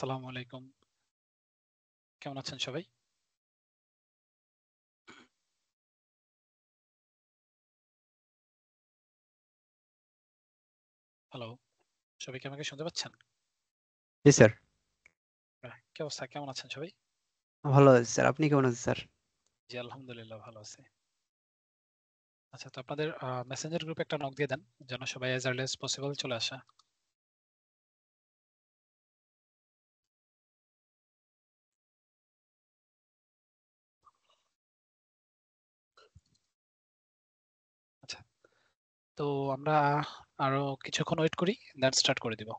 আসসালামু আলাইকুম। কেমন আছেন সবাই? হ্যালো, সবাই কি আমাকে শুনতে পাচ্ছেন? জি স্যার। কি অবস্থা? কেমন আছেন সবাই? ভালো আছি স্যার। আপনি কেমন আছেন স্যার? জি, আলহামদুলিল্লাহ ভালো আছি। আচ্ছা, তো আপনাদের মেসেঞ্জার গ্রুপে একটা নক দিয়ে দেন যেন সবাই as early as possible চলে আসে। আচ্ছা, তো আমরা আরো কিছুক্ষণ ওয়েট করি, দেন স্টার্ট করে দিব।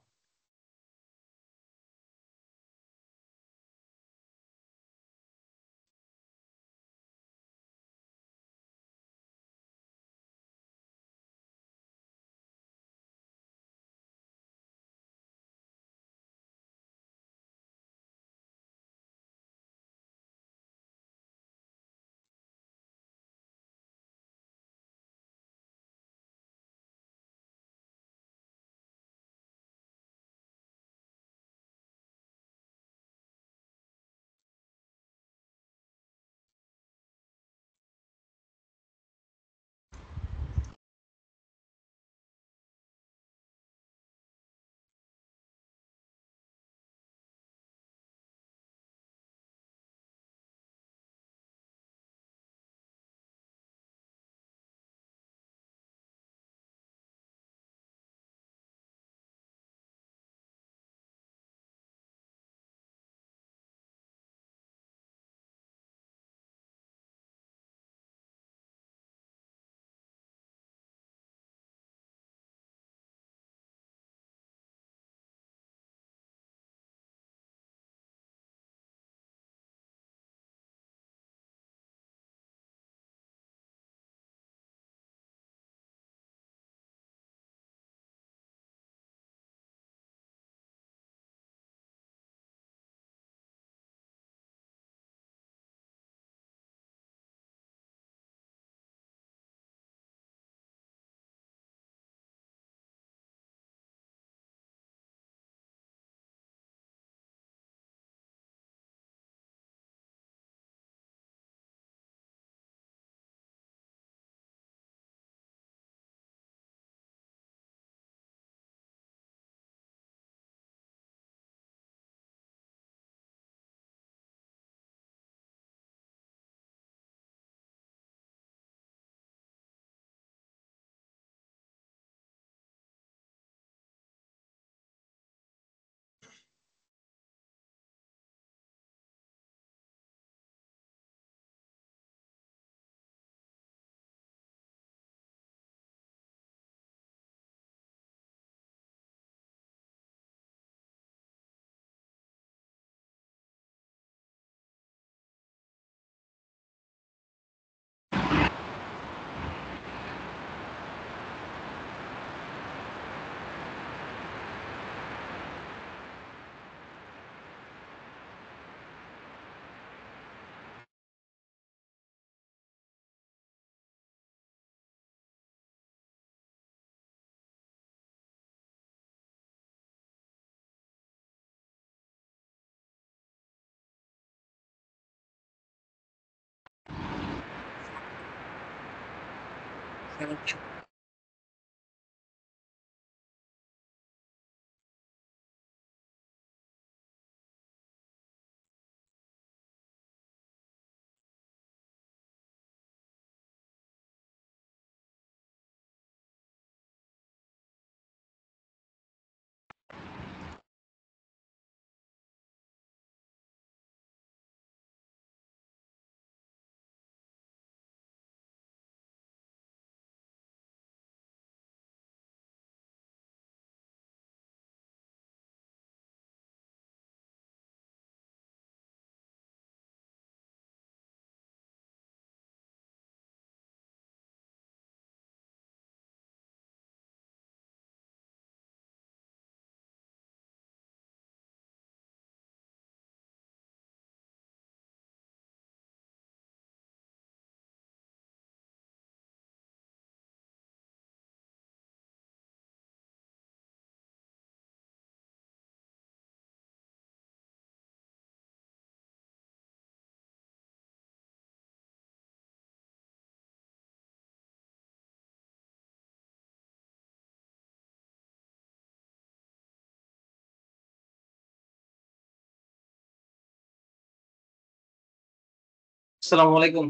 আসসালামু আলাইকুম।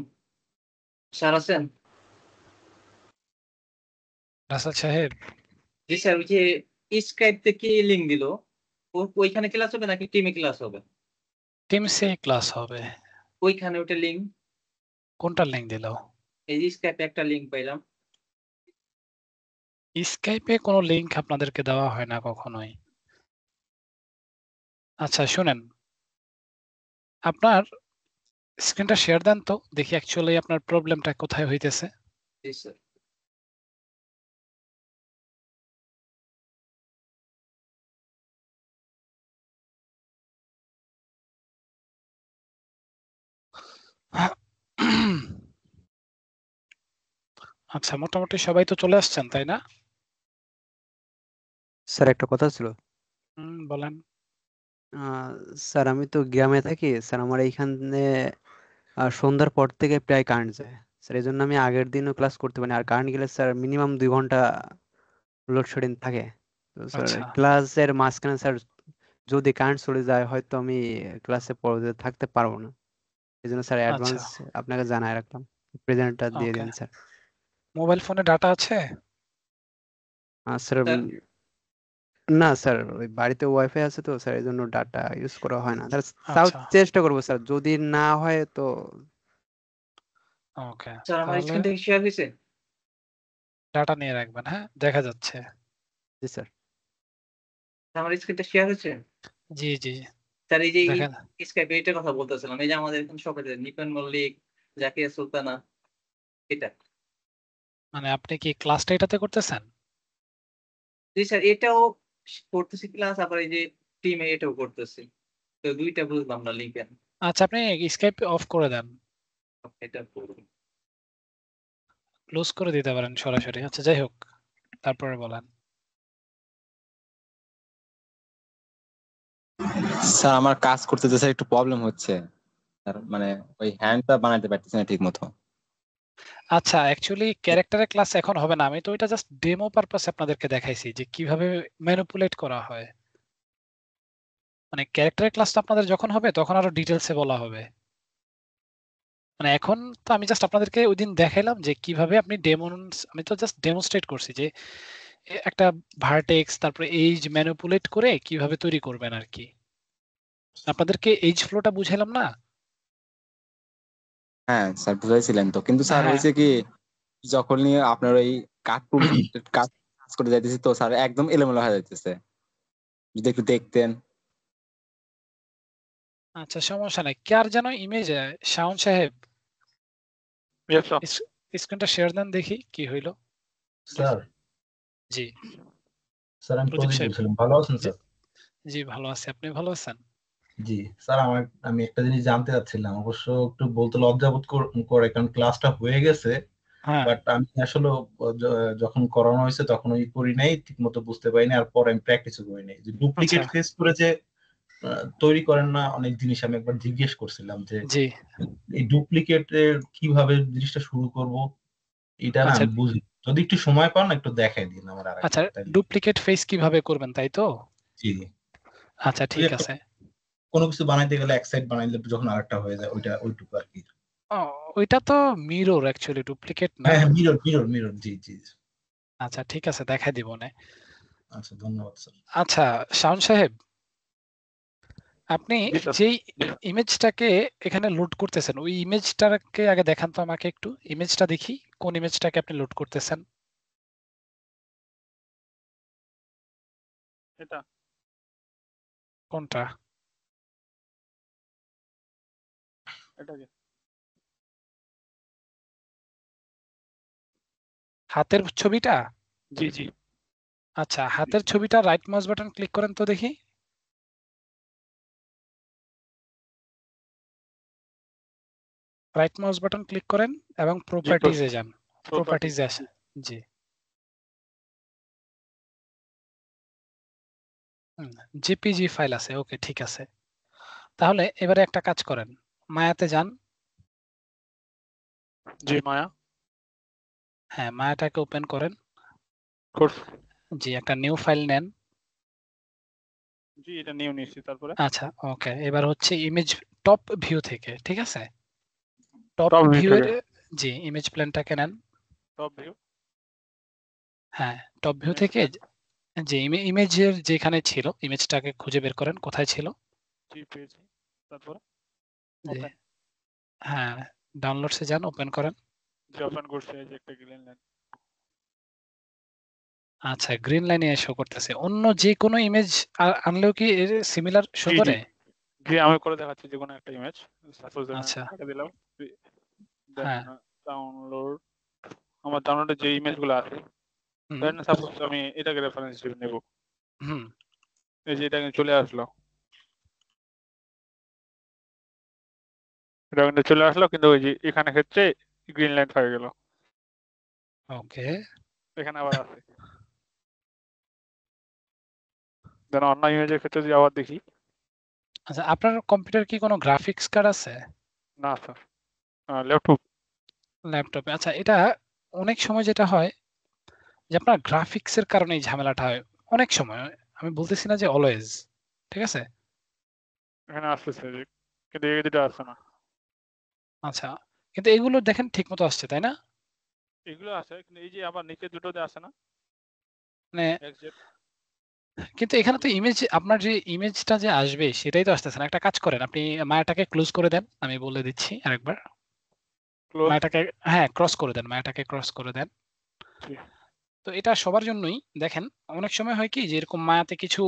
স্যার আছেন? রাসেল সাহেব, জি স্যার, ওই যে স্কাইপ থেকে লিংক দিল, ওইখানে ক্লাস হবে নাকি টিমে ক্লাস হবে? টিমসে ক্লাস হবে। ওইখানে ওটা লিংক, কোনটার লিংক দিল? এই যে স্কাইপে একটা লিংক পাইলাম। স্কাইপে কোনো লিংক আপনাদেরকে দেওয়া হয় না কখনোই। আচ্ছা শুনেন, আপনার স্ক্রিনটা শেয়ার দেন তো দেখি অ্যাকচুয়ালি আপনার প্রবলেমটা কোথায় হইতেছে। জি স্যার। আচ্ছা, মোটামুটি সবাই তো চলে আসছেন তাই না? স্যার একটা কথা ছিল। বলেন। আহ, স্যার আমি তো গ্রামে থাকি স্যার, আমার এইখানে সন্ধ্যার পর থেকে প্রায় কারেন্ট যায় স্যার, এই জন্য আমি আগের দিনও ক্লাস করতে পারি না। আর কারেন্ট গেলে স্যার মিনিমাম 2 ঘন্টা লোডশেডিং থাকে। তো স্যার আচ্ছা ক্লাসের মাঝখানে স্যার যদি কারেন্ট চলে যায় হয়তো আমি ক্লাসে পড়তে থাকতে পারবো না। এই জন্য স্যার আচ্ছা, অ্যাডভান্স আপনাকে জানাই রাখলাম, প্রেজেন্টটা দিয়ে ওকে। দিন স্যার। মোবাইল ফোনে ডাটা আছে? স্যার স্যার না স্যার, ওই বাড়িতে ওয়াইফাই আছে তো স্যার, এই জন্য ডাটা ইউজ করা হয় না স্যার। তাও আচ্ছা, চেষ্টা করবো স্যার, যদি না হয় তো। ওকে। স্যার আমার তাহলে স্ক্রিন থেকে শেয়ার হয়েছে? ডাটা নিয়ে রাখবেন, হ্যাঁ দেখা যাচ্ছে। জি স্যার। আমার স্ক্রিনটা শেয়ার হয়েছে? জি জি, স্যার এই যে দেখেন। স্কাইপে এটার কথা বলতেছিলাম, এই যে আমাদের এখানে সবাই নিপন মল্লিক, জাকিয়া সুলতানা, এটা। মানে আপনি কি ক্লাসটা এটাতে করতেছেন? জি স্যার, এটাও করতেছি ক্লাস, আবার এই যে টিমে এটাও করতেছি। তো দুইটা বুঝলাম না লিঙ্কের। আচ্ছা, আপনি স্কাইপ অফ করে দেন, এটা করব। ক্লোজ করে দিতে পারেন সরাসরি। আচ্ছা যাই হোক, তারপরে বলেন। স্যার আমার কাজ করতে তো স্যার একটু প্রবলেম হচ্ছে, স্যার মানে ওই হ্যান্ডটা বানাতে পারতেছি না ঠিক মতো। আচ্ছা, অ্যাকচুয়ালি ক্যারেক্টারের ক্লাস এখন হবে না, আমি তো এটা জাস্ট ডেমো পারপাসে আপনাদেরকে দেখাইছি যে কিভাবে ম্যানিপুলেট করা হয়। মানে ক্যারেক্টারের ক্লাসটা আপনাদের যখন হবে তখন আরো ডিটেলসে বলা হবে। মানে এখন তো আমি জাস্ট আপনাদেরকে ওইদিন দেখাইলাম যে কিভাবে আপনি আমি তো জাস্ট ডেমনস্ট্রেট করছি যে একটা ভার্টেক্স তারপরে এইজ ম্যানিপুলেট করে কিভাবে তৈরি করবেন আর কি। আপনাদেরকে এইজ ফ্লোটা বুঝাইলাম না? হ্যাঁ স্যার বুঝাইছিলেন তো, কিন্তু স্যার হ্যাঁ, হয়েছে কি যখনই আপনার ওই কাজ কাজ করে যাইতেছি তো স্যার একদম এলোমেলো হয়ে যাইতেছে, যদি একটু দেখতেন। আচ্ছা সমস্যা নাই। কার যেন ইমেজ শাওন সাহেব, Yes, sir. স্ক্রিনটা শেয়ার দেন দেখি কি হইলো। স্যার জি স্যার আমি প্রদীপ প্রদীপ সাহেব। বলছিলাম, ভালো আছেন জি স্যার? জি, ভালো আছি, আপনি ভালো আছেন? জি স্যার, আমি একটা জিনিস জানতে চাচ্ছিলাম, অবশ্য একটু বলতে লজ্জাবোধ করে, কারণ ক্লাসটা হয়ে গেছে, হ্যাঁ বাট আমি আসলে যখন করানো হয়েছে তখন ওই করি নাই, ঠিক মতো বুঝতে পারিনি, আর পরে আমি প্র্যাকটিসও করি নাই। যে আচ্ছা, ডুপ্লিকেট ফেস করে যে তৈরি করেন না অনেক জিনিস, আমি একবার জিজ্ঞেস করছিলাম যে জি এই ডুপ্লিকেটের কিভাবে জিনিসটা শুরু করব, এটা না আচ্ছা আমি বুঝি। যদি একটু সময় পান একটু দেখাই দিন আমার আচ্ছা, আরেকবার, তাই। ডুপ্লিকেট ফেস কিভাবে করবেন তাই তো? জি, আচ্ছা ওই যে ঠিক আছে। কোনো কিছু বানাইতে গেলে এক সাইড বানাইলে যখন আরেকটা হয়ে যায়, ওইটুকু আর কি। ও, ওইটা তো মিরর, অ্যাকচুয়ালি ডুপ্লিকেট না। হ্যাঁ হ্যাঁ, মিরর মিরর মিরর, জি জি। আচ্ছা ঠিক আছে, দেখাই দিব না। আচ্ছা, ধন্যবাদ স্যার। আচ্ছা শাওন সাহেব, আপনি জি স্যার। যেই ইমেজটাকে এখানে লোড করতেছেন ওই ইমেজটাকে আগে দেখান তো আমাকে একটু। ইমেজটা দেখি কোন ইমেজটাকে আপনি লোড করতেছেন। এটা কোনটা? এটাকে হাতের ছবিটা? জি জি। আচ্ছা, হাতের ছবিটা রাইট মাউস বাটন ক্লিক করেন তো দেখি। রাইট মাউস বাটন ক্লিক করেন এবং প্রপার্টিজে যান। প্রপার্টিজে আসেন। জি, জেপিজি ফাইল আছে, ওকে ঠিক আছে। তাহলে এবারে একটা কাজ করেন, মায়াতে যান। জি মায়া হ্যাঁ, মায়াটাকে ওপেন করেন। কোর্স। জি, একটা নিউ ফাইল নেন। জি এটা নিয়ে নিয়েছি, তারপরে আচ্ছা ওকে, এবার হচ্ছে ইমেজ টপ ভিউ থেকে, ঠিক আছে? টপ টপ ভিউ ভিউ এর থেকে জি ইমেজ প্ল্যানটাকে নেন। টপ ভিউ হ্যাঁ, টপ ভিউ ইমেজ থেকে প্ল্যান যে ইমেজের যেখানে ছিল ইমেজটাকে খুঁজে বের করেন কোথায় ছিল। জি পেয়েছি, তারপর জি ওপেন হ্যাঁ, ডাউনলোডসে যান, ওপেন করেন। জি ওপেন করছি, এই যে একটা গ্রিন লাইন। আচ্ছা, গ্রিন লাইনে শো করতেছে। অন্য যে কোনো ইমেজ আনলেও কি এর সিমিলার শো জি জি করে? জি আমি করে দেখাচ্ছি যে কোনো একটা ইমেজ, সাপোজ আচ্ছা এটা দিলাম, দেন হ্যাঁ ডাউনলোড, আমার ডাউনলোডে যে ইমেজগুলো আছে, হুম দেন সাপোজ আমি এটাকে রেফারেন্স হিসেবে নেব, হুম এই যে এটা কিন্তু চলে আসলো, এটা কিন্তু চলে আসলো, কিন্তু ওই যে এখানে ক্ষেত্রে গ্রিন লাইট হয়ে গেল, ওকে। এখানে আবার আছে। দেন অন্য ইমেজের ক্ষেত্রে যদি আবার দেখি, আচ্ছা, আপনার কম্পিউটার কি কোনো গ্রাফিক্স কার্ড আছে? না স্যার, ল্যাপটপ। ল্যাপটপে? আচ্ছা, এটা অনেক সময় যেটা হয় যে আপনার গ্রাফিক্স এর কারণে এই ঝামেলাটা হয়। অনেক সময়, আমি বলতেছি না যে অলওয়েজ, ঠিক আছে? এখানে আসতেছে যে, কিন্তু এই দুটো আসছে না। আচ্ছা, কিন্তু এগুলো দেখেন ঠিক মতো আসছে তাই না? এগুলো আছে, কিন্তু এই যে আবার নিচে দুটোতে আসে না, মানে এক্সজেট। কিন্তু এখানে তো ইমেজ, আপনার যে ইমেজটা যে আসবে সেটাই তো আসতেছে না। একটা কাজ করেন, আপনি মায়াটাকে ক্লোজ করে দেন, আমি বলে দিচ্ছি আরেকবার। ক্লোজ। মায়াটাকে হ্যাঁ ক্রস করে দেন, মায়াটাকে ক্রস করে দেন। তো এটা সবার জন্যই দেখেন, অনেক সময় হয় কি যে এরকম মায়াতে কিছু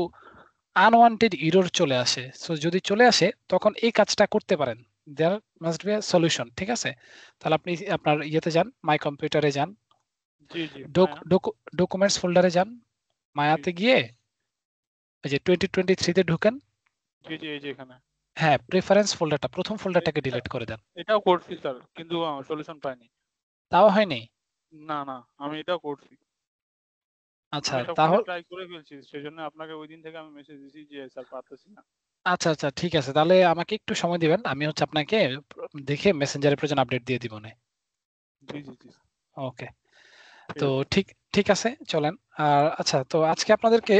আনওয়ান্টেড এরর চলে আসে। সো যদি চলে আসে তখন এই কাজটা করতে পারেন। There must be a solution, ঠিক আছে? তাহলে আপনি আপনার ইয়েতে যান, মাই কম্পিউটারে যান, জি জি মায়া। ডকুমেন্টস ফোল্ডারে যান, মায়াতে গিয়ে এই যে 2023 তে ঢুকেন। জি জি এই যে এখানে হ্যাঁ, প্রেফারেন্স ফোল্ডারটা, প্রথম ফোল্ডারটাকে ডিলিট করে দেন। এটাও করছি স্যার, কিন্তু সলিউশন পাইনি। তাও হয়নি? না না, আমি এটাও করছি, আচ্ছা আমি সবকিছু তাহলে ট্রাই করে ফেলছি, সেজন্য আপনাকে ওই দিন থেকে আমি মেসেজ দিছি যে স্যার পারতেছি না। আচ্ছা আচ্ছা ঠিক আছে, তাহলে আমাকে একটু সময় দিবেন, আমি হচ্ছে আপনাকে দেখে মেসেঞ্জারে প্রয়োজন আপডেট দিয়ে দিব না। জি জি জি ওকে, ঠিক তো আছে। ঠিক ঠিক আছে চলেন। আর আচ্ছা, তো আজকে আপনাদেরকে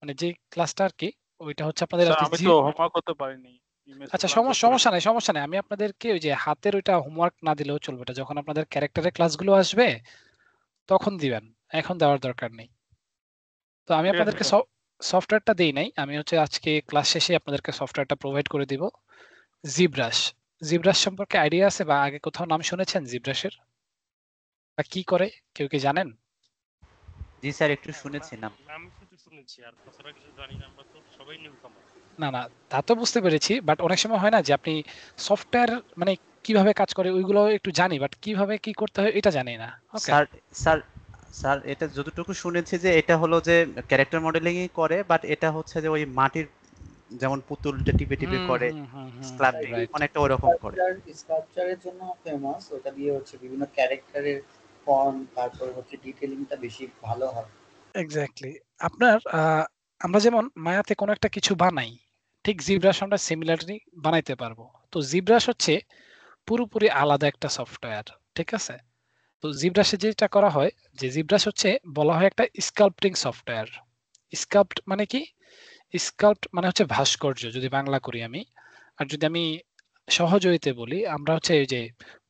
মানে যে ক্লাসটা আর কি, ওইটা হচ্ছে আপনাদের স্যার আজকে আমি জি। তো হোমওয়ার্ক করতে পারিনি, ইমেজটা আচ্ছা, প্ল্যান করতে সমস্যা পারিনি। নাই, সমস্যা নাই, আমি আপনাদেরকে ওই যে হাতের ওইটা হোমওয়ার্ক না দিলেও চলবে, এটা যখন আপনাদের ক্যারেক্টারের ক্লাসগুলো আসবে তখন দিবেন, এখন দেওয়ার দরকার নেই। তো আমি ঠিক আছে আপনাদেরকে স্যার। সফটওয়্যারটা দেই নাই, আমি হচ্ছে আজকে ক্লাস শেষে আপনাদেরকে সফটওয়্যারটা প্রোভাইড করে দিব। জিব্রাশ, জিব্রাশ সম্পর্কে আইডিয়া আছে বা আগে কোথাও নাম শুনেছেন জিব্রাশের, বা কি করে কেউ কি জানেন? জি স্যার, একটু শুনেছিলাম। নাম শুধু শুনেছি, আর তাছাড়া কিছু জানি না, আমরা তো সবাই নিউ কামার। না না, তা তো বুঝতে পেরেছি, বাট অনেক সময় হয় না যে আপনি সফটওয়্যার মানে কিভাবে কাজ করে ওইগুলো একটু জানি, বাট কিভাবে কি করতে হয় এটা জানি না। ওকে, স্যার স্যার স্যার এটা যতটুকু শুনেছি যে এটা হলো যে ক্যারেক্টার মডেলিংই করে, বাট এটা হচ্ছে যে ওই মাটির যেমন পুতুলটা টিপে টিপে হুম করে হুম হুম হুম, স্ক্ল্যাপটিং রাইট। অনেকটা ওরকম করে। স্কাল্পচারের জন্য ফেমাস, ওটা দিয়ে হচ্ছে বিভিন্ন ক্যারেক্টারের ফর্ম, তারপর হচ্ছে ডিটেইলিংটা বেশি ভালো হয়। এক্স্যাক্টলি। আপনার আমরা যেমন মায়াতে কোনো একটা কিছু বানাই, ঠিক জিব্রাশ আমরা সিমিলারলি বানাইতে পারবো। তো জিব্রাশ হচ্ছে পুরোপুরি আলাদা একটা সফটওয়্যার, ঠিক আছে? তো জিব্রাশে যেটা করা হয়, যে জিব্রাশ হচ্ছে বলা হয় একটা স্কাল্পটিং সফটওয়্যার। স্কাল্পট মানে কি? স্কাল্পট মানে হচ্ছে ভাস্কর্য, যদি বাংলা করি আমি। আর যদি আমি সহজইতে বলি, আমরা হচ্ছে এই যে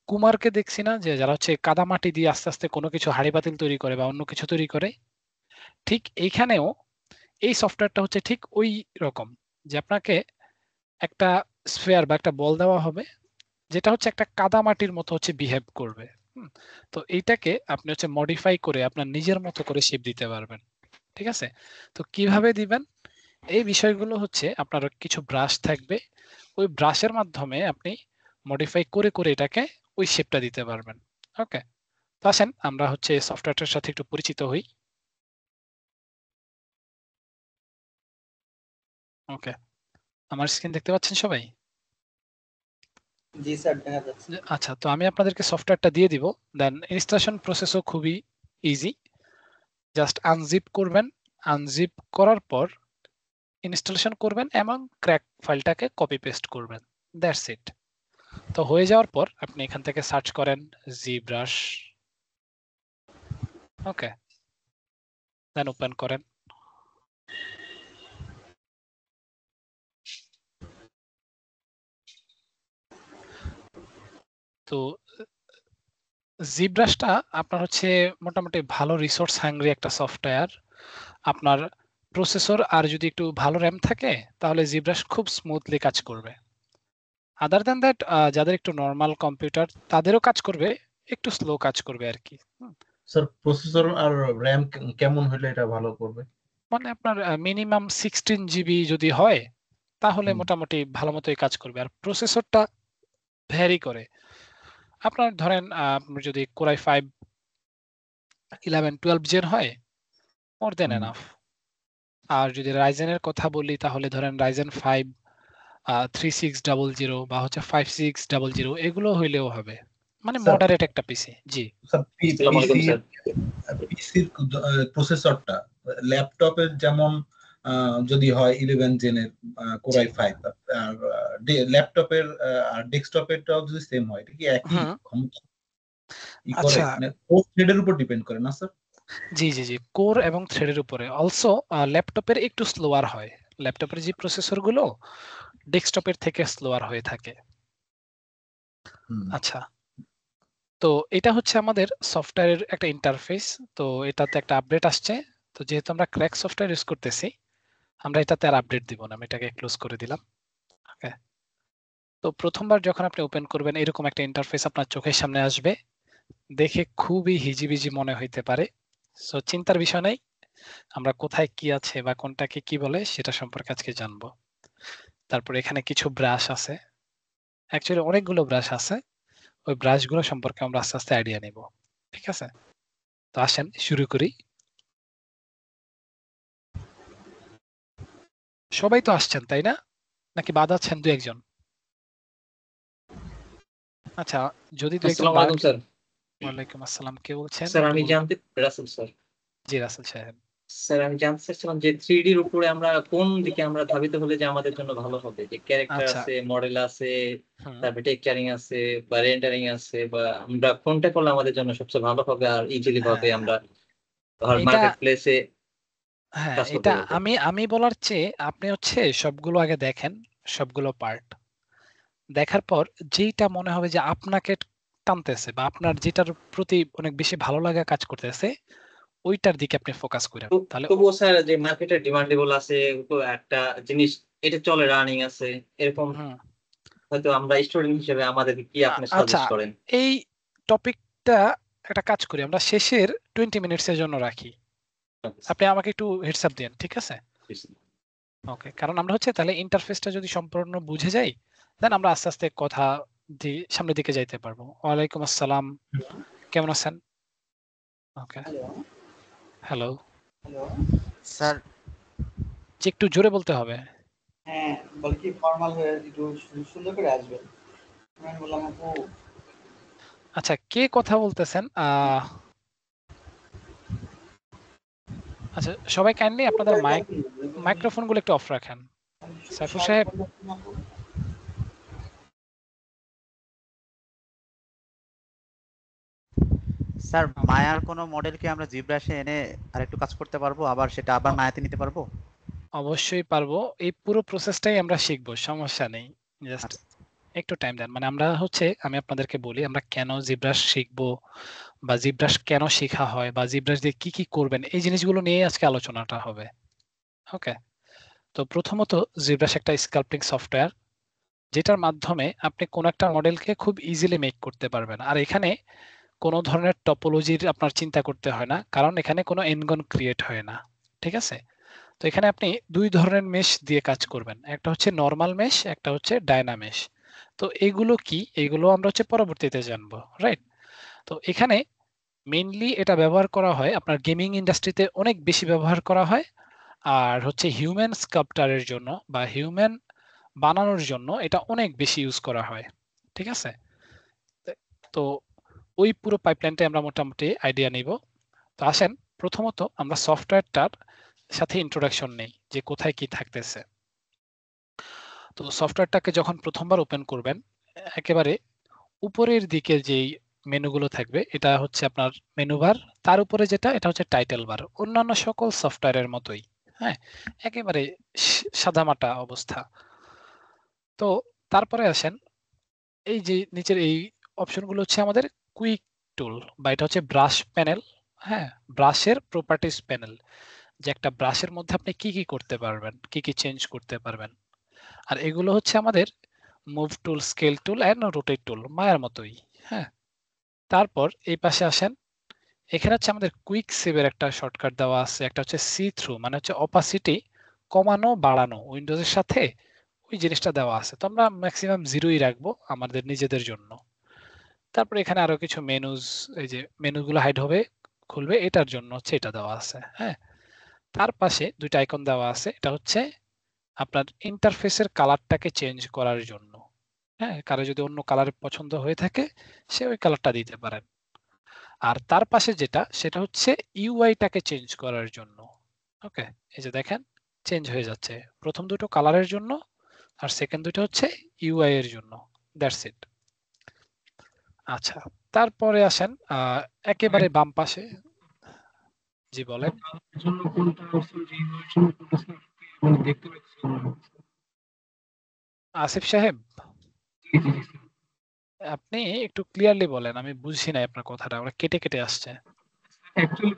কুমারকে দেখছি না, যে যারা হচ্ছে কাদামাটি দিয়ে আস্তে আস্তে কোনো কিছু হাঁড়ি পাতিল তৈরি করে বা অন্য কিছু তৈরি করে, ঠিক এইখানেও এই সফটওয়্যারটা হচ্ছে ঠিক ওই রকম, যে আপনাকে একটা স্ফেয়ার বা একটা বল দেওয়া হবে, যেটা হচ্ছে একটা কাদামাটির মতো হচ্ছে বিহেভ করবে। হুম, তো এইটাকে আপনি হচ্ছে মডিফাই করে আপনার নিজের মতো করে শেপ দিতে পারবেন, ঠিক আছে? তো কিভাবে দিবেন, এই বিষয়গুলো হচ্ছে আপনার কিছু ব্রাশ থাকবে, ওই ব্রাশের মাধ্যমে আপনি মডিফাই করে করে এটাকে ওই শেপটা দিতে পারবেন। ওকে, তো আসেন আমরা হচ্ছে সফটওয়্যারটার সাথে একটু পরিচিত হই। ওকে, আমার স্ক্রিন দেখতে পাচ্ছেন সবাই? জি স্যার, দেখা যাচ্ছে। আচ্ছা, তো আমি আপনাদেরকে সফটওয়্যারটা দিয়ে দিব। দেন ইনস্টলেশন প্রসেসও খুবই ইজি। জাস্ট আনজিপ করবেন, আনজিপ করার পর ইনস্টলেশন করবেন এবং ক্র্যাক ফাইলটাকে কপি পেস্ট করবেন। That's it. তো হয়ে যাওয়ার পর আপনি এখান থেকে সার্চ করেন জিব্রাশ। ওকে, দেন ওপেন করেন। তো জিব্রাশটা আপনার হচ্ছে মোটামুটি ভালো রিসোর্স হাংরি একটা সফটওয়্যার। আপনার প্রসেসর আর যদি একটু ভালো র্যাম থাকে তাহলে জিব্রাশ খুব স্মুথলি কাজ করবে। আদার দ্যান দ্যাট যাদের একটু নরমাল কম্পিউটার তাদেরও কাজ করবে, একটু স্লো কাজ করবে আর কি। স্যার প্রসেসর আর র্যাম কেমন হলে এটা ভালো করবে? মানে আপনার মিনিমাম 16 জিবি যদি হয় তাহলে মোটামুটি ভালো মতোই কাজ করবে। আর প্রসেসরটা ভ্যারি করে। আপনার ধরেন আপনি যদি কোরাই 5 11 12 জেন হয় মোর দেন এনাফ। আর যদি রাইজেনের কথা বলি তাহলে ধরেন রাইজেন 5 3600 বা হচ্ছে 5600 এগুলো হইলেও হবে, মানে স্যার মডারেট একটা পিসি। জি স্যার আসসালামু আলাইকুম স্যার। পিসির প্রসেসরটা ল্যাপটপের যেমন যদি হয় 11 জেনের কোরাই 5 আর ল্যাপটপের আর ডেস্কটপেরটাও যদি সেম হয় এটা কি একই ক্ষমতা করে? আচ্ছা, মানে কোর থ্রেডের উপর ডিপেন্ড করে না স্যার? জি জি জি কোর এবং থ্রেডের উপরে। অলসো ল্যাপটপের একটু স্লোয়ার হয়, ল্যাপটপের যে প্রসেসর গুলো ডেস্কটপের থেকে স্লোয়ার হয়ে থাকে। আচ্ছা, তো এটা হচ্ছে আমাদের সফটওয়্যারের একটা ইন্টারফেস। তো এটাতে একটা আপডেট আসছে। তো যেহেতু আমরা ক্র্যাক সফটওয়্যার ইউজ করতেছি আমরা এটাতে আর আপডেট দিব না, আমি এটাকে ক্লোজ করে দিলাম। ওকে, তো প্রথমবার যখন আপনি ওপেন করবেন এরকম একটা ইন্টারফেস আপনার চোখের সামনে আসবে, দেখে খুবই হিজিবিজি মনে হইতে পারে। সো চিন্তার বিষয় নাই, আমরা কোথায় কি আছে বা কোনটাকে কি বলে সেটা সম্পর্কে আজকে জানবো। তারপর এখানে কিছু ব্রাশ আছে, অ্যাকচুয়ালি অনেকগুলো ব্রাশ আছে, ওই ব্রাশগুলো সম্পর্কে আমরা আস্তে আস্তে আইডিয়া নিব। ঠিক আছে, তো আসেন শুরু করি। সবাই তো আসছেন তাই না, নাকি বাদ আছেন দু একজন? আচ্ছা, যদি দু একজন আসসালামু আলাইকুম স্যার। ওয়ালাইকুম আসসালাম, কে বলছেন? স্যার একটু আমি বলুন। জানতে রাসেল স্যার। জি রাসেল সাহেব। স্যার আমি জানতে চাচ্ছিলাম যে 3D এর উপরে আমরা কোন দিকে আমরা ধাবিত হলে যে আমাদের জন্য ভালো হবে? যে ক্যারেক্টার আচ্ছা, আছে, মডেল আছে, হুম, তারপরে টেক্সচারিং আছে বা রেন্ডারিং আছে, বা আমরা কোনটা করলে আমাদের জন্য সবচেয়ে ভালো হবে আর ইজিলি ভাবে হ্যাঁ আমরা এটা, মার্কেট প্লেসে হ্যাঁ কাজ করতে এটা পারবো? আমি বলার চেয়ে আপনি হচ্ছে সবগুলো আগে দেখেন, সবগুলো পার্ট দেখার পর যেইটা মনে হবে যে আপনাকে টানতেছে বা আপনার যেটার প্রতি অনেক বেশি ভালো লাগা কাজ করতেছে ওইটার দিকে আপনি ফোকাস করেন তাহলে তবুও স্যার যে মার্কেটে ডিমান্ডেবল আছে, তো একটা জিনিস এটা চলে রানিং আছে, এরকম হয়তো আমরা স্টুডেন্ট হিসেবে আমাদেরকে কি আপনি আচ্ছা, সাজেস্ট করেন? এই টপিকটা একটা কাজ করি আমরা শেষের 20 মিনিটসের জন্য রাখি। আপনি আমাকে একটু হেডস আপ দেন, ঠিক আছে? ওকে, কারণ আমরা হচ্ছে তাহলে ইন্টারফেসটা যদি সম্পূর্ণ বুঝে যাই দেন আমরা আস্তে আস্তে কথা সামনের দিকে যাইতে পারবো। ওয়ালাইকুম আসসালাম, কেমন আছেন? ওকে, হ্যালো হ্যালো স্যার। যে একটু জোরে বলতে হবে। হ্যাঁ, বলে কি ফর্মাল হয়ে একটু সুন্দর করে আসবেন। আমি বললাম আপু। আচ্ছা, কে কথা বলতেছেন? আচ্ছা, সবাই কাইন্ডলি আপনাদের মাইক্রোফোন গুলো একটু অফ রাখেন। সাইফুল সাহেব, স্যার মায়ার কোনো মডেল কি আমরা জিব্রাশে এনে আরেকটু কাজ করতে পারবো, আবার সেটা আবার মায়াতে নিতে পারবো? অবশ্যই পারবো, এই পুরো প্রসেসটাই আমরা শিখবো, সমস্যা নেই। জাস্ট একটু টাইম দেন। মানে আমরা হচ্ছে আমি আপনাদেরকে বলি আমরা কেন জিব্রাশ শিখবো বা জিব্রাশ কেন শেখা হয় বা জিব্রাশ দিয়ে কি কি করবেন এই জিনিসগুলো নিয়ে আজকে আলোচনাটা হবে। ওকে, তো প্রথমত জিব্রাশ একটা স্কাল্পটিং সফটওয়্যার যেটার মাধ্যমে আপনি কোন একটা মডেলকে খুব ইজিলি মেক করতে পারবেন। আর এখানে কোনো ধরনের টপোলজির আপনার চিন্তা করতে হয় না, কারণ এখানে কোনো এনগন ক্রিয়েট হয় না। ঠিক আছে, তো এখানে আপনি দুই ধরনের মেশ দিয়ে কাজ করবেন, একটা হচ্ছে নরমাল মেশ, একটা হচ্ছে ডায়নামেশ। তো এগুলো কি, এগুলো আমরা হচ্ছে পরবর্তীতে জানবো, রাইট? তো এখানে মেইনলি এটা ব্যবহার করা হয় আপনার গেমিং ইন্ডাস্ট্রিতে, অনেক বেশি ব্যবহার করা হয়। আর হচ্ছে হিউম্যান স্কাল্পচারের জন্য বা হিউম্যান বানানোর জন্য এটা অনেক বেশি ইউজ করা হয়। ঠিক আছে, তো ওই পুরো পাইপলাইনটা আমরা মোটামুটি আইডিয়া নিব। তো আসেন প্রথমত আমরা সফটওয়্যারটার সাথে ইন্ট্রোডাকশন নেই যে কোথায় কি থাকতেছে। তো সফটওয়্যারটাকে যখন প্রথমবার ওপেন করবেন একেবারে উপরের দিকে যেই মেনুগুলো থাকবে এটা হচ্ছে আপনার মেনু বার, তার উপরে যেটা এটা হচ্ছে টাইটেল বার, অন্যান্য সকল সফটওয়্যারের মতোই। হ্যাঁ, একেবারে সাদামাটা অবস্থা। তো তারপরে আসেন এই যে নিচের এই অপশনগুলো হচ্ছে আমাদের কুইক টুল বা এটা হচ্ছে ব্রাশ প্যানেল। হ্যাঁ, ব্রাশের প্রপার্টিজ প্যানেল, যে একটা ব্রাশের মধ্যে আপনি কি কি করতে পারবেন, কি কি চেঞ্জ করতে পারবেন। আর এগুলো হচ্ছে আমাদের move tool, scale tool and rotate tool, মায়ের মতোই। হ্যাঁ, তারপর এই পাশে আসেন, এখানে হচ্ছে আমাদের কুইক সেভের একটা শর্টকাট দেওয়া আছে, একটা হচ্ছে সি থ্রু, মানে হচ্ছে অপাসিটি কমানো বাড়ানো, উইন্ডোজের সাথে ওই জিনিসটা দেওয়া আছে। তো আমরা ম্যাক্সিমাম জিরোই রাখবো আমাদের নিজেদের জন্য। তারপর এখানে আরো কিছু মেনুজ, এই যে মেনুগুলো হাইড হবে খুলবে, এটার জন্য হচ্ছে এটা দেওয়া আছে। হ্যাঁ, তার পাশে দুইটা আইকন দেওয়া আছে, এটা হচ্ছে আপনার ইন্টারফেসের কালারটাকে চেঞ্জ করার জন্য। হ্যাঁ, কারো যদি অন্য কালার পছন্দ হয়ে থাকে সে ওই কালারটা দিতে পারেন। আর তার পাশে যেটা, সেটা হচ্ছে ইউআইটাকে চেঞ্জ করার জন্য। ওকে, এই যে দেখেন চেঞ্জ হয়ে যাচ্ছে, প্রথম দুটো কালারের জন্য আর সেকেন্ড দুটো হচ্ছে ইউআই এর জন্য। That's it. আচ্ছা, তারপরে আসেন একেবারে বাম পাশে। জি বলেন। জন্য কোনটা অপশন যে ইউআই এর জন্য কোনটা সিলেক্ট মানে দেখতে পাচ্ছি না। আসিফ সাহেব, জি জি জি স্যার। আপনি একটু ক্লিয়ারলি বলেন, আমি বুঝছি না আপনার কথাটা, আমরা কেটে কেটে আসছে। অ্যাকচুয়ালি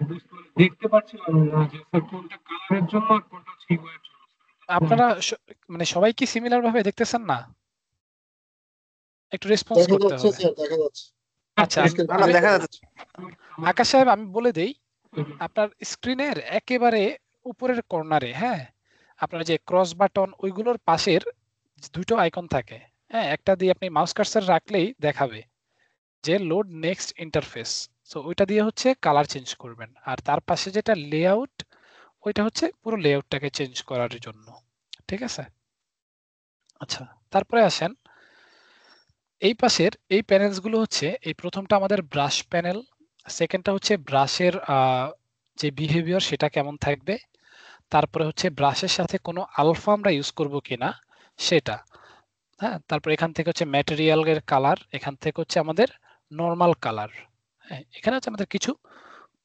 দেখতে পাচ্ছিলাম না যে স্যার কোনটা কালারের জন্য আর কোনটা হচ্ছে ইউআই এর জন্য। আপনারা মানে সবাই কি সিমিলার ভাবে দেখতেছেন না? একটু রেসপন্স দেখা করতে যাচ্ছে হবে। স্যার, দেখা যাচ্ছে। আচ্ছা, না, দেখা যাচ্ছে। আকাশ সাহেব আমি বলে দেই, আপনার স্ক্রিনের একেবারে উপরের কর্নারে, হ্যাঁ, আপনার যে ক্রস বাটন ওইগুলোর পাশের দুটো আইকন থাকে। হ্যাঁ, একটা দিয়ে আপনি মাউস কার্সার রাখলেই দেখাবে যে লোড নেক্সট ইন্টারফেস। সো ওইটা দিয়ে হচ্ছে কালার চেঞ্জ করবেন। আর তার পাশে যেটা লেআউট, ওইটা হচ্ছে পুরো লেআউটটাকে চেঞ্জ করার জন্য। ঠিক আছে? আচ্ছা, তারপরে আসেন এই পাশের এই প্যানেলস গুলো হচ্ছে, এই প্রথমটা আমাদের ব্রাশ প্যানেল, সেকেন্ডটা হচ্ছে ব্রাশের যে বিহেভিয়ার সেটা কেমন থাকবে, তারপরে হচ্ছে ব্রাশের সাথে কোনো আলফা আমরা ইউজ করব কিনা সেটা। হ্যাঁ, তারপর এখান থেকে হচ্ছে ম্যাটেরিয়ালের কালার, এখান থেকে হচ্ছে আমাদের নরমাল কালার। হ্যাঁ, এখানে হচ্ছে আমাদের কিছু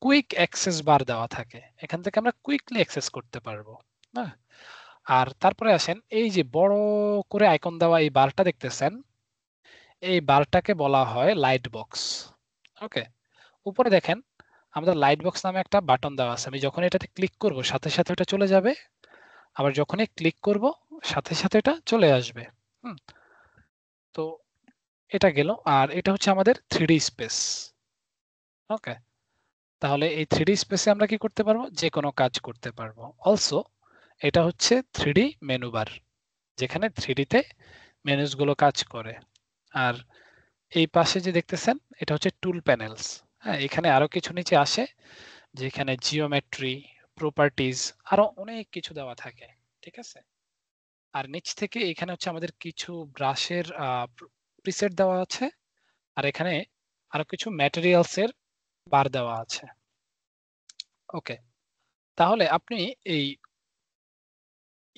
কুইক অ্যাক্সেস বার দেওয়া থাকে, এখান থেকে আমরা কুইকলি অ্যাক্সেস করতে পারবো। হ্যাঁ, আর তারপরে আসেন এই যে বড় করে আইকন দেওয়া এই বারটা দেখতেছেন, এই বারটাকে বলা হয় লাইট বক্স। ওকে, উপরে দেখেন আমাদের লাইট বক্স নামে একটা বাটন দেওয়া আছে, আমি যখন এটাতে ক্লিক করব সাথে সাথে এটা চলে যাবে, আবার যখনই ক্লিক করব সাথে সাথে এটা চলে আসবে। তো এটা গেল, আর এটা হচ্ছে আমাদের 3D স্পেস। ওকে, তাহলে এই 3D স্পেসে আমরা কি করতে পারবো, যে কোনো কাজ করতে পারবো। অলসো এটা হচ্ছে 3D মেনু বার, যেখানে 3D তে মেনুস গুলো কাজ করে। আর এই পাশে যে দেখতেছেন এটা হচ্ছে টুল প্যানেলস। হ্যাঁ, এখানে আরো কিছু নিচে আসে, যেখানে জিওমেট্রি, প্রপার্টিজ, আরো অনেক কিছু দেওয়া থাকে। ঠিক আছে? আর নিচ থেকে এখানে হচ্ছে আমাদের কিছু ব্রাশের প্রিসেট দেওয়া আছে, আর এখানে আরো কিছু ম্যাটেরিয়ালস এর বার দেওয়া আছে। ওকে, তাহলে আপনি এই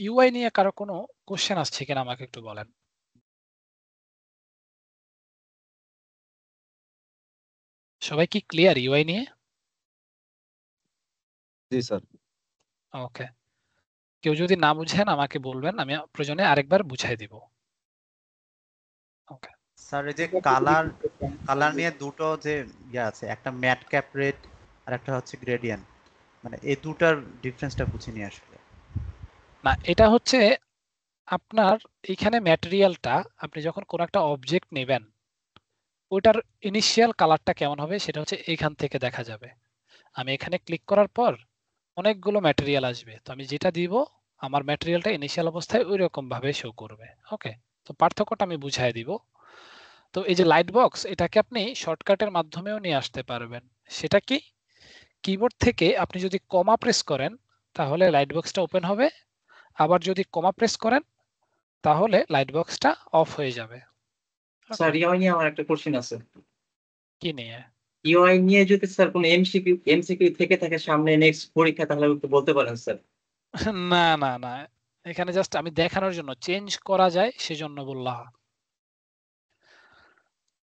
ইউআই নিয়ে কারো কোনো কোশ্চেন আসছে কিনা আমাকে একটু বলেন। সবাই কি ক্লিয়ার ইউআই নিয়ে? জি স্যার। ওকে, কেউ যদি না বুঝেন আমাকে বলবেন, আমি প্রয়োজনে আরেকবার বুঝাই দিব। ওকে স্যার, এই যে কালার নিয়ে দুটো যে ইয়ে আছে, একটা ম্যাট ক্যাপ রেড আর একটা হচ্ছে গ্রেডিয়েন্ট, মানে এই দুটার ডিফারেন্সটা বুঝিনি আসলে। না, এটা হচ্ছে আপনার এখানে ম্যাটেরিয়ালটা, আপনি যখন কোন একটা অবজেক্ট নেবেন ওটার ইনিশিয়াল কালারটা কেমন হবে সেটা হচ্ছে এখান থেকে দেখা যাবে। আমি এখানে ক্লিক করার পর অনেকগুলো ম্যাটেরিয়াল আসবে, তো আমি যেটা দিব আমার ম্যাটেরিয়ালটা ইনিশিয়াল অবস্থায় ওই রকম ভাবে শো করবে। ওকে, তো পার্থক্যটা আমি বুঝাই দিব। তো এই যে লাইট বক্স, এটাকে আপনি শর্টকাটের মাধ্যমেও নিয়ে আসতে পারবেন। সেটা কি, কিবোর্ড থেকে আপনি যদি কমা প্রেস করেন তাহলে লাইট বক্সটা ওপেন হবে, আবার যদি কমা প্রেস করেন তাহলে লাইট বক্সটা অফ হয়ে যাবে। স্যার ইউআই নিয়ে আমার একটা কোশ্চেন আছে। কি নিয়ে? ইউআই নিয়ে যদি স্যার কোনো এমসিকিউ থেকে থাকে সামনে নেক্সট পরীক্ষা, তাহলে একটু বলতে পারেন স্যার। না না না, এখানে জাস্ট আমি দেখানোর জন্য, চেঞ্জ করা যায় সেজন্য বললাম।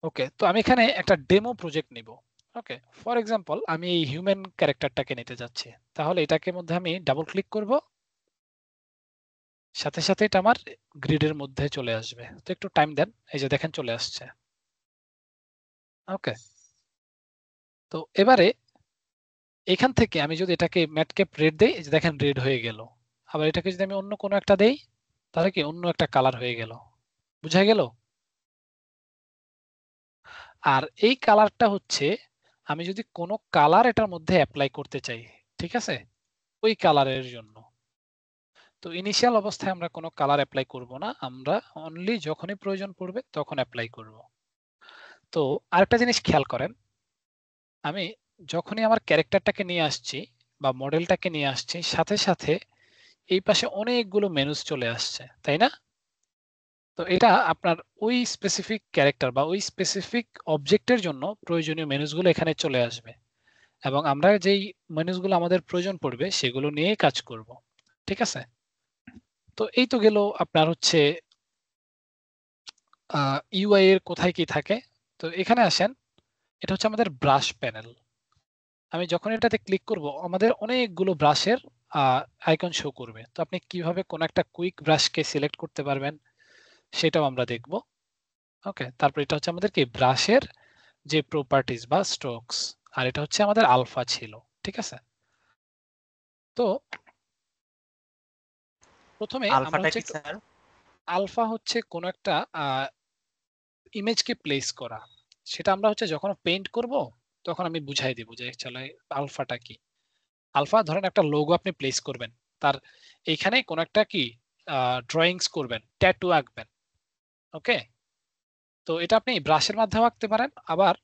ওকে, তো আমি এখানে একটা ডেমো প্রজেক্ট নিব। ওকে, ফর এক্সাম্পল আমি এই হিউম্যান ক্যারেক্টারটাকে নিতে যাচ্ছি, তাহলে এটাকে মধ্যে আমি ডাবল ক্লিক করব, সাথে সাথে এটা আমার গ্রিডের মধ্যে চলে আসবে। তো একটু টাইম দেন, এই যে দেখেন চলে আসছে। ওকে, তো এবারে এখান থেকে আমি যদি এটাকে ম্যাটক্যাপ রেড দেই, এই যে দেখেন রেড হয়ে গেল। আবার এটাকে যদি আমি অন্য কোনো একটা দেই, তাহলে কি অন্য একটা কালার হয়ে গেল। বুঝা গেল? আর এই কালারটা হচ্ছে আমি যদি কোনো কালার এটার মধ্যে অ্যাপ্লাই করতে চাই, ঠিক আছে, ওই কালারের জন্য। তো ইনিশিয়াল অবস্থায় আমরা কোনো কালার অ্যাপ্লাই করব না, আমরা অনলি যখনই প্রয়োজন পড়বে তখন অ্যাপ্লাই করব। তো আরেকটা জিনিস খেয়াল করেন, আমি যখনই আমার ক্যারেক্টারটাকে নিয়ে আসছি বা মডেলটাকে নিয়ে আসছি, সাথে সাথে এই পাশে অনেকগুলো মেনুস চলে আসছে, তাই না? তো এটা আপনার ওই স্পেসিফিক ক্যারেক্টার বা ওই স্পেসিফিক অবজেক্টের জন্য প্রয়োজনীয় মেনুসগুলো এখানে চলে আসবে, এবং আমরা যেই মেনুসগুলো আমাদের প্রয়োজন পড়বে সেগুলো নিয়েই কাজ করব। ঠিক আছে? তো এই তো গেল আপনার হচ্ছে ইউআই এর কোথায় কি থাকে। তো এখানে আসেন, এটা হচ্ছে আমাদের ব্রাশ প্যানেল। আমি যখন এটাতে ক্লিক করব আমাদের অনেকগুলো ব্রাশের আইকন শো করবে। তো আপনি কিভাবে কোন একটা কুইক ব্রাশকে সিলেক্ট করতে পারবেন সেটাও আমরা দেখব। ওকে, তারপর এটা হচ্ছে আমাদের কি ব্রাশের যে প্রপার্টিজ বা স্ট্রোকস, আর এটা হচ্ছে আমাদের আলফা ছিল। ঠিক আছে? তো প্রথমে আমরা আলফাটা হচ্ছে কি স্যার? আলফা হচ্ছে কোন একটা ইমেজকে প্লেস করা। সেটা আমরা হচ্ছে যখন পেইন্ট করব তখন আমি বুঝাই দিব যে চলে আলফাটা কি। আলফা ধরেন একটা লোগো আপনি প্লেস করবেন, তার এইখানে কোন একটা কি ড্রয়িংস করবেন, ট্যাটু আঁকবেন। ওকে, তো এটা আপনি ব্রাশের মাধ্যমে আঁকতে পারেন, আবার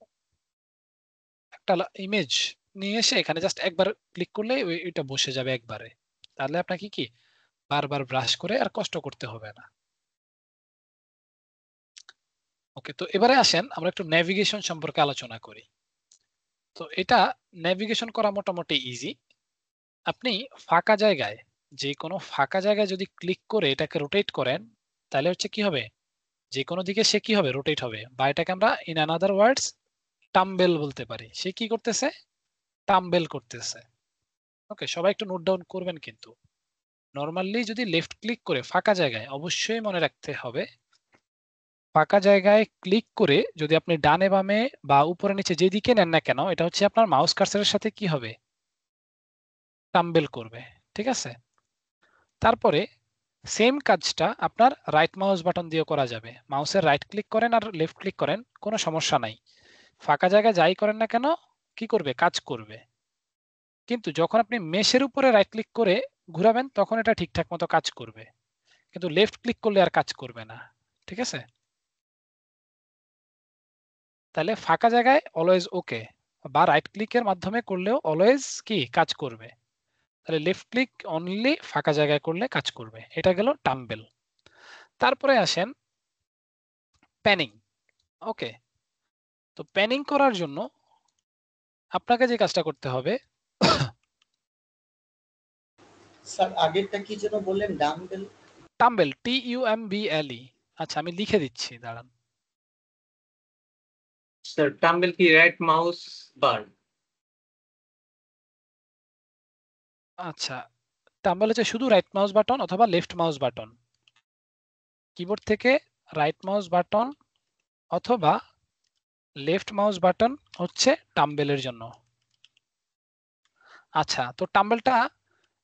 একটা ইমেজ নিয়ে এসে এখানে জাস্ট একবার ক্লিক করলে এটা বসে যাবে একবারে। তাহলে আপনাকে কি বারবার ব্রাশ করে আর কষ্ট করতে হবে না। ওকে, তো এবারে আসেন আমরা একটু নেভিগেশন সম্পর্কে আলোচনা করি। তো এটা নেভিগেশন করা মোটামুটি ইজি। আপনি ফাঁকা জায়গায়, যে কোনো ফাঁকা জায়গায় যদি ক্লিক করে এটাকে রোটেট করেন, তাহলে হচ্ছে কি হবে, যে কোনো দিকে সে কি হবে, রোটেট হবে, বা এটাকে আমরা ইন অ্যানাদার ওয়ার্ডস টাম্বেল বলতে পারি। সে কি করতেছে, টাম্বেল করতেছে। ওকে, সবাই একটু নোট ডাউন করবেন কিন্তু। নরমালি যদি লেফট ক্লিক করে ফাঁকা জায়গায়, অবশ্যই মনে রাখতে হবে ফাঁকা জায়গায় ক্লিক করে যদি আপনি ডানে বামে বা উপরে নিচে যেদিকে নেন না কেন, এটা হচ্ছে আপনার মাউস কার্সারের সাথে কি হবে, টাম্বেল করবে। ঠিক আছে? তারপরে সেম কাজটা আপনার রাইট মাউস বাটন দিয়ে করা যাবে। মাউসের রাইট ক্লিক করেন আর লেফট ক্লিক করেন, কোনো সমস্যা নাই। ফাঁকা জায়গায় যাই করেন না কেন কি করবে, কাজ করবে। কিন্তু যখন আপনি মেশের উপরে রাইট ক্লিক করে ঘুরাবেন তখন এটা ঠিকঠাক মতো কাজ করবে, কিন্তু লেফট ক্লিক করলে আর কাজ করবে না। ঠিক আছে? তাহলে ফাঁকা জায়গায় অলওয়েজ ওকে, বা রাইট ক্লিকের মাধ্যমে করলেও অলওয়েজ কি কাজ করবে। তাহলে লেফট ক্লিক অনলি ফাঁকা জায়গায় করলে কাজ করবে। এটা গেল টাম্বেল। তারপরে আসেন প্যানিং। ওকে, তো প্যানিং করার জন্য আপনাকে যে কাজটা করতে হবে, স্যার আগেরটা কি যেন বললেন, ডাম্বেল? Tumble, TUMBLE। আচ্ছা আমি লিখে দিচ্ছি, দাঁড়ান। স্যার টাম্বেল কি রাইট মাউস বার? আচ্ছা, টাম্বেল হচ্ছে শুধু রাইট মাউস বাটন অথবা লেফট মাউস বাটন। কিবোর্ড থেকে রাইট মাউস বাটন অথবা লেফট মাউস বাটন হচ্ছে টাম্বেলের জন্য। আচ্ছা, তো টাম্বেলটা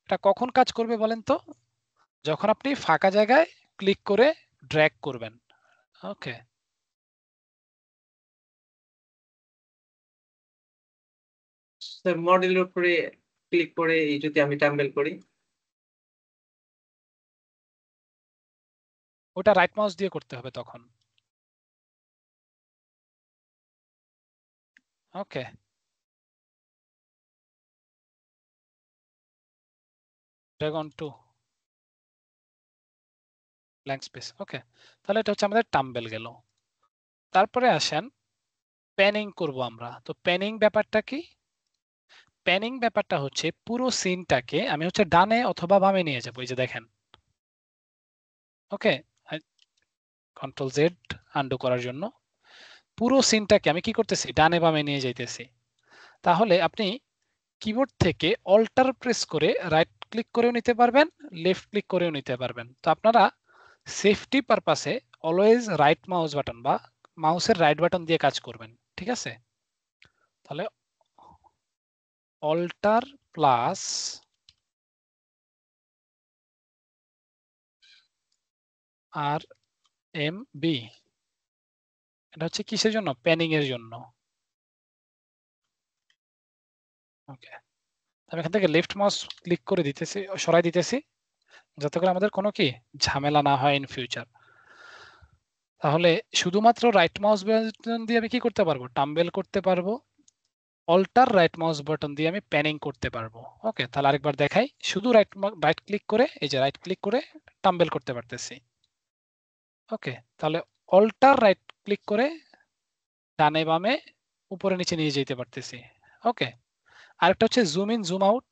এটা কখন কাজ করবে বলেন তো, যখন আপনি ফাঁকা জায়গায় ক্লিক করে ড্র্যাগ করবেন। ওকে, স্যার মডেলের উপরে ক্লিক করে এই যদি আমি টাম্বেল করি, ওটা রাইট মাউস দিয়ে করতে হবে তখন। ওকে, ড্রাগন টু ব্ল্যাঙ্ক স্পেস। ওকে, তাহলে এটা হচ্ছে আমাদের টাম্বেল গেল। তারপরে আসেন প্যানিং করব আমরা। তো প্যানিং ব্যাপারটা কি, প্যানিং ব্যাপারটা হচ্ছে পুরো সিনটাকে আমি হচ্ছে ডানে অথবা বামে নিয়ে যাবো। এই যে দেখেন, ওকে, কন্ট্রোল জেড আন্ডু করার জন্য পুরো সিনটাকে আমি কি করতেছি, ডানে বামে নিয়ে যাইতেছি। তাহলে আপনি কিবোর্ড থেকে অল্টার প্রেস করে রাইট ক্লিক করেও নিতে পারবেন, লেফট ক্লিক করেও নিতে পারবেন। তো আপনারা সেফটি পারপাসে অলওয়েজ রাইট মাউস বাটন বা মাউসের রাইট বাটন দিয়ে কাজ করবেন। ঠিক আছে? তাহলে অল্টার প্লাস আর এম বি, এটা হচ্ছে কিসের জন্য? প্যানিং এর জন্য। ওকে, আমি এখান থেকে লেফট মাউস ক্লিক করে দিতেছি, সরাই দিতেছি, যাতে করে আমাদের কোনো কি ঝামেলা না হয় ইন ফিউচার। তাহলে শুধুমাত্র রাইট মাউস বাটন দিয়ে আমি কি করতে পারবো? টাম্বেল করতে পারবো। অল্টার রাইট মাউস বাটন দিয়ে আমি প্যানিং করতে পারবো। ওকে, তাহলে আরেকবার দেখাই। শুধু রাইট ক্লিক করে, এই যে রাইট ক্লিক করে টাম্বেল করতে পারতেছি। ওকে, তাহলে অল্টার রাইট ক্লিক করে ডানে বামে উপরে নিচে নিয়ে যেতে পারতেছি। ওকে, আরেকটা হচ্ছে জুম ইন জুম আউট।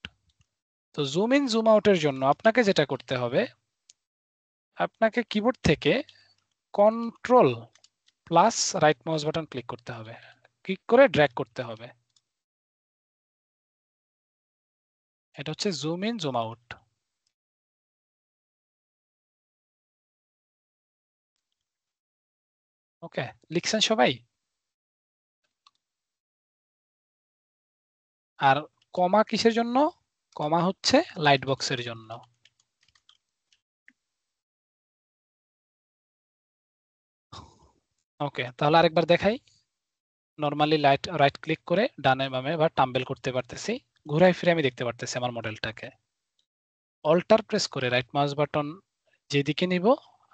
তো জুম ইন জুম আউটের জন্য আপনাকে যেটা করতে হবে, আপনাকে কিবোর্ড থেকে control plus right mouse button click করতে হবে, ক্লিক করে ড্র্যাগ করতে হবে। এটা হচ্ছে জুম ইন জুম আউট। ওকে, লিখছেন সবাই? আর কমা কিসের জন্য? কমা হচ্ছে লাইট বক্সের জন্য। ওকে, তাহলে আরেকবার দেখাই। নরমালি রাইট ক্লিক করে ডানে বামে বা টাম্বেল করতে পারতেছি, ঘুরাই ফিরে আমি দেখতে পারতেছি আমার মডেলটাকে। অল্টার প্রেস করে রাইট মাউস বাটন যেদিকে নিব,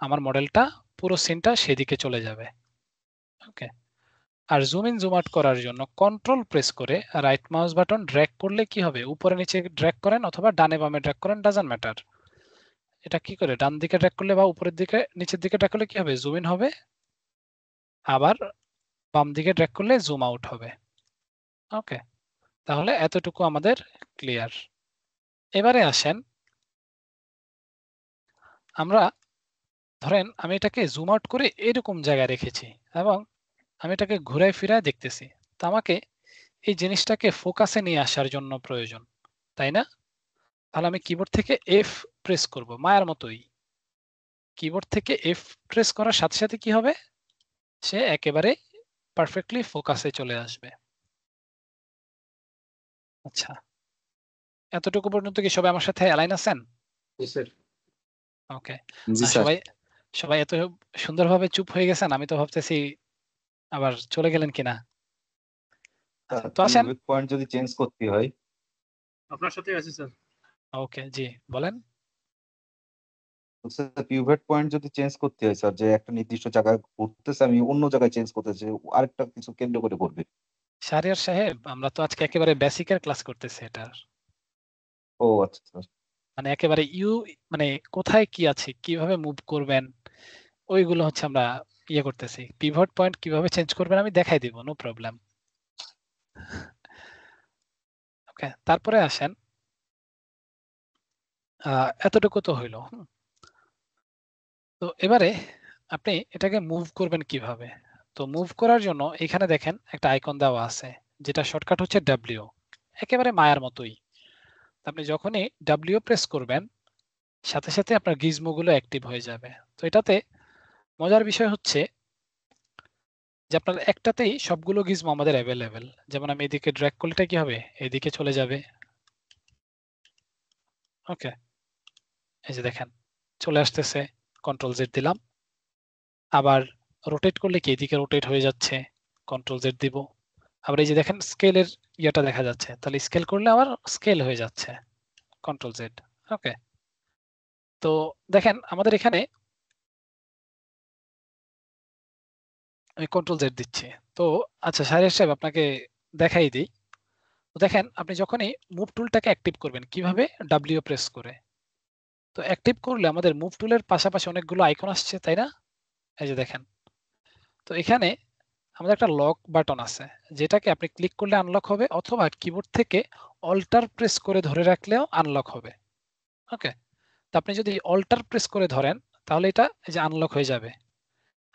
আমার মডেলটা পুরো সিনটা সেদিকে চলে যাবে। ওকে, আর জুম ইন জুম আউট করার জন্য কন্ট্রোল প্রেস করে রাইট মাউস বাটন ড্র্যাগ করলে কি হবে? উপরে নিচে ড্র্যাগ করেন অথবা ডানে বামে ড্র্যাগ করেন, ডাজন্ট ম্যাটার। এটা কি করে? ডান দিকে ড্র্যাগ করলে বা উপরের দিকে নিচের দিকে ড্র্যাগ করলে কি হবে? জুম ইন হবে, আবার বাম দিকে ড্র্যাগ করলে জুম আউট হবে। ওকে, তাহলে এতটুকু আমাদের ক্লিয়ার। এবারে আসেন, আমরা ধরেন আমি এটাকে জুম আউট করে এরকম জায়গায় রেখেছি এবং আমি এটাকে ঘুরায় ফিরায় দেখতেছি। তো আমাকে এই জিনিসটাকে ফোকাসে নিয়ে আসার জন্য প্রয়োজন, তাই না? তাহলে আমি কিবোর্ড থেকে এফ প্রেস করব, মায়ার মতোই। কিবোর্ড থেকে এফ প্রেস করার সাথে সাথে কি হবে? সে একেবারে পারফেক্টলি ফোকাসে চলে আসবে। আচ্ছা, এতটুকু পর্যন্ত কি সবাই আমার সাথে অ্যালাইন আছেন? ওকে, জি স্যার। সবাই সবাই এত সুন্দরভাবে চুপ হয়ে গেছেন, আমি তো ভাবতেছি আবার চলে গেলেন কিনা। তো আসেন, পয়েন্ট যদি চেঞ্জ করতে হয়। আপনার সাথে আছি স্যার। ওকে, জি বলেন। স্যার পিভট পয়েন্ট যদি চেঞ্জ করতে হয় স্যার, যে একটা নির্দিষ্ট জায়গায় ঘুরতেছে আমি অন্য জায়গায় চেঞ্জ করতেছি, আরেকটা কিছু কেন্দ্র করে করবে। শাহরিয়ার সাহেব, আমরা তো আজকে একেবারে বেসিকের ক্লাস করতেছি এটার। ও আচ্ছা স্যার। মানে একেবারে মানে কোথায় কি আছে, কিভাবে মুভ করবেন, ওইগুলো হচ্ছে আমরা ইয়ে করতেছি। পিভট পয়েন্ট কিভাবে চেঞ্জ করবেন আমি দেখাই দিব, নো প্রবলেম। ওকে, তারপরে আসেন, এতটুকু তো হইলো। তো এবারে আপনি এটাকে মুভ করবেন কিভাবে? তো মুভ করার জন্য এখানে দেখেন একটা আইকন দেওয়া আছে, যেটা শর্টকাট হচ্ছে ডাব্লিউ, একেবারে মায়ার মতোই। আপনি যখনই ডাব্লিউ প্রেস করবেন, সাথে সাথে আপনার গিজমো গুলো অ্যাক্টিভ হয়ে যাবে। তো এটাতে মজার বিষয় হচ্ছে যে আপনার একটাতেই সবগুলো গিজমো আমাদের অ্যাভেলেবেল। যেমন আমি এদিকে ড্র্যাগ করলে এটা কি হবে? এদিকে চলে যাবে। ওকে, এই যে দেখেন চলে আসতেছে, কন্ট্রোল জেড দিলাম। আবার রোটেট করলে কি এদিকে রোটেট হয়ে যাচ্ছে, কন্ট্রোল জেড দিব। আবার এই যে দেখেন স্কেলের ইয়েটা দেখা যাচ্ছে, তাহলে স্কেল করলে আবার স্কেল হয়ে যাচ্ছে, কন্ট্রোল জেড। ওকে, তো দেখেন আমাদের এখানে আমি কন্ট্রোল জেড দিচ্ছি। তো আচ্ছা শাহরিয়ার সাহেব, আপনাকে দেখাই দিই। তো দেখেন আপনি যখনই মুভ টুলটাকে অ্যাক্টিভ করবেন, কিভাবে? ডাব্লিউ প্রেস করে। তো অ্যাক্টিভ করলে আমাদের মুভ টুলের পাশাপাশি অনেকগুলো আইকন আসছে, তাই না? এই যে দেখেন, তো এখানে আমাদের একটা লক বাটন আছে, যেটাকে আপনি ক্লিক করলে আনলক হবে, অথবা কিবোর্ড থেকে অল্টার প্রেস করে ধরে রাখলেও আনলক হবে। ওকে, তো আপনি যদি অল্টার প্রেস করে ধরেন, তাহলে এটা এই যে আনলক হয়ে যাবে।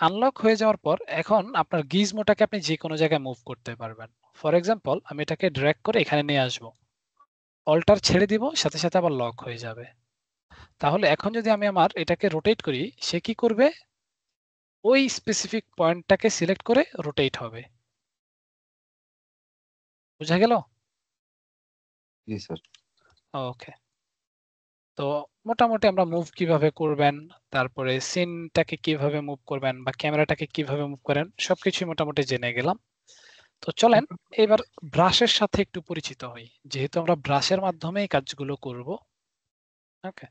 আনলক হয়ে যাওয়ার পর এখন আপনার গিজমোটাকে আপনি যে কোনো জায়গায় মুভ করতে পারবেন। ফর এক্সাম্পল আমি এটাকে ড্র্যাগ করে এখানে নিয়ে আসবো, অল্টার ছেড়ে দিব, সাথে সাথে আবার লক হয়ে যাবে। তাহলে এখন যদি আমি আমার এটাকে রোটেট করি, সে কি করবে? ওই স্পেসিফিক পয়েন্টটাকে সিলেক্ট করে রোটেট হবে। বুঝা গেল? জি স্যার। ওকে। তো মোটামুটি আমরা মুভ কিভাবে করবেন, তারপরে সিনটাকে কিভাবে মুভ করবেন বা ক্যামেরাটাকে কিভাবে মুভ করেন সবকিছুই মোটামুটি জেনে গেলাম। তো চলেন এবার ব্রাশের সাথে একটু পরিচিত হই, যেহেতু আমরা ব্রাশের মাধ্যমে এই কাজগুলো করব। ওকে।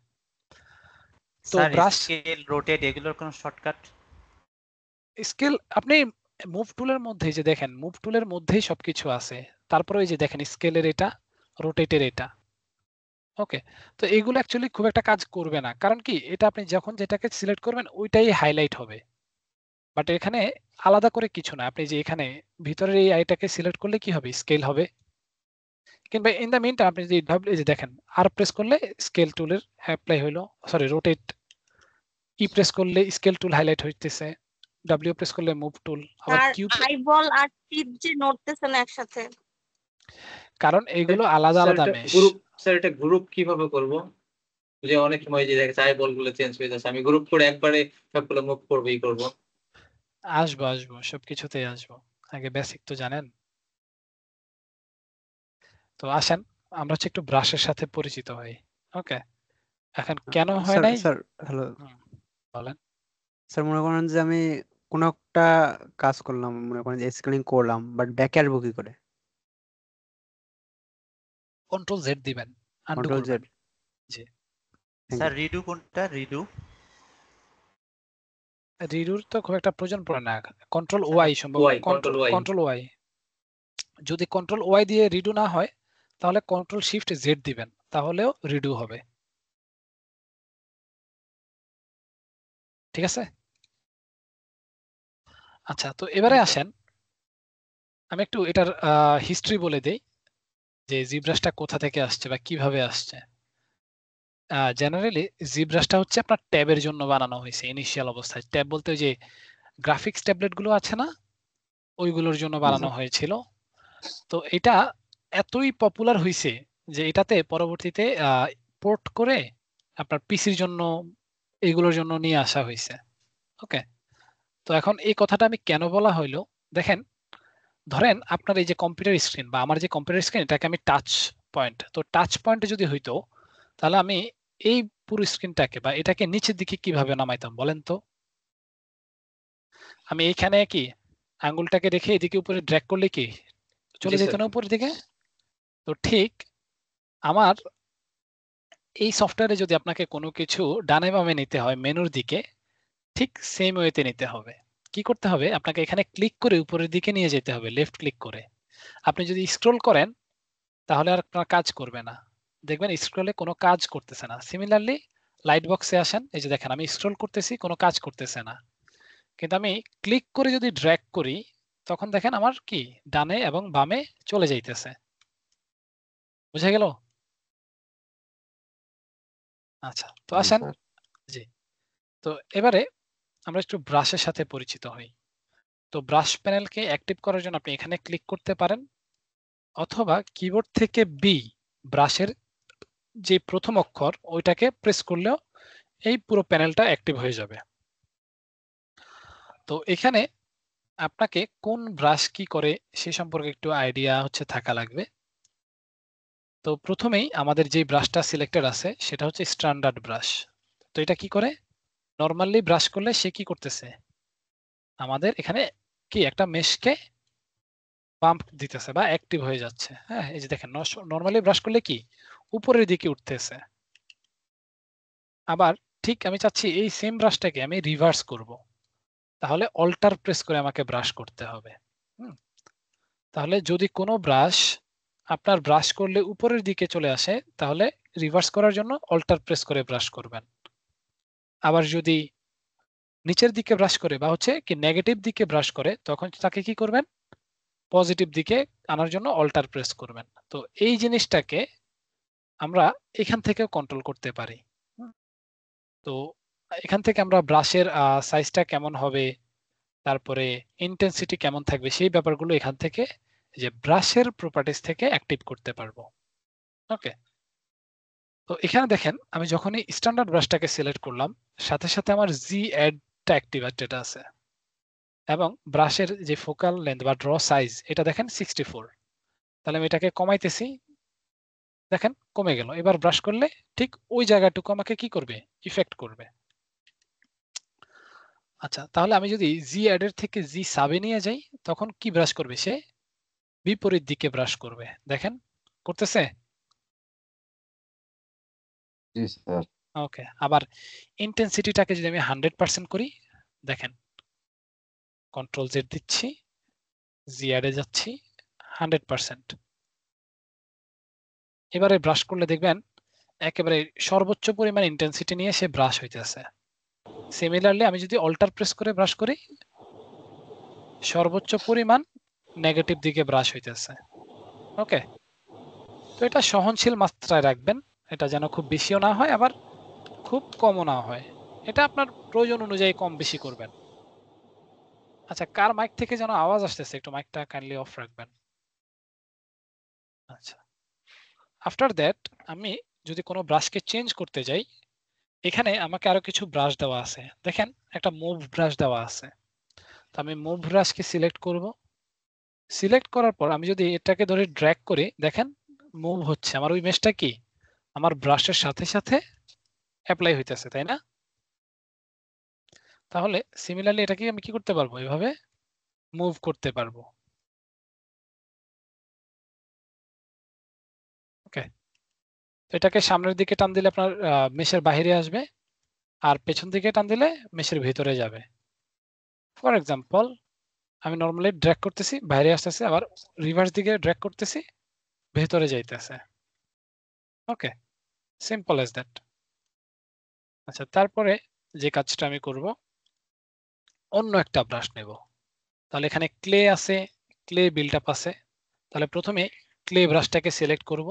তো স্যার ব্রাশ স্কেল, রোটেট এগুলোর কোনো শর্টকাট? স্কেল আপনি মুভ টুলের মধ্যেই যে দেখেন, মুভ টুলের মধ্যেই সবকিছু আছে। তারপরে ওই যে দেখেন স্কেলের এটা, রোটেটের এটা। ওকে। তো এগুলো অ্যাকচুয়ালি খুব একটা কাজ করবে না, কারণ কি এটা আপনি যখন যেটাকে সিলেক্ট করবেন ওইটাই হাইলাইট হবে। বাট এখানে আলাদা করে কিছু না, আপনি যে এখানে ভিতরের এই আইটাকে সিলেক্ট করলে কি হবে, স্কেল হবে। কিংবা ইন দ্য মিন আপনি যদি এই যে দেখেন আর প্রেস করলে স্কেল টুলের অ্যাপ্লাই হইলো, সরি রোটেট, ই প্রেস করলে স্কেল টুল হাইলাইট হইতেছে, ডাব্লিউ প্রেস করলে মুভ টুল, আবার আর কিউ, আইবল আর টিপ যে নড়তেছে না একসাথে। কারণ এইগুলো আলাদা স্যার আলাদা এটা মেশ। গ্রুপ, স্যার এটা গ্রুপ কিভাবে করব? যে অনেক সময় যে দেখা যায় বলগুলো চেঞ্জ হয়ে যাচ্ছে, আমি গ্রুপ করে একবারে সবগুলো মুভ করবই করব। আসবো আসবো, সবকিছুতেই আসবো, আগে বেসিক তো জানেন। তো আসেন আমরা হচ্ছে একটু ব্রাশের সাথে পরিচিত হই। ওকে। এখন কেন হয় স্যার নাই, স্যার হ্যালো বলেন। স্যার, মনে করেন যে আমি কোনো একটা কাজ করলাম, মনে করেন যে স্কেলিং করলাম, বাট ব্যাকে আসবো কি করে? কন্ট্রোল জেড দিবেন, আনডু কন্ট্রোল করবেন। জেড। জি। স্যার রিডু কোনটা? রিডু রিডুর তো খুব একটা প্রয়োজন পড়ে না, কন্ট্রোল ওয়াই সম্ভব, Y, control Y. Control Y. যদি কন্ট্রোল ওয়াই দিয়ে রিডু না হয় তাহলে কন্ট্রোল শিফট জেড দিবেন, তাহলেও রিডু হবে। ঠিক আছে। আচ্ছা, তো এবারে আসেন আমি একটু এটার হিস্ট্রি বলে দেই, যে জিব্রাশটা কোথা থেকে আসছে বা কিভাবে আসছে। জেনারেলি জিব্রাশটা হচ্ছে আপনার ট্যাবের জন্য বানানো হয়েছে ইনিশিয়াল অবস্থায়। ট্যাব বলতে ওই যে গ্রাফিক্স ট্যাবলেট গুলো আছে না, ওইগুলোর জন্য বানানো হয়েছিল। তো এটা এতই পপুলার হয়েছে যে এটাতে পরবর্তীতে পোর্ট করে আপনার পিসির জন্য এগুলোর জন্য নিয়ে আসা হয়েছে। ওকে। তো এখন এই কথাটা আমি কেন বলা হইলো, দেখেন ধরেন আপনার এই যে কম্পিউটার স্ক্রিন বা আমার যে কম্পিউটার স্ক্রিন, এটাকে আমি টাচ পয়েন্ট, তো টাচ পয়েন্ট যদি হইতো তাহলে আমি এই পুরো স্ক্রিনটাকে বা এটাকে নিচের দিকে কিভাবে নামাইতাম বলেন তো? আমি এইখানে কি আঙ্গুলটাকে রেখে এদিকে উপরে ড্র্যাগ করলে কি চলে যেত না উপরের দিকে? তো ঠিক আমার এই সফটওয়্যারে যদি আপনাকে কোনো কিছু ডানে বামে নিতে হয় মেনুর দিকে, ঠিক সেম ওয়েতে নিতে হবে। কি করতে হবে, আপনাকে এখানে ক্লিক করে উপরের দিকে নিয়ে যেতে হবে, লেফট ক্লিক করে। আপনি যদি স্ক্রল করেন তাহলে আর আপনার কাজ করবে না, দেখবেন স্ক্রলে কোনো কাজ করতেছে না। সিমিলারলি লাইট বক্সে আসেন, এই যে দেখেন আমি স্ক্রল করতেছি, কোনো কাজ করতেছে না, কিন্তু আমি ক্লিক করে যদি ড্র্যাগ করি তখন দেখেন আমার কি ডানে এবং বামে চলে যাইতেছে। বুঝা গেল? আচ্ছা, তো আসেন। জি। তো এবারে আমরা একটু ব্রাশের সাথে পরিচিত হই। তো ব্রাশ প্যানেলকে অ্যাক্টিভ করার জন্য আপনি এখানে ক্লিক করতে পারেন, অথবা কিবোর্ড থেকে বি ব্রাশের যে প্রথম অক্ষর ওইটাকে প্রেস করলেও এই পুরো প্যানেলটা অ্যাক্টিভ হয়ে যাবে। তো এখানে আপনাকে কোন ব্রাশ কি করে সে সম্পর্কে একটু আইডিয়া হচ্ছে থাকা লাগবে। তো প্রথমেই আমাদের যে ব্রাশটা সিলেক্টেড আছে সেটা হচ্ছে স্ট্যান্ডার্ড ব্রাশ। তো এটা কি করে, নরমালি ব্রাশ করলে সে কি করতেছে, আমাদের এখানে কি একটা মেশকে পাম্প দিতেছে বা অ্যাক্টিভ হয়ে যাচ্ছে। হ্যাঁ, এই যে দেখেন নরমালি ব্রাশ করলে কি উপরের দিকে উঠতেছে। আবার ঠিক আমি চাচ্ছি এই সেম ব্রাশটাকে আমি রিভার্স করব, তাহলে অল্টার প্রেস করে আমাকে ব্রাশ করতে হবে। তাহলে যদি কোনো ব্রাশ আপনার ব্রাশ করলে উপরের দিকে চলে আসে তাহলে রিভার্স করার জন্য অল্টার প্রেস করে ব্রাশ করবেন। আবার যদি নিচের দিকে ব্রাশ করে বা হচ্ছে কি নেগেটিভ দিকে ব্রাশ করে তখন তাকে কি করবেন, পজিটিভ দিকে আনার জন্য অল্টার প্রেস করবেন। তো এই জিনিসটাকে আমরা এখান থেকেও কন্ট্রোল করতে পারি। তো এখান থেকে আমরা ব্রাশের সাইজটা কেমন হবে, তারপরে ইন্টেন্সিটি কেমন থাকবে, সেই ব্যাপারগুলো এখান থেকে যে ব্রাশের প্রপার্টিজ থেকে অ্যাক্টিভ করতে পারবো। ওকে। তো এখানে দেখেন আমি যখনই স্ট্যান্ডার্ড ব্রাশটাকে সিলেক্ট করলাম সাথে সাথে আমার জি অ্যাডটা অ্যাক্টিভেটেড আছে, এবং ব্রাশের যে ফোকাল লেন্থ বা ড্র সাইজ এটা দেখেন 64। তাহলে আমি এটাকে কমাইতেছি, দেখেন কমে গেল। এবার ব্রাশ করলে ঠিক ওই জায়গাটুকু আমাকে কি করবে, ইফেক্ট করবে। আচ্ছা, তাহলে আমি যদি জি অ্যাডের থেকে জি সাবে নিয়ে যাই, তখন কি ব্রাশ করবে সে, বিপরীত দিকে ব্রাশ করবে। দেখেন করতেছে। জি স্যার। ওকে, আবার ইন্টেন্সিটিটাকে যদি আমি 100% করি, দেখেন কন্ট্রোল জেড দিচ্ছি, জি অ্যাডে যাচ্ছি 100%। এবারে ব্রাশ করলে দেখবেন একেবারে সর্বোচ্চ পরিমাণ ইন্টেন্সিটি নিয়ে সে ব্রাশ হইতেছে। সিমিলারলি আমি যদি অল্টার প্রেস করে ব্রাশ করি, সর্বোচ্চ পরিমাণ নেগেটিভ দিকে ব্রাশ হইতেছে। ওকে, তো এটা সহনশীল মাত্রায় রাখবেন, এটা যেন খুব বেশিও না হয় আবার খুব কমও না হয়। এটা আপনার প্রয়োজন অনুযায়ী কম বেশি করবেন। আচ্ছা, কার মাইক থেকে যেন আওয়াজ আসতেছে, একটু মাইকটা কাইন্ডলি অফ রাখবেন। আচ্ছা, আফটার দ্যাট আমি যদি কোনো ব্রাশকে চেঞ্জ করতে যাই, এখানে আমাকে আরো কিছু ব্রাশ দেওয়া আছে। দেখেন একটা মুভ ব্রাশ দেওয়া আছে, তো আমি মুভ ব্রাশকে সিলেক্ট করব। সিলেক্ট করার পর আমি যদি এটাকে ধরে ড্র্যাগ করি, দেখেন মুভ হচ্ছে। আমার ওই মেশটা কি আমার ব্রাশের সাথে সাথে অ্যাপ্লাই হইতেছে, তাই না? তাহলে সিমিলারলি এটাকে আমি কি করতে পারবো, এভাবে মুভ করতে পারবো। ওকে, এটাকে সামনের দিকে টান দিলে আপনার মেশের বাইরে আসবে, আর পেছন দিকে টান দিলে মেশের ভিতরে যাবে। ফর এক্সাম্পল আমি নর্মালি ড্র্যাগ করতেছি, বাইরে আসতেছে, আবার রিভার্স দিকে ড্র্যাগ করতেছি, ভেতরে যাইতেছে। ওকে, সিম্পল এজ দ্যাট। আচ্ছা, তারপরে যে কাজটা আমি করব, অন্য একটা ব্রাশ নেব। তাহলে এখানে ক্লে আছে, ক্লে বিল্ড আপ আছে। তাহলে প্রথমে ক্লে ব্রাশটাকে সিলেক্ট করব,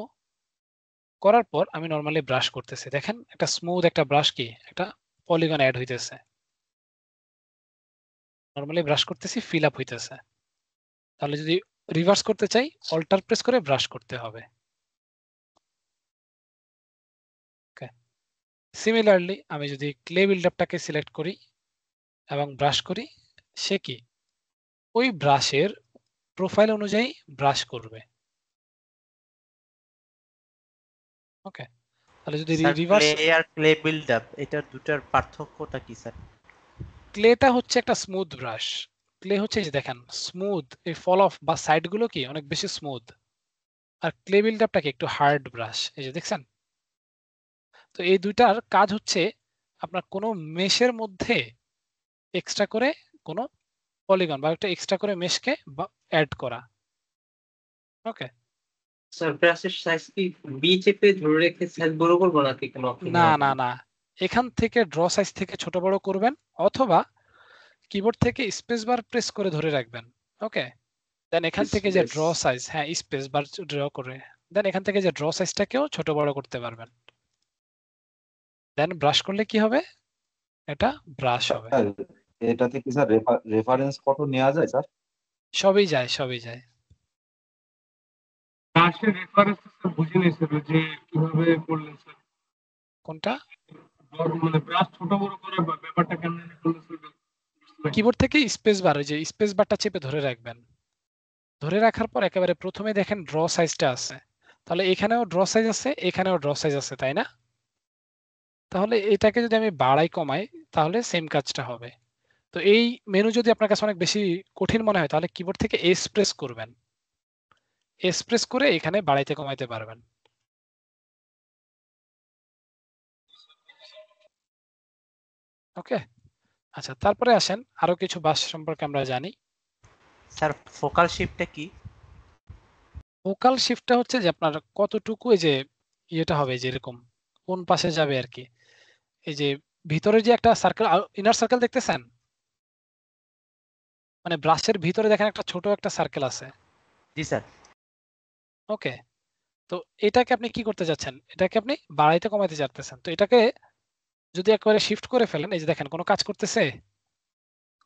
করার পর আমি নর্মালি ব্রাশ করতেছি। দেখেন একটা স্মুথ একটা ব্রাশ কি একটা পলিগন অ্যাড হইতেছে। নর্মালি ব্রাশ করতেছি, ফিল আপ হইতেছে। তাহলে যদি রিভার্স করতে চাই, অল্টার প্রেস করে ব্রাশ করতে হবে। ওকে, সিমিলারলি আমি যদি ক্লে বিল্ড আপটাকে সিলেক্ট করি এবং ব্রাশ করি, সে কি ওই ব্রাশের প্রোফাইল অনুযায়ী ব্রাশ করবে। ওকে, তাহলে যদি স্যার রিভার্স, ক্লে আর ক্লে বিল্ড আপ এটার দুটার পার্থক্যটা কি স্যার? ক্লেটা হচ্ছে একটা স্মুথ ব্রাশ। ক্লে হচ্ছে এই যে দেখেন স্মুথ, এই ফল অফ বা সাইড গুলো কি অনেক বেশি স্মুথ। আর ক্লে বিল্ড আপটাকে একটু হার্ড ব্রাশ, এই যে দেখছেন। তো এই দুইটার কাজ হচ্ছে আপনার কোনো মেশের মধ্যে এক্সট্রা করে কোনো পলিগন বা একটা এক্সট্রা করে মেশকে অ্যাড করা। ওকে, স্যার ব্রাশের সাইজ কি বি চেপে ধরে রেখে সাইজ বড় করবো নাকি কোনো অপশন না না না, এখান থেকে ড্র সাইজ থেকে ছোট বড় করবেন, অথবা কিবোর্ড থেকে স্পেস বার প্রেস করে ধরে রাখবেন। ওকে, দেন এখান থেকে যে ড্র সাইজ, হ্যাঁ স্পেস বার ড্র করে দেন এখান থেকে যে ড্র সাইজটাকেও ছোট বড় করতে পারবেন। দেন ব্রাশ করলে কি হবে, এটা ব্রাশ হবে। স্যার এটাতে কি স্যার রেফারেন্স ফটো নেওয়া যায় স্যার? সবই যায়, সবই যায়। ব্রাশের রেফারেন্স স্যার বুঝে নেই স্যার, যে কিভাবে করলেন স্যার? কোনটা? মানে ব্রাশ ছোট বড় করার ব্যাপারটা কেমন করলেন স্যার? কিবোর্ড থেকে স্পেস বার, যে স্পেস বারটা চেপে ধরে রাখবেন। ধরে রাখার পর একেবারে প্রথমে দেখেন ড্র সাইজটা আছে, তাহলে এখানেও ড্র সাইজ আছে, এখানেও ড্র সাইজ আছে, তাই না? তাহলে এটাকে যদি আমি বাড়াই কমাই, তাহলে সেম কাজটা হবে। তো এই মেনু যদি আপনার কাছে অনেক বেশি কঠিন মনে হয়, তাহলে কিবোর্ড থেকে এস প্রেস করবেন, এস প্রেস করে এখানে বাড়াইতে কমাইতে পারবেন। ওকে, আচ্ছা, তারপরে আসেন আরো কিছু বাস সম্পর্কে আমরা জানি। স্যার ফোকাল শিফটটা কি? ফোকাল শিফটটা হচ্ছে যে আপনার কতটুকু এই যে ইয়েটা হবে, যে এরকম কোন পাশে যাবে আর কি। এই যে ভিতরে যে একটা সার্কেল, ইনার সার্কেল দেখতেছেন, মানে ব্রাশের ভিতরে দেখেন একটা ছোট একটা সার্কেল আছে। জি স্যার। ওকে, তো এটাকে আপনি কি করতে যাচ্ছেন, এটাকে আপনি বাড়াইতে কমাইতে চাচ্ছেন। তো এটাকে যদি একবারে শিফট করে ফেলেন, এই যে দেখেন কোনো কাজ করতেছে,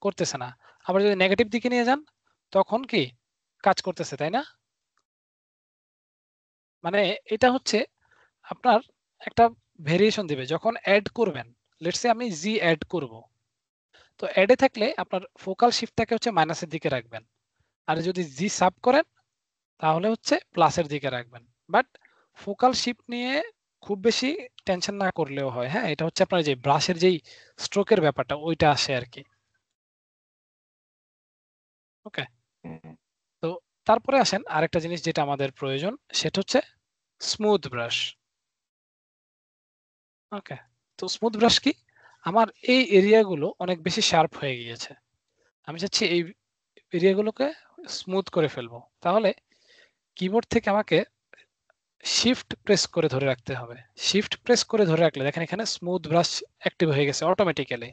করতেছে না। আবার যদি নেগেটিভ দিকে নিয়ে যান, তখন কি কাজ করতেছে, তাই না? মানে এটা হচ্ছে আপনার একটা ভেরিয়েশন দিবে যখন অ্যাড করবেন। লেটস সে আমি জি অ্যাড করব, তো অ্যাডে থাকলে আপনার ফোকাল শিফটটাকে হচ্ছে মাইনাসের দিকে রাখবেন। আর যদি জি সাব করেন, তাহলে হচ্ছে প্লাসের দিকে রাখবেন। বাট ফোকাল শিফট নিয়ে খুব বেশি টেনশন না করলেও হয়। হ্যাঁ, এটা হচ্ছে আপনার যে ব্রাশের যেই স্ট্রোকের ব্যাপারটা ওইটা আসে আর কি। ওকে, তো তারপরে আসেন আরেকটা জিনিস যেটা আমাদের প্রয়োজন, সেটা হচ্ছে স্মুথ ব্রাশ। ওকে, তো স্মুথ ব্রাশ কি? আমার এই এরিয়াগুলো অনেক বেশি শার্প হয়ে গিয়েছে, আমি চাচ্ছি এই এরিয়াগুলোকে স্মুথ করে ফেলবো। তাহলে কিবোর্ড থেকে আমাকে শিফট প্রেস করে ধরে রাখতে হবে। শিফট প্রেস করে ধরে রাখলে দেখেন এখানে স্মুথ ব্রাশ অ্যাক্টিভ হয়ে গেছে অটোমেটিক্যালি।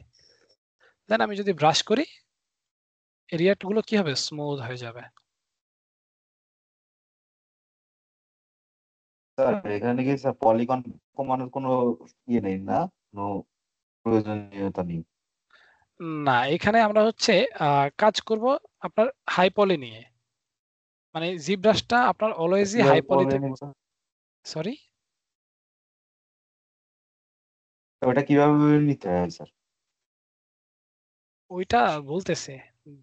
দেন আমি যদি ব্রাশ করি এরিয়াগুলো কি হবে, স্মুথ হয়ে যাবে। স্যার এখানে কি স্যার পলিগন কমানোর কোনো ইয়ে নেই না, কোনো প্রয়োজনীয়তা নেই? না, এখানে আমরা হচ্ছে কাজ করব আপনার হাই পলি নিয়ে। মানে জি ব্রাশটা আপনার অলওয়েজই হাই কিভাবে পলিতে। নেব স্যার? সরি, ওটা কিভাবে নিতে হয় স্যার? ওইটা বলতেছে,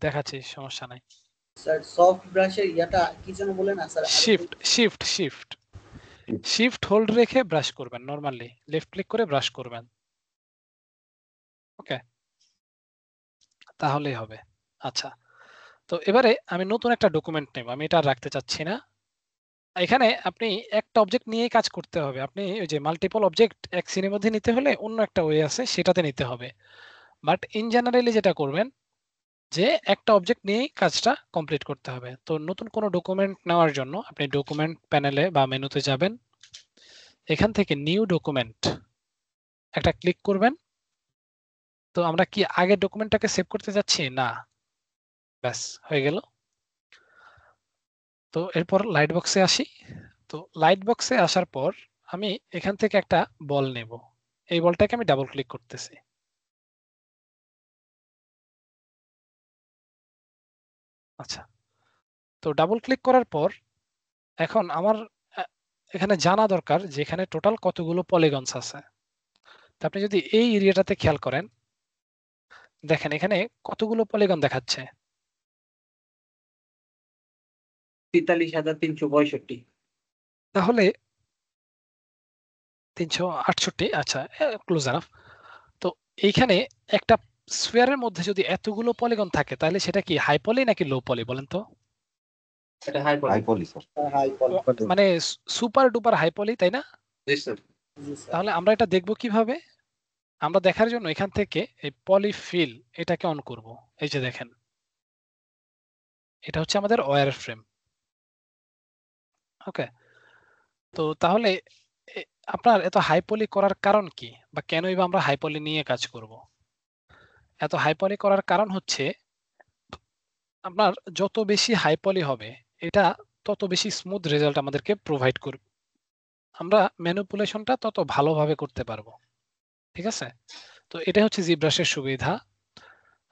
দেখাচ্ছি, সমস্যা নাই। স্যার সফট ব্রাশের ইয়াটা কি যেন বলেন না sir? Shift shift shift shift hold রেখে ব্রাশ করবেন, নরমালি লেফট ক্লিক করে ব্রাশ করবেন। ওকে, তাহলেই হবে। আচ্ছা, তো এবারে আমি নতুন একটা ডকুমেন্ট নেব, আমি এটা আর রাখতে চাচ্ছি না। এখানে আপনি একটা অবজেক্ট নিয়েই কাজ করতে হবে। আপনি ওই যে মাল্টিপল অবজেক্ট এক সিনের মধ্যে নিতে হলে অন্য একটা ওয়ে আছে, সেটাতে নিতে হবে। বাট ইন জেনারেলি যেটা করবেন যে একটা অবজেক্ট নিয়েই কাজটা কমপ্লিট করতে হবে। তো নতুন কোনো ডকুমেন্ট নেওয়ার জন্য আপনি ডকুমেন্ট প্যানেলে বা মেনুতে যাবেন, এখান থেকে নিউ ডকুমেন্ট একটা ক্লিক করবেন। তো আমরা কি আগের ডকুমেন্টটাকে সেভ করতে যাচ্ছি? না, ব্যাস হয়ে গেল। তো এরপর লাইট বক্সে আসি। তো লাইট বক্সে আসার পর আমি এখান থেকে একটা বল নেব, এই বলটাকে আমি ডাবল ক্লিক করতেছি। আচ্ছা, তো ডাবল ক্লিক করার পর এখন আমার এখানে জানা দরকার যে এখানে টোটাল কতগুলো পলিগনস আছে। তো আপনি যদি এই এরিয়াটাতে খেয়াল করেন, দেখেন এখানে কতগুলো পলিগন দেখাচ্ছে। ৪৩,৩৬৫। তাহলে ৩৬৮, আচ্ছা ক্লোজ এনাফ। তো এইখানে একটা স্ফিয়ারের মধ্যে যদি এতগুলো পলিগন থাকে তাহলে সেটা কি হাই পলি নাকি লো পলি বলেন তো? এটা হাই হাই পলি স্যার। হাই পলি। মানে সুপার ডুপার হাই পলি, তাই না? জি স্যার। তাহলে আমরা এটা দেখব কিভাবে? আমরা দেখার জন্য এখান থেকে এই পলিফিল এটাকে অন করব। এই যে দেখেন, এটা হচ্ছে আমাদের ওয়্যার ফ্রেম। ওকে, তো তাহলে আপনার এত হাই পলি করার কারণ কি, বা কেনই বা আমরা হাই পলি নিয়ে কাজ করব? এত হাই পলি করার কারণ হচ্ছে আপনার যত বেশি হাই পলি হবে এটা তত বেশি স্মুথ রেজাল্ট আমাদেরকে প্রোভাইড করবে, আমরা ম্যানিপুলেশনটা তত ভালোভাবে করতে পারবো। ঠিক আছে, তো এটা হচ্ছে জিব্রাশের সুবিধা।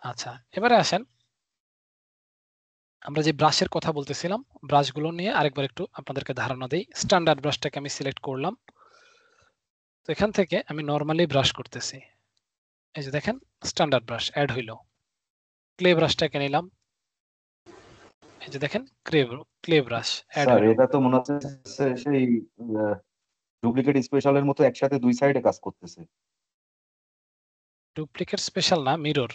আচ্ছা, এবারে আসেন আমরা যে ব্রাশের কথা বলতেছিলাম, ব্রাশগুলো নিয়ে আরেকবার একটু আপনাদেরকে ধারণা দেই। স্ট্যান্ডার্ড ব্রাশটাকে আমি সিলেক্ট করলাম। তো এখান থেকে আমি নরমালি ব্রাশ করতেছি। এই যে দেখেন স্ট্যান্ডার্ড ব্রাশ অ্যাড হইলো। ক্লে ব্রাশটাকে নিলাম, এই যে দেখেন ক্লে ব্রাশ অ্যাড স্যার হইলো। এটা তো মনে হচ্ছে সেই ডুপ্লিকেট স্পেশালের মতো একসাথে দুই সাইডে কাজ করতেছে। ডুপ্লিকেট স্পেশাল না, মিরর।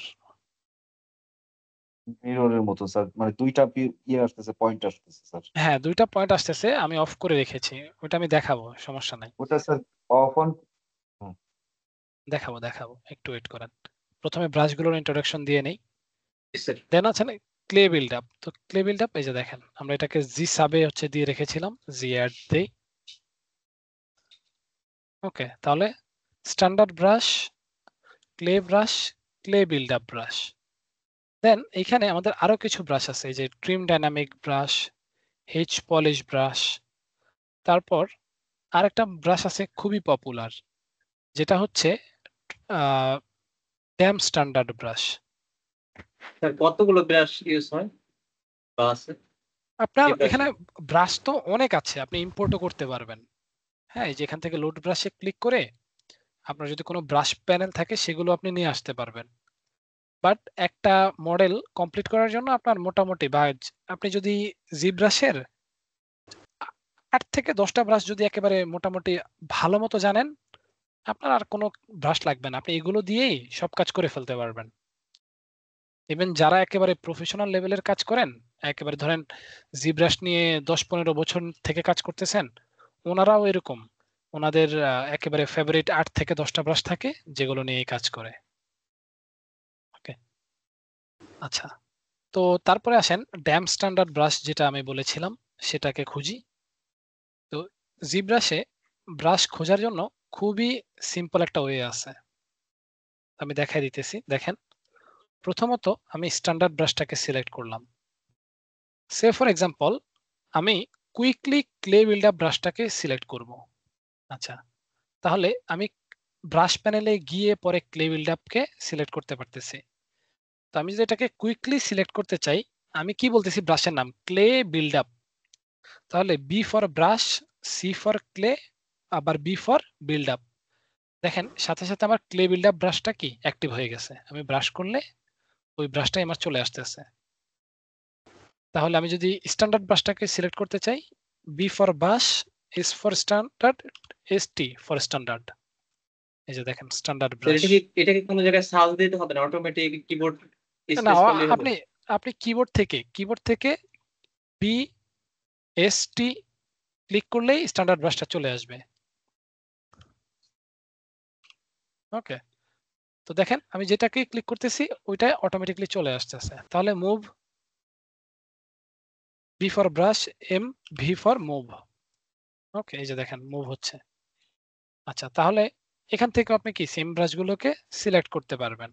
মিররের মতো স্যার, মানে দুইটা ইয়ে আসতেছে, পয়েন্ট আসতেছে স্যার। হ্যাঁ, দুইটা পয়েন্ট আসতেছে, আমি অফ করে রেখেছি, ওটা আমি দেখাবো, সমস্যা নাই। ওটা স্যার অফ অন। দেখাবো, একটু ওয়েট করেন। প্রথমে ব্রাশগুলোর ইন্ট্রোডাকশন দিয়ে নেই, জি স্যার। দেন আছে না ক্লে বিল্ড আপ। তো ক্লে বিল্ড আপ এই যে দেখেন আমরা এটাকে জি সাবে হচ্ছে দিয়ে রেখেছিলাম, জি অ্যাড দেই। ওকে, তাহলে standard brush, clay brush, clay build up brush. Then এখানে আমাদের আরো কিছু ব্রাশ আছে, এই যে trim dynamic brush, h polish brush. তারপর আরেকটা ব্রাশ আছে খুবই পপুলার, যেটা হচ্ছে ড্যাম স্ট্যান্ডার্ড ব্রাশ। স্যার কতগুলো ব্রাশ ইউজ হয় বা আছে? আপনার এই ব্রাশে? এখানে ব্রাশ তো অনেক আছে, আপনি ইম্পোর্টও করতে পারবেন। হ্যাঁ, এই যে এখান থেকে লোড ব্রাশে ক্লিক করে আপনার যদি কোনো ব্রাশ প্যানেল থাকে সেগুলো আপনি নিয়ে আসতে পারবেন। বাট একটা মডেল কমপ্লিট করার জন্য আপনার মোটামুটি বা আপনি যদি জি ব্রাশের 8 থেকে 10টা ব্রাশ যদি একেবারে মোটামুটি ভালো মতো জানেন, আপনার আর কোনো ব্রাশ লাগবে না, আপনি এগুলো দিয়েই সব কাজ করে ফেলতে পারবেন। ইভেন যারা একেবারে প্রফেশনাল লেভেলের কাজ করেন, একেবারে ধরেন জিব্রাশ নিয়ে 10-15 বছর থেকে কাজ করতেছেন, ওনারাও এরকম ওনাদের একেবারে ফেভারিট 8 থেকে 10টা ব্রাশ থাকে যেগুলো নিয়ে কাজ করে। ওকে, আচ্ছা, তো তারপরে আসেন ড্যাম স্ট্যান্ডার্ড ব্রাশ যেটা আমি বলেছিলাম সেটাকে খুঁজি। তো জিব্রাশে ব্রাশ খোঁজার জন্য খুবই সিম্পল একটা ওয়ে আছে, আমি দেখাই দিতেছি। দেখেন, প্রথমত আমি স্ট্যান্ডার্ড ব্রাশটাকে সিলেক্ট করলাম। সে ফর এক্সাম্পল আমি কুইকলি ক্লে বিল্ড আপ ব্রাশটাকে সিলেক্ট করব। আচ্ছা, তাহলে আমি ব্রাশ প্যানেলে গিয়ে পরে ক্লে বিল্ড আপকে সিলেক্ট করতে পারতেছি। তো আমি যদি এটাকে কুইকলি সিলেক্ট করতে চাই, আমি কি বলতেছি, ব্রাশের নাম ক্লে বিল্ড আপ, তাহলে B for brush, C for clay, আবার বি ফর বিল্ড আপ। দেখেন সাথে সাথে আমার ক্লে বিল্ড আপ ব্রাশটা কি অ্যাক্টিভ হয়ে গেছে, আমি ব্রাশ করলে ওই ব্রাশটাই আমার চলে আসতেছে। তাহলে আমি যদি স্ট্যান্ডার্ড ব্রাশটাকে সিলেক্ট করতে চাই, B for brush, S for standard, S T for standard. এই যে দেখেন স্ট্যান্ডার্ড ব্রাশ। এটা কি কোনো জায়গায় সার্চ দিতে হবে না, অটোমেটিক কিবোর্ড না, স্পেস করলেই হবে? আপনি কিবোর্ড থেকে বি এস টি ক্লিক করলেই স্ট্যান্ডার্ড ব্রাশটা চলে আসবে। ওকে, তো দেখেন আমি যেটাকে ক্লিক করতেছি ওইটা অটোমেটিকলি চলে আসতেছে। তাহলে move, B for brush, M, V for move. Okay, এই যে দেখেন মুভ হচ্ছে। আচ্ছা, তাহলে এখান থেকে আপনি কি সেম ব্রাশগুলোকে সিলেক্ট করতে পারবেন।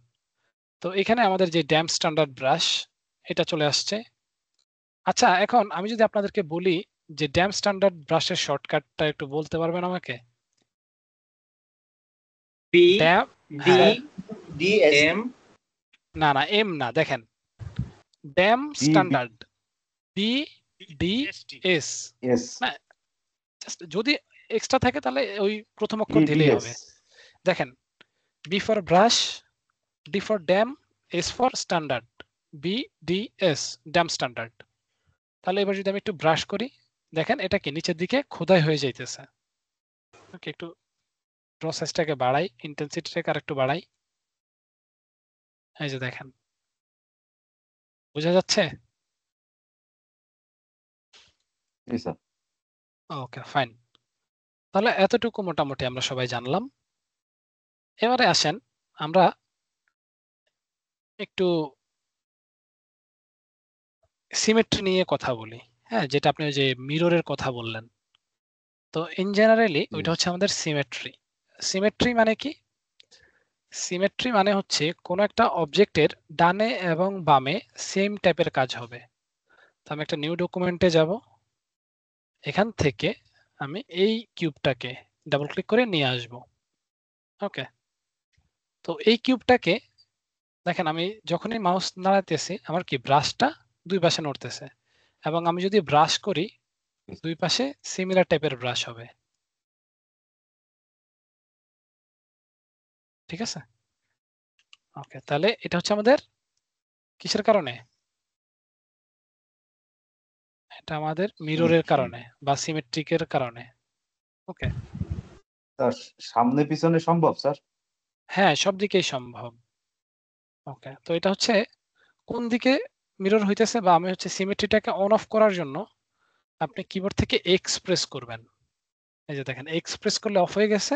তো এখানে আমাদের যে ড্যাম স্ট্যান্ডার্ড ব্রাশ এটা চলে আসছে। আচ্ছা, এখন আমি যদি আপনাদেরকে বলি যে ড্যাম স্ট্যান্ডার্ড ব্রাশের শর্টকাটটা একটু বলতে পারবেন আমাকে? বি ড্যাম, ডি হ্যাঁ, ডি এম, না এম না, দেখেন dam standard B D S, S না জাস্ট যদি এক্সট্রা থাকে তাহলে ওই প্রথম অক্ষর দিলেই হবে। দেখেন, B for brush, D for dam, S for standard, B D S, dam standard. তাহলে এবার যদি আমি একটু ব্রাশ করি, দেখেন এটা কি নিচের দিকে খোদাই হয়ে যাইতেছে। ওকে, একটু ড্র সাইজটাকে বাড়াই, ইন্টেন্সিটিটাকে আরেকটু বাড়াই। এই যে দেখেন, বোঝা যাচ্ছে? ওকে, ফাইন। তাহলে এতটুকু মোটামুটি আমরা সবাই জানলাম। এবারে আসেন আমরা একটু সিমেট্রি নিয়ে কথা বলি। হ্যাঁ, যেটা আপনি ওই যে মিররের কথা বললেন। তো ইন জেনারেলি ওইটা হচ্ছে আমাদের সিমেট্রি। সিমেট্রি মানে কি? সিমেট্রি মানে হচ্ছে কোনো একটা অবজেক্টের ডানে এবং বামে সেম টাইপের কাজ হবে। তো আমি একটা নিউ ডকুমেন্টে যাব, এখান থেকে আমি এই কিউবটাকে ডাবল ক্লিক করে নিয়ে আসব। ওকে, তো এই কিউবটাকে দেখেন আমি যখনই মাউস নাড়াতেছি আমার কি ব্রাশটা দুই পাশে নড়তেছে, এবং আমি যদি ব্রাশ করি দুই পাশে সিমিলার টাইপের ব্রাশ হবে। ঠিক আছে? ওকে, তাহলে এটা হচ্ছে আমাদের কিসের কারণে? এটা আমাদের মিররের কারণে বা সিমেট্রিকের কারণে। ওকে, স্যার সামনে পিছনে সম্ভব স্যার? হ্যাঁ, সব দিকেই সম্ভব। ওকে, তো এটা হচ্ছে কোন দিকে মিরর হইতেছে, বা আমি হচ্ছে সিমেট্রিটাকে অন অফ করার জন্য আপনি কিবোর্ড থেকে এক্স প্রেস করবেন। এই যে দেখেন এক্স প্রেস করলে অফ হয়ে গেছে,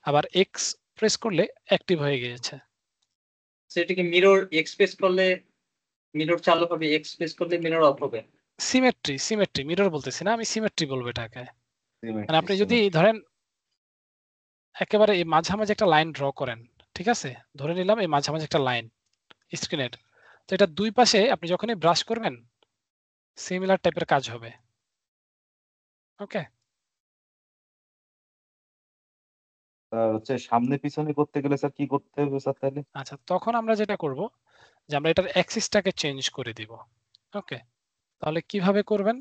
আবার এক্স প্রেস করলে অ্যাক্টিভ হয়ে গিয়েছে। সেটাকে মিরর এক্সপ্রেস করলে মিরর চালু হবে, এক্সপ্রেস করলে মিরর অফ হবে। সিমেট্রি মিরর বলতেছি না, আমি সিমেট্রি বলবো এটাকে। মানে আপনি যদি ধরেন একেবারে এই মাঝামাঝি একটা লাইন ড্র করেন, ঠিক আছে, ধরে নিলাম এই মাঝামাঝি একটা লাইন স্ক্রিনের, তো এটা দুই পাশে আপনি যখনই ব্রাশ করবেন সিমিলার টাইপের কাজ হবে। ওকে, স্যার হচ্ছে সামনে পিছনে করতে গেলে স্যার কি করতে হবে স্যার তাহলে? আচ্ছা, তখন আমরা যেটা করব যে আমরা এটার অ্যাক্সিসটাকে চেঞ্জ করে দিব। ওকে, তাহলে কিভাবে করবেন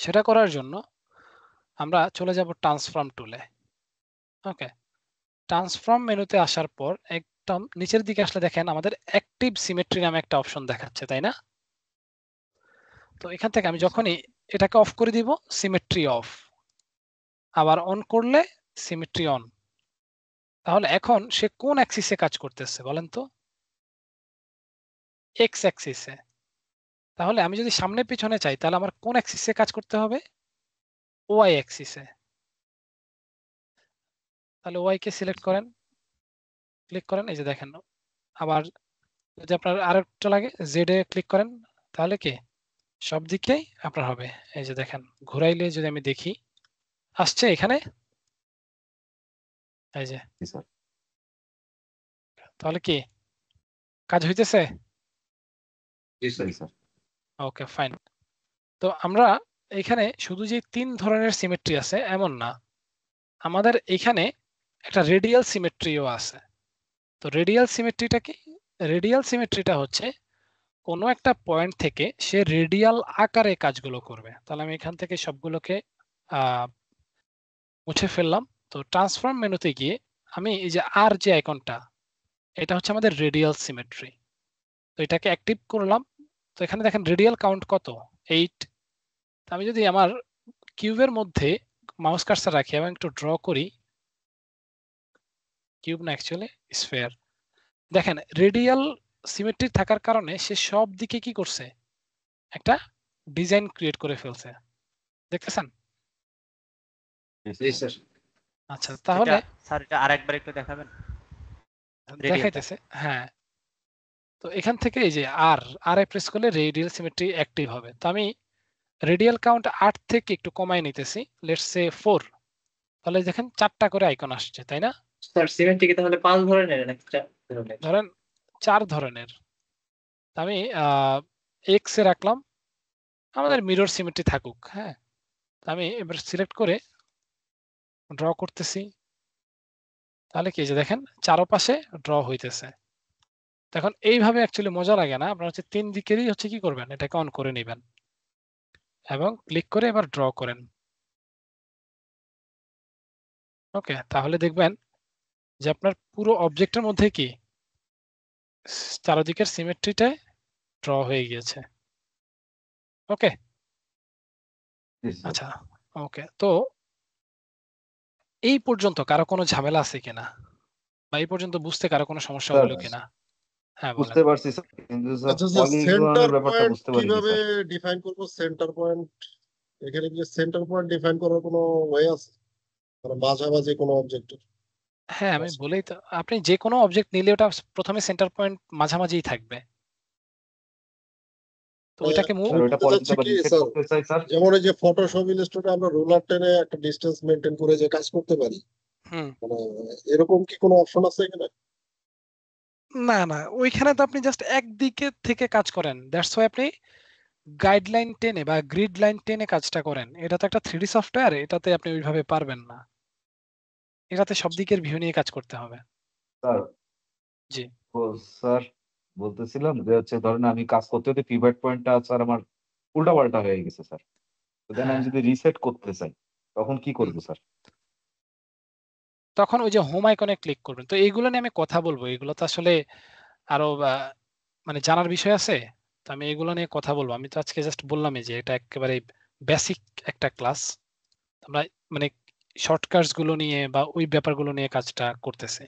সেটা করার জন্য আমরা চলে যাব ট্রান্সফর্ম টুলে। ওকে, ট্রান্সফর্ম মেনুতে আসার পর একদম নিচের দিকে আসলে দেখেন আমাদের অ্যাক্টিভ সিমেট্রি নামে একটা অপশন দেখাচ্ছে, তাই না? তো এখান থেকে আমি যখনই এটাকে অফ করে দিব, সিমেট্রি অফ। আবার অন করলে সিমেট্রি অন। তাহলে এখন সে কোন অ্যাক্সিসে কাজ করতেছে বলেন তো? এক্স অ্যাক্সিসে। তাহলে আমি যদি সামনে পিছনে চাই তাহলে আমার কোন অ্যাক্সিসে কাজ করতে হবে? ওয়াই অ্যাক্সিসে। তাহলে ওয়াই কে সিলেক্ট করেন, ক্লিক করেন, এই যে দেখেন। আবার যদি আপনার আরেকটা লাগে জেড এ ক্লিক করেন, তাহলে কি সব দিকেই আপনার হবে। এই যে দেখেন ঘুরাইলে যদি আমি দেখি আসছে এখানে, এই যে। তাহলে কি কাজ হইতেছে? Okay fine. তো আমরা এখানে শুধু যে 3 ধরনের সিমেট্রি আছে এমন না, আমাদের এখানে একটা রেডিয়াল সিমেট্রিও আছে। তো রেডিয়াল সিমেট্রিটা কি? রেডিয়াল সিমেট্রিটা হচ্ছে কোনো একটা পয়েন্ট থেকে সে রেডিয়াল আকারে কাজগুলো করবে। তাহলে আমি এখান থেকে সবগুলোকে মুছে ফেললাম। তো ট্রান্সফর্ম মেনুতে গিয়ে আমি এই যে আর যে আইকনটা, এটা হচ্ছে আমাদের রেডিয়াল সিমেট্রি। তো এটাকে অ্যাক্টিভ করলাম। তো এখানে দেখেন রেডিয়াল কাউন্ট কত? 8। আমি যদি আমার কিউবের মধ্যে মাউস কার্সার রাখি এবং একটু ড্র করি, কিউব না অ্যাকচুয়ালি স্ফিয়ার, দেখেন রেডিয়াল সিমেট্রি থাকার কারণে সে সব দিকে কি করছে, একটা ডিজাইন ক্রিয়েট করে ফেলছে। দেখতেছেন? আচ্ছা তাহলে স্যার এটা আরেকবার একটু দেখাবেন? দেখাইতেছে, হ্যাঁ। তো এখান থেকে এই যে আর এ প্রেস করলে রেডিয়াল সিমেট্রি অ্যাক্টিভ হবে। তো আমি রেডিয়াল কাউন্ট 8 থেকে একটু কমায় নিতেছি, লেটস সে 4। তাহলে দেখেন 4টা করে আইকন আসছে, তাই না? স্যার সিমেট্রি কি তাহলে 5 ধরনের নাকি 4 ধরনের? ধরেন 4 ধরনের। আমি এক্স এ রাখলাম, আমাদের মিরর সিমেট্রি থাকুক, হ্যাঁ। আমি এবার সিলেক্ট করে ড্র করতেছি। তাহলে কি যে দেখেন চারপাশে ড্র হইতেছে। এখন এইভাবে অ্যাকচুয়ালি মজা লাগে না, আপনার হচ্ছে 3 দিকেরই হচ্ছে কি করবেন, এটাকে অন করে নেবেন এবং ক্লিক করে এবার ড্র করেন। ওকে, তাহলে দেখবেন যে আপনার পুরো অবজেক্টের মধ্যে কি চারদিকের সিমেট্রিটা ড্র হয়ে গিয়েছে। ওকে, আচ্ছা ওকে। তো এই পর্যন্ত কারো কোনো ঝামেলা আছে কিনা, বা এই পর্যন্ত বুঝতে কারো কোনো সমস্যা স্যার, হলো কিনা? হ্যাঁ বলেন। বুঝতে পারছি স্যার, কিন্তু স্যার আচ্ছা স্যার, সেন্টার পলিগনের ব্যাপারটা পয়েন্ট বুঝতে পারিনি কিভাবে স্যার। ডিফাইন করব? সেন্টার পয়েন্ট এখানে কি সেন্টার পয়েন্ট ডিফাইন করার কোনো ওয়ে আছে, মানে মাঝামাঝি কোনো অবজেক্টের? হ্যাঁ আমি বলেই তো, আপনি যে কোনো অবজেক্ট নিলে ওটা প্রথমে সেন্টার পয়েন্ট মাঝামাঝিই থাকবে। তো ওইটাকে স্যার ওটা পলিতে আবার রিসেট করতে চাই স্যার। যেমন এই যে ফটোশপ ইলাস্ট্রেটরে আমরা রুলার টেনে একটা ডিসটেন্স মেইনটেইন করে যে কাজ করতে পারি, মানে এরকম কি কোনো অপশন আছে এখানে? না না, ওইখানে তো আপনি জাস্ট একদিকে থেকে কাজ করেন, দ্যাটস ওয়াই আপনি গাইডলাইন টেনে বা গ্রিড লাইন টেনে কাজটা করেন। এটা তো একটা 3D সফটওয়্যার, এটাতে আপনি ওইভাবে পারবেন না, এটাতে সব দিকের ভিউ নিয়ে কাজ করতে হবে। স্যার জি স্যার বলতেছিলাম যে হচ্ছে ধরেন আমি কাজ করতে হতে পিভট পয়েন্টটা স্যার আমার উল্টাপাল্টা হয়ে গেছে স্যার। তো দেন আমি যদি রিসেট করতে চাই তখন কি করব স্যার? তখন ওই যে হোম আইকনে ক্লিক করবেন। তো এইগুলো নিয়ে আমি কথা বলবো, এগুলো তো আসলে আরো মানে জানার বিষয় আছে। তো আমি এগুলো নিয়ে কথা বলবো। আমি তো আজকে জাস্ট বললামই যে এটা একেবারে বেসিক একটা ক্লাস। আমরা মানে শর্টকাটস গুলো নিয়ে বা ওই ব্যাপারগুলো নিয়ে কাজটা করতেছি।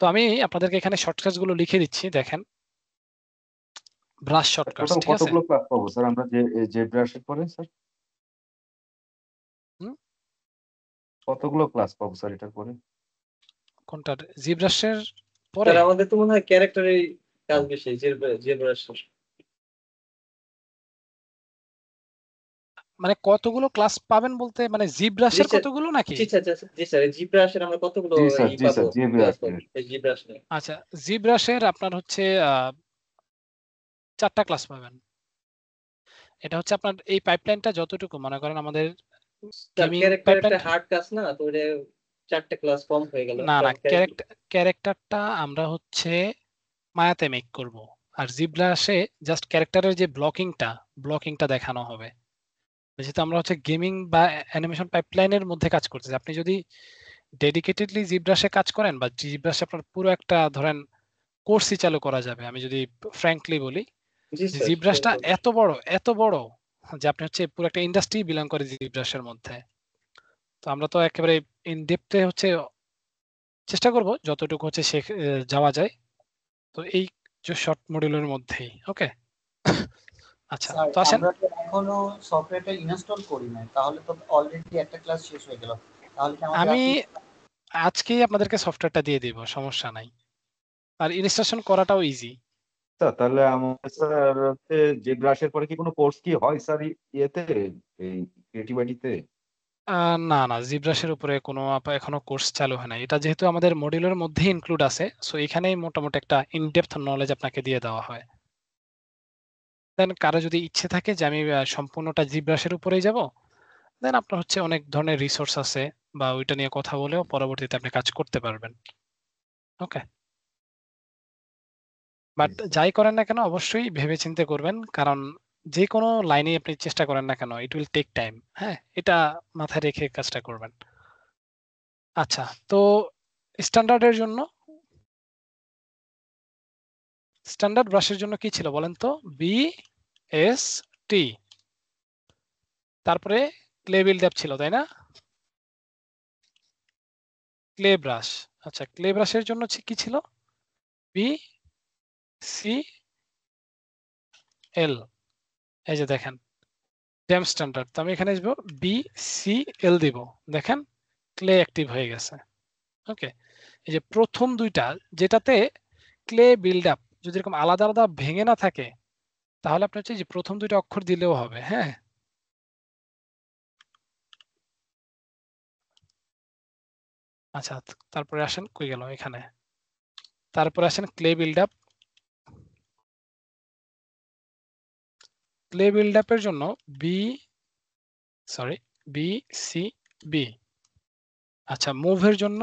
তো আমি আপনাদেরকে এখানে শর্টকাটস গুলো লিখে দিচ্ছি, দেখেন। ব্রাশ শর্টকাটস, টোটাল ঠিক আছে? কতগুলো ক্লাস পাবো স্যার আমরা যে ব্রাশের পরে স্যার? কতগুলো ক্লাস পাবো স্যার এটার পরে? কোনটার? জি ব্রাশের পরে? স্যার আমাদের তো মনে হয় ক্যারেক্টারের কাজ বেশি, যে ব্রাশের। মানে কতগুলো ক্লাস পাবেন বলতে মানে জি ব্রাশের কতগুলো নাকি? জি স্যার, জি ব্রাশের আমরা কতগুলো পাবো? জি ব্রাশ নিয়ে। আচ্ছা, জি ব্রাশের আপনার হচ্ছে 4টা ক্লাস পাবেন। এটা হচ্ছে আপনার এই পাইপলাইনটা যতটুকু মনে করেন আমাদের গেমিং ক্যারেক্টার হার্ড কাজ না, তো এটা 4টা ক্লাস কম হয়ে গেল। না না, ক্যারেক্টারটা আমরা হচ্ছে মায়াতে মেক করব, আর জি ব্রাশে জাস্ট ক্যারেক্টারের যে ব্লকিংটা দেখানো হবে। যেহেতু আমরা হচ্ছে গেমিং বা অ্যানিমেশন পাইপলাইনের মধ্যে কাজ করতেছি, আপনি যদি ডেডিকেটেডলি জি ব্রাশে কাজ করেন বা জি ব্রাশে আপনার পুরো একটা ধরেন কোর্সই চালু করা যাবে। আমি যদি ফ্র্যাঙ্কলি বলি, জি ব্রাশটা এত বড় যে আপনি হচ্ছে পুরো একটা ইন্ডাস্ট্রি বিলং করে জিব্রাশের মধ্যে। তো আমরা তো একেবারে ইন ডেপথে হচ্ছে চেষ্টা করব যতটুকু হচ্ছে যাওয়া যায়। তো এই যে শর্ট মডিউলের মধ্যেই ওকে। আচ্ছা স্যার তো আসেন। আমরা তো এখনো সফটওয়্যারটা ইনস্টল করি নাই, তাহলে তো অলরেডি একটা ক্লাস শেষ হয়ে গেল, তাহলে কি আমাদের আমি আজকেই আপনাদেরকে সফটওয়্যারটা দিয়ে দিব, সমস্যা নাই। আর ইনস্টলেশন করাটাও ইজি। স্যার তাহলে আমাদের স্যার হচ্ছে যে ব্রাশের পরে কি কোনো কোর্স কি হয় স্যার ইয়েতে এই ক্রিয়েটিভিটিতে? না না, জিব্রাশের উপরে কোনো এখনো কোর্স চালু হয় না। এটা যেহেতু আমাদের মডিউলের মধ্যে ইনক্লুড আছে, সো এখানেই মোটামুটি একটা ইনডেপথ নলেজ আপনাকে দিয়ে দেওয়া হয়। দেন কারো যদি ইচ্ছে থাকে যে আমি সম্পূর্ণটা জিব্রাশের উপরেই যাব, দেন আপনার হচ্ছে অনেক ধরনের রিসোর্স আছে, বা ওইটা নিয়ে কথা বলেও পরবর্তীতে আপনি কাজ করতে পারবেন। ওকে, বাট যাই করেন না কেন অবশ্যই ভেবেচিন্তে করবেন, কারণ যে কোনো লাইনে আপনি চেষ্টা করেন না কেন ইট উইল টেক টাইম। হ্যাঁ, এটা মাথায় রেখে কাজটা করবেন। আচ্ছা, তো স্ট্যান্ডার্ডের জন্য, স্ট্যান্ডার্ড ব্রাশের জন্য কি ছিল বলেন তো? বি এস টি, তারপরে ক্লে বিল্ড আপ ছিল, তাই না? Clay brush. আচ্ছা, ক্লে ব্রাশের জন্য কি ছিল? B C L. এই যে দেখেন ড্যাম স্ট্যান্ডার্ড, তো আমি এখানে আসবো বি সি এল দিব, দেখেন ক্লে অ্যাক্টিভ হয়ে গেছে। ওকে, এই যে প্রথম দুইটা যেটাতে ক্লে বিল্ড আপ যদি এরকম আলাদা আলাদা ভেঙে না থাকে, তাহলে আপনি হচ্ছে যে প্রথম দুইটা অক্ষর দিলেও হবে। হ্যাঁ, আচ্ছা তারপরে আসেন, কই গেল এখানে, তারপরে আসেন clay build up. Clay build আপের জন্য বি সি বি। আচ্ছা, মুভের জন্য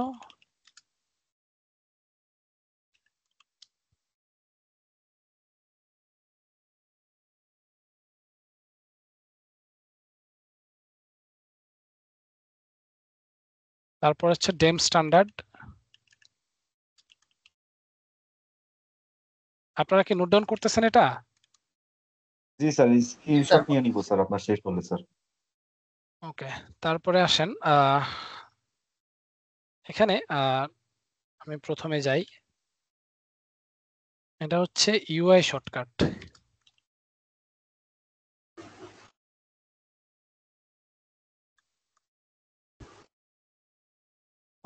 তারপর হচ্ছে ডেম স্ট্যান্ডার্ড। আপনারা কি নোট ডাউন করতেছেন এটা? জি স্যার, স্ক্রিনশট নিয়ে নিব স্যার আপনার শেষ হলে স্যার। ওকে, তারপরে আসেন এখানে আমি প্রথমে যাই, এটা হচ্ছে ইউআই শর্টকাট।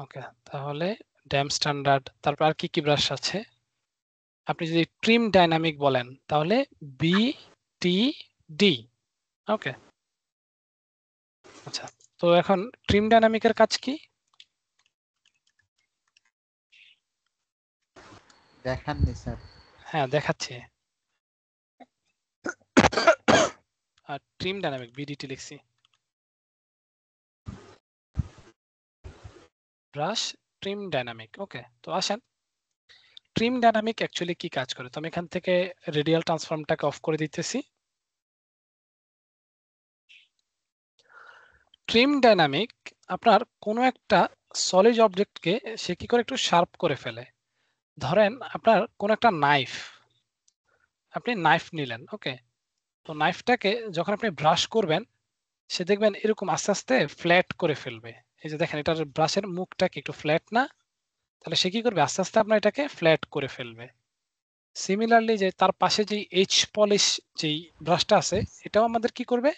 ওকে, তাহলে ড্যাম স্ট্যান্ডার্ড, তারপর আর কি কি ব্রাশ আছে? আপনি যদি ট্রিম ডাইনামিক বলেন তাহলে বি টি ডি। ওকে, আচ্ছা, তো এখন ট্রিম ডাইনামিকের কাজ কি? দেখাননি স্যার। হ্যাঁ দেখাচ্ছি। আর ট্রিম ডাইনামিক বিডিটি লিখছি, ব্রাশ ট্রিম ডাইনামিক। ওকে, তো আসেন ট্রিম ডাইনামিক অ্যাকচুয়ালি কি কাজ করে। তো আমি এখান থেকে রেডিয়াল ট্রান্সফর্মটাকে অফ করে দিতেছি। ট্রিম ডাইনামিক আপনার কোনো একটা সলিড অবজেক্টকে সে কি করে একটু শার্প করে ফেলে। ধরেন আপনার কোনো একটা নাইফ, আপনি নাইফ নিলেন, ওকে, তো নাইফটাকে যখন আপনি ব্রাশ করবেন, সে দেখবেন এরকম আস্তে আস্তে ফ্ল্যাট করে ফেলবে। এই যে দেখেন এটার ব্রাশের মুখটা কি একটু ফ্ল্যাট না? তাহলে সে কি করবে, আস্তে আস্তে আপনার এটাকে ফ্ল্যাট করে ফেলবে। সিমিলারলি যে তার পাশে যে এইচ পলিশ যেই ব্রাশটা আছে, এটাও আমাদের কি করবে,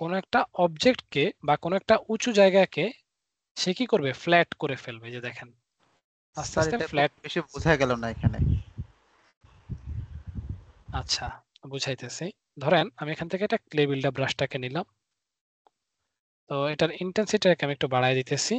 কোনো একটা অবজেক্টকে বা কোনো একটা উঁচু জায়গাকে সে কি করবে, ফ্ল্যাট করে ফেলবে। যে দেখেন আস্তে স্যার আস্তে এটা খুব ফ্ল্যাট। বেশি বোঝা গেল না এখানে। আচ্ছা, বুঝাইতেছি। ধরেন আমি এখান থেকে একটা ক্লে বিল্ডার ব্রাশটাকে নিলাম, তো এটার ইন্টেন্সিটিটাকে আমি একটু বাড়াই দিতেছি।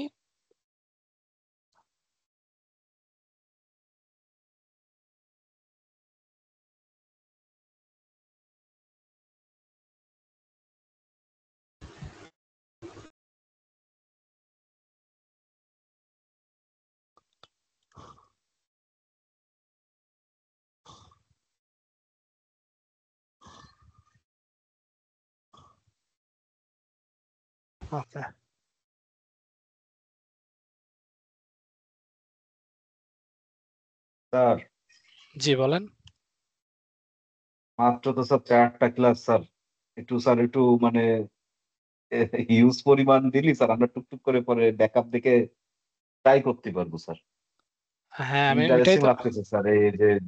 ওকে, স্যার জি বলেন। মাত্র তো স্যার 4টা ক্লাস স্যার, একটু স্যার একটু মানে হিউজ পরিমাণ দিলি স্যার আমরা টুকটুক করে পরে ব্যাকআপ দেখে ট্রাই করতে পারবো স্যার। হ্যাঁ আমি ওইটাই ইন্টারেস্টিং তো। লাগতেছে স্যার, এই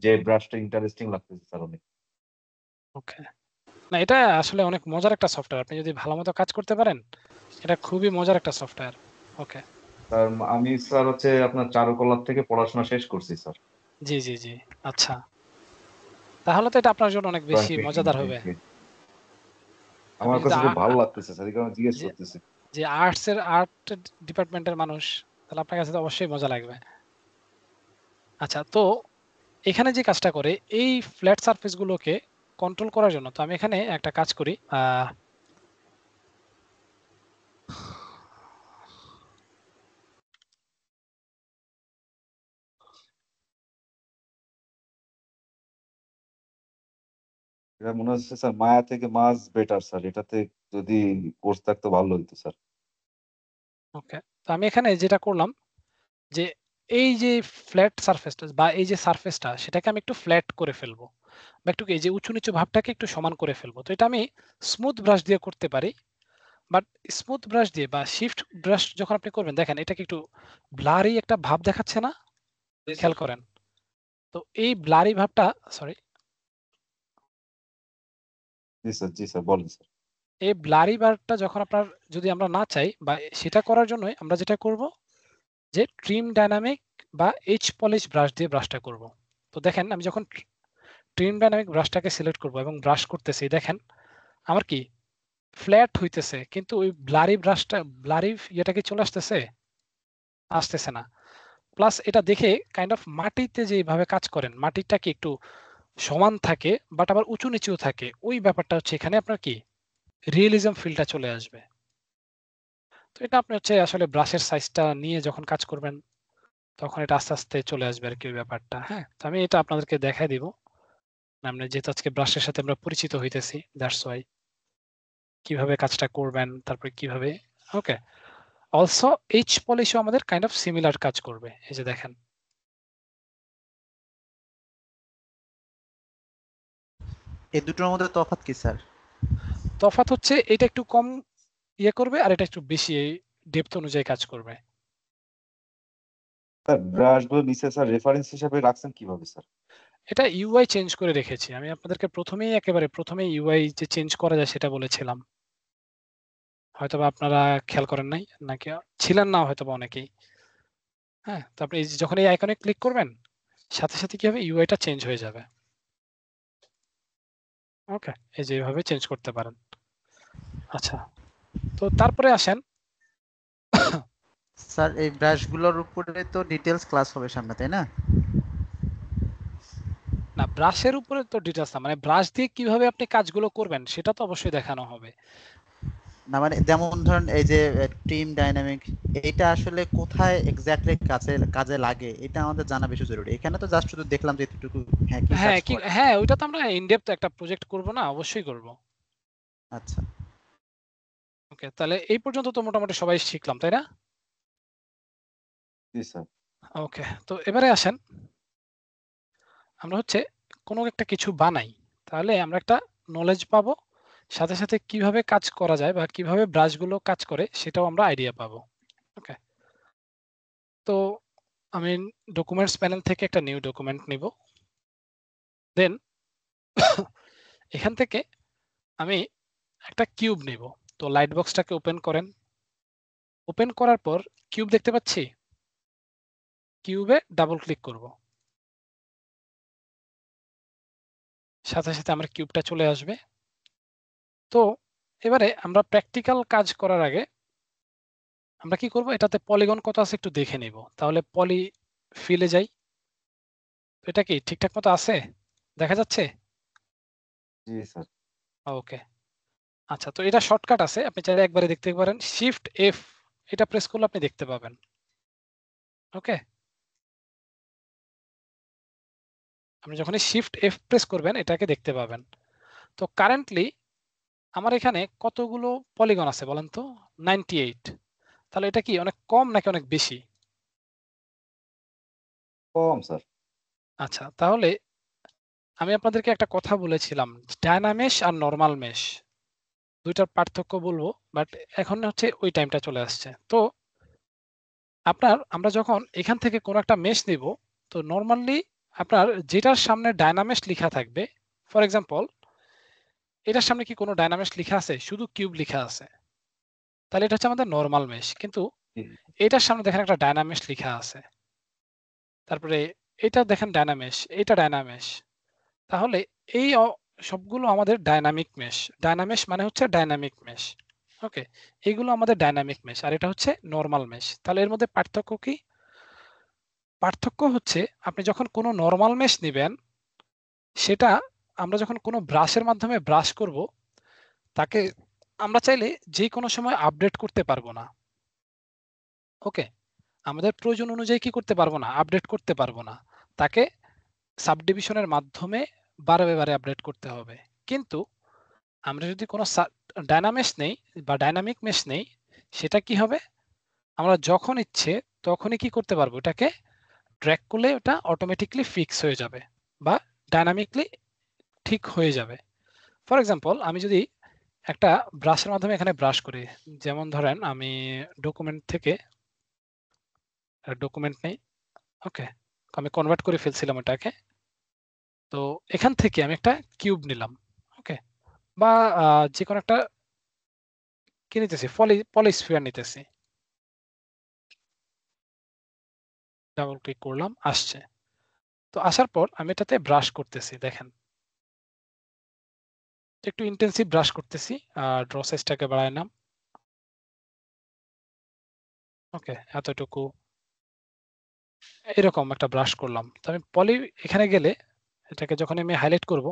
যে ব্রাশটা ইন্টারেস্টিং লাগতেছে স্যার অনেক। ওকে, না এটা আসলে অনেক মজার একটা সফটওয়্যার, আপনি যদি ভালো মতো কাজ করতে পারেন এটা খুবই মজার একটা সফটওয়্যার। ওকে স্যার আমি স্যার হচ্ছে আপনার চারুকলার থেকে পড়াশোনা শেষ করছি স্যার। জি জি জি, আচ্ছা তাহলে তো এটা আপনার জন্য অনেক বেশি মজাদার হবে। আপনি আমার যদি কাছে খুব ভালো লাগতেছে স্যার, এই কারণে জিজ্ঞেস যে করতেছি। যে আর্ট ডিপার্টমেন্টের মানুষ, তাহলে আপনার কাছে তো অবশ্যই মজা লাগবে। আচ্ছা, তো এখানে যে কাজটা করে এই ফ্ল্যাট সারফেস গুলোকে কন্ট্রোল করার জন্য, তো আমি এখানে একটা কাজ করি, এটা মনে হচ্ছে স্যার মায়া থেকে মাছ বেটার স্যার, এটাতে যদি কোর্স থাকতো ভালো হতো স্যার। ওকে, তো আমি এখানে যেটা করলাম যে এই যে ফ্ল্যাট সারফেসটা বা এই যে সারফেসটা সেটাকে আমি একটু ফ্ল্যাট করে ফেলবো, বা একটু এই যে উঁচু নিচু ভাবটাকে একটু সমান করে ফেলবো। তো এটা আমি স্মুথ ব্রাশ দিয়ে করতে পারি, বাট স্মুথ ব্রাশ দিয়ে বা শিফট ব্রাশ যখন আপনি করবেন দেখেন এটাকে একটু ব্লারি একটা ভাব দেখাচ্ছে না, খেয়াল করেন। তো এই ব্লারি ভাবটা, সরি, জি স্যার বলেন স্যার। এই ব্লারি বারটা যখন আপনার যদি আমরা না চাই, বা সেটা করার জন্যই আমরা যেটা করব যে ট্রিম ডাইনামিক বা এইচ পলিশ ব্রাশ দিয়ে ব্রাশটা করব। তো দেখেন আমি যখন ট্রিম ডাইনামিক ব্রাশটাকে সিলেক্ট করব এবং ব্রাশ করতেছি, দেখেন আমার কি ফ্ল্যাট হইতেছে, কিন্তু ওই ব্লারি ব্রাশটা ব্লারি ইয়েটা কি চলে আসতেছে না। প্লাস এটা দেখে কাইন্ড অফ মাটিতে যেভাবে কাজ করেন, মাটিটা কি একটু সমান থাকে বাট আবার উঁচু নিচুও থাকে, ওই ব্যাপারটা হচ্ছে এখানে আপনার কি রিয়েলিজম ফিলটা চলে আসবে। তো এটা আপনি হচ্ছে আসলে ব্রাশের সাইজটা নিয়ে যখন কাজ করবেন তখন এটা আস্তে আস্তে চলে আসবে আর কি ওই ব্যাপারটা। হ্যাঁ, তো আমি এটা আপনাদেরকে দেখাই দিব, আমরা যেহেতু আজকে ব্রাশের সাথে আমরা পরিচিত হইতেছি, দ্যাটস ওয়াই কিভাবে কাজটা করবেন, তারপরে কিভাবে। ওকে, অলসো এইচ পলিশও আমাদের কাইন্ড অফ সিমিলার কাজ করবে, এই যে দেখেন। এই দুটোর মধ্যে তফাৎ কি স্যার? তফাৎ হচ্ছে এটা একটু কম ইয়ে করবে আর এটা একটু বেশি ডেপথ অনুযায়ী কাজ করবে। স্যার ব্রাশ গুলো নিচে স্যার রেফারেন্স হিসাবে রাখছেন কিভাবে স্যার? এটা ইউআই চেঞ্জ করে রেখেছি আমি আপনাদেরকে একেবারে প্রথমেই ইউআই যে চেঞ্জ করা যায় সেটা বলেছিলাম, হয়তোবা আপনারা খেয়াল করেন নাই, নাকি ছিলেন না হয়তোবা অনেকেই। হ্যাঁ, তো আপনি যখন এই আইকনে ক্লিক করবেন সাথে সাথে কি হবে, ইউআইটা চেঞ্জ হয়ে যাবে। ওকে, এই যে এইভাবে চেঞ্জ করতে পারেন। আচ্ছা, তো তারপরে আসেন, স্যার এই ব্রাশগুলোর উপরে তো ডিটেইলস ক্লাস হবে সামনে, তাই না? না ব্রাশের উপরে তো ডিটেইলস না, মানে ব্রাশ দিয়ে কিভাবে আপনি কাজগুলো করবেন সেটা তো অবশ্যই দেখানো হবে। না মানে যেমন ধরুন এই যে টিম ডাইনামিক, এটা আসলে কোথায় এক্স্যাক্টলি কাজে লাগে এটা আমাদের জানা বেশি জরুরি। এখানে তো জাস্ট শুধু দেখলাম যে এতটুকু হ্যাঁ কি কাজ করে। হ্যাঁ ওইটা তো আমরা ইন ডেপথ একটা প্রজেক্ট করব না, অবশ্যই করব। আচ্ছা ওকে, তাহলে এই পর্যন্ত তো মোটামুটি সবাই শিখলাম, তাই না? জি স্যার। ওকে, তো এবারে আসেন, আমরা হচ্ছে কোনো একটা কিছু বানাই, তাহলে আমরা একটা নলেজ পাবো, সাথে সাথে কিভাবে কাজ করা যায় বা কিভাবে ব্রাশগুলো কাজ করে সেটাও আমরা আইডিয়া পাবো। ওকে, তো আমি ডকুমেন্টস প্যানেল থেকে একটা নিউ ডকুমেন্ট নিব, দেন এখান থেকে আমি একটা কিউব নিব। তো লাইট বক্সটাকে ওপেন করেন, ওপেন করার পর কিউব দেখতে পাচ্ছি, কিউবে ডাবল ক্লিক করব, সাথে সাথে আমার কিউবটা চলে আসবে। তো এবারে আমরা প্র্যাকটিক্যাল কাজ করার আগে আমরা কি করব, এটাতে পলিগন কত আছে একটু দেখে নিব, তাহলে পলি ফিলে যাই। এটা কি ঠিকঠাক মতো আছে, দেখা যাচ্ছে? জি স্যার। ওকে, আচ্ছা, তো এটা শর্টকাট আছে, আপনি চাইলে একবারে দেখতে পারেন, শিফট এফ এটা প্রেস করলে আপনি দেখতে পাবেন। ওকে, আপনি যখন শিফট এফ প্রেস করবেন এটাকে দেখতে পাবেন। তো কারেন্টলি আমার এখানে কতগুলো পলিগন আছে বলেন তো? 98। তাহলে এটা কি অনেক কম নাকি অনেক বেশি? কম স্যার। আচ্ছা, তাহলে আমি আপনাদেরকে একটা কথা বলেছিলাম, ডায়নামেশ আর নরমাল মেশ। দুইটার পার্থক্য বলবো, বাট এখন হচ্ছে ওই টাইমটা চলে আসছে। তো আমরা যখন এখান থেকে কোনো একটা মেশ নিব, তো নরমালি আপনার যেটার সামনে ডায়নামেশ লেখা থাকবে, ফর এক্সাম্পল এটার সামনে কি কোনো ডায়নামেশ লেখা আছে? শুধু কিউব লেখা আছে। তাহলে এটা হচ্ছে আমাদের নরমাল মেশ। কিন্তু এটার সামনে দেখেন একটা ডায়নামেশ লেখা আছে। তারপরে এটা দেখেন ডায়নামেশ, এটা ডায়নামেশ। তাহলে এই সবগুলো আমাদের ডায়নামিক মেশ। ডায়নামেশ মানে হচ্ছে ডায়নামিক মেশ। ওকে, এগুলো আমাদের ডায়নামিক মেশ আর এটা হচ্ছে নরমাল মেশ। তাহলে এর মধ্যে পার্থক্য কি? পার্থক্য হচ্ছে আপনি যখন কোনো নরমাল মেশ নেবেন, সেটা আমরা যখন কোনো ব্রাশের মাধ্যমে ব্রাশ করব, তাকে আমরা চাইলে যে কোনো সময় আপডেট করতে পারবো না। ওকে, আমাদের প্রয়োজন অনুযায়ী কি করতে পারবো না? আপডেট করতে পারবো না। তাকে সাবডিভিশনের মাধ্যমে বারে বারে আপডেট করতে হবে। কিন্তু আমরা যদি কোনো ডায়নামেশ নেই বা ডায়নামিক মেশ নেই, সেটা কি হবে? আমরা যখন ইচ্ছে তখনই কি করতে পারবো? এটাকে ড্র্যাগ করলে ওটা অটোমেটিকলি ফিক্স হয়ে যাবে বা ডায়নামিকলি ঠিক হয়ে যাবে। ফর এক্সাম্পল আমি যদি একটা ব্রাশের মাধ্যমে এখানে ব্রাশ করি, যেমন ধরেন আমি ডকুমেন্ট থেকে ডকুমেন্ট নেই। ওকে, আমি কনভার্ট করে ফেলছিলাম এটাকে। তো এখান থেকে আমি একটা কিউব নিলাম। ওকে, বা যে কোনো একটা কি নিতেছি, পলিস্ফিয়ার নিতেছি। ডাবল ক্লিক করলাম, আসছে। তো আসার পর আমি এটাতে ব্রাশ করতেছি, দেখেন একটু ইন্টেন্সিভ ব্রাশ করতেছি। ড্র সাইজটাকে বাড়াইলাম। ওকে, এতটুকু এরকম একটা ব্রাশ করলাম। তো আমি পলি এখানে গেলে এটাকে যখন আমি হাইলাইট করব,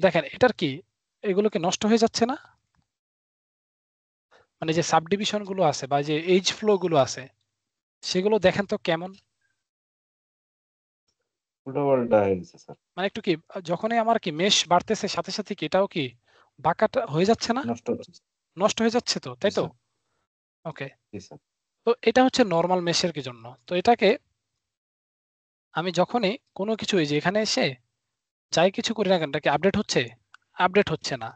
দেখেন এটার কি এগুলো কি নষ্ট হয়ে যাচ্ছে না? মানে যে সাবডিভিশন গুলো আছে বা যে এজ ফ্লো গুলো আছে, সেগুলো দেখেন তো কেমন। উল্টাপাল্টা হয়ে গেছে স্যার। মানে একটু কি যখনই আমার কি মেশ বাড়তেছে সাথে সাথে কি এটাও কি বাঁকাটা হয়ে যাচ্ছে না? নষ্ট হচ্ছে। নষ্ট হয়ে যাচ্ছে তো, তাই জি তো? স্যার। ওকে, জি স্যার। তো এটা হচ্ছে নরমাল মেশের কি জন্য। তো এটাকে আমি যখনই কোনো কিছু এই যে এখানে এসে যাই কিছু করি না কেন, এটা কি আপডেট হচ্ছে? আপডেট হচ্ছে না।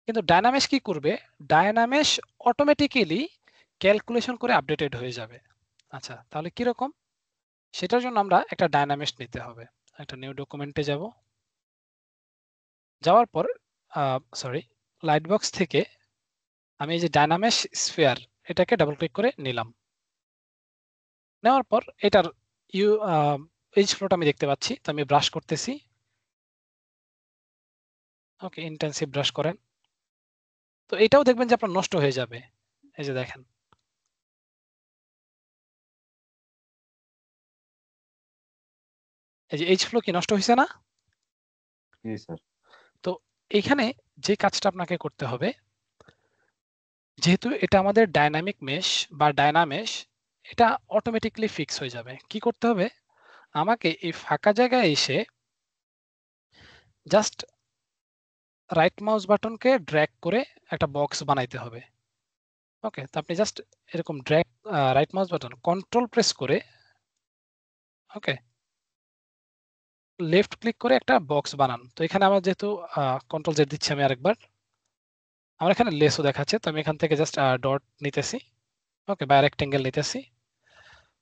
কিন্তু ডায়নামেশ কি করবে? ডায়নামেশ অটোমেটিক্যালি ক্যালকুলেশন করে আপডেটেড হয়ে যাবে। আচ্ছা, তাহলে কিরকম? সেটার জন্য আমরা একটা ডায়নামেশ নিতে হবে। একটা নিউ ডকুমেন্টে যাব। যাওয়ার পর সরি, লাইট বক্স থেকে আমি এই যে ডায়নামেশ স্ফিয়ার এটাকে ডাবল ক্লিক করে নিলাম। নেওয়ার পর এটার এজ ফ্লোটা আমি দেখতে পাচ্ছি, তো আমি ব্রাশ করতেছি। ওকে, ইন্টেন্সিভ ব্রাশ করেন। তো এটাও দেখবেন যে আপনার নষ্ট হয়ে যাবে। এই যে দেখেন, এই যে এইচ ফ্লো কি নষ্ট হয়েছে না? জি স্যার। তো এখানে যে কাজটা আপনাকে করতে হবে, যেহেতু এটা আমাদের ডায়নামিক মেশ বা ডায়নামেশ, এটা অটোমেটিক্যালি ফিক্স হয়ে যাবে। কি করতে হবে? আমাকে এই ফাঁকা জায়গায় এসে জাস্ট রাইট মাউস বাটনকে ড্র্যাগ করে একটা বক্স বানাইতে হবে। ওকে, তো আপনি জাস্ট এরকম drag right mouse button control press করে ওকে লেফট ক্লিক করে একটা বক্স বানান। তো এখানে আমার যেহেতু কন্ট্রোল জেড দিচ্ছি আমি আরেকবার, আমার এখানে লেসও দেখাচ্ছে, তো আমি এখান থেকে জাস্ট ডট নিতেছি। ওকে, বা রেক্টেঙ্গেল নিতেছি।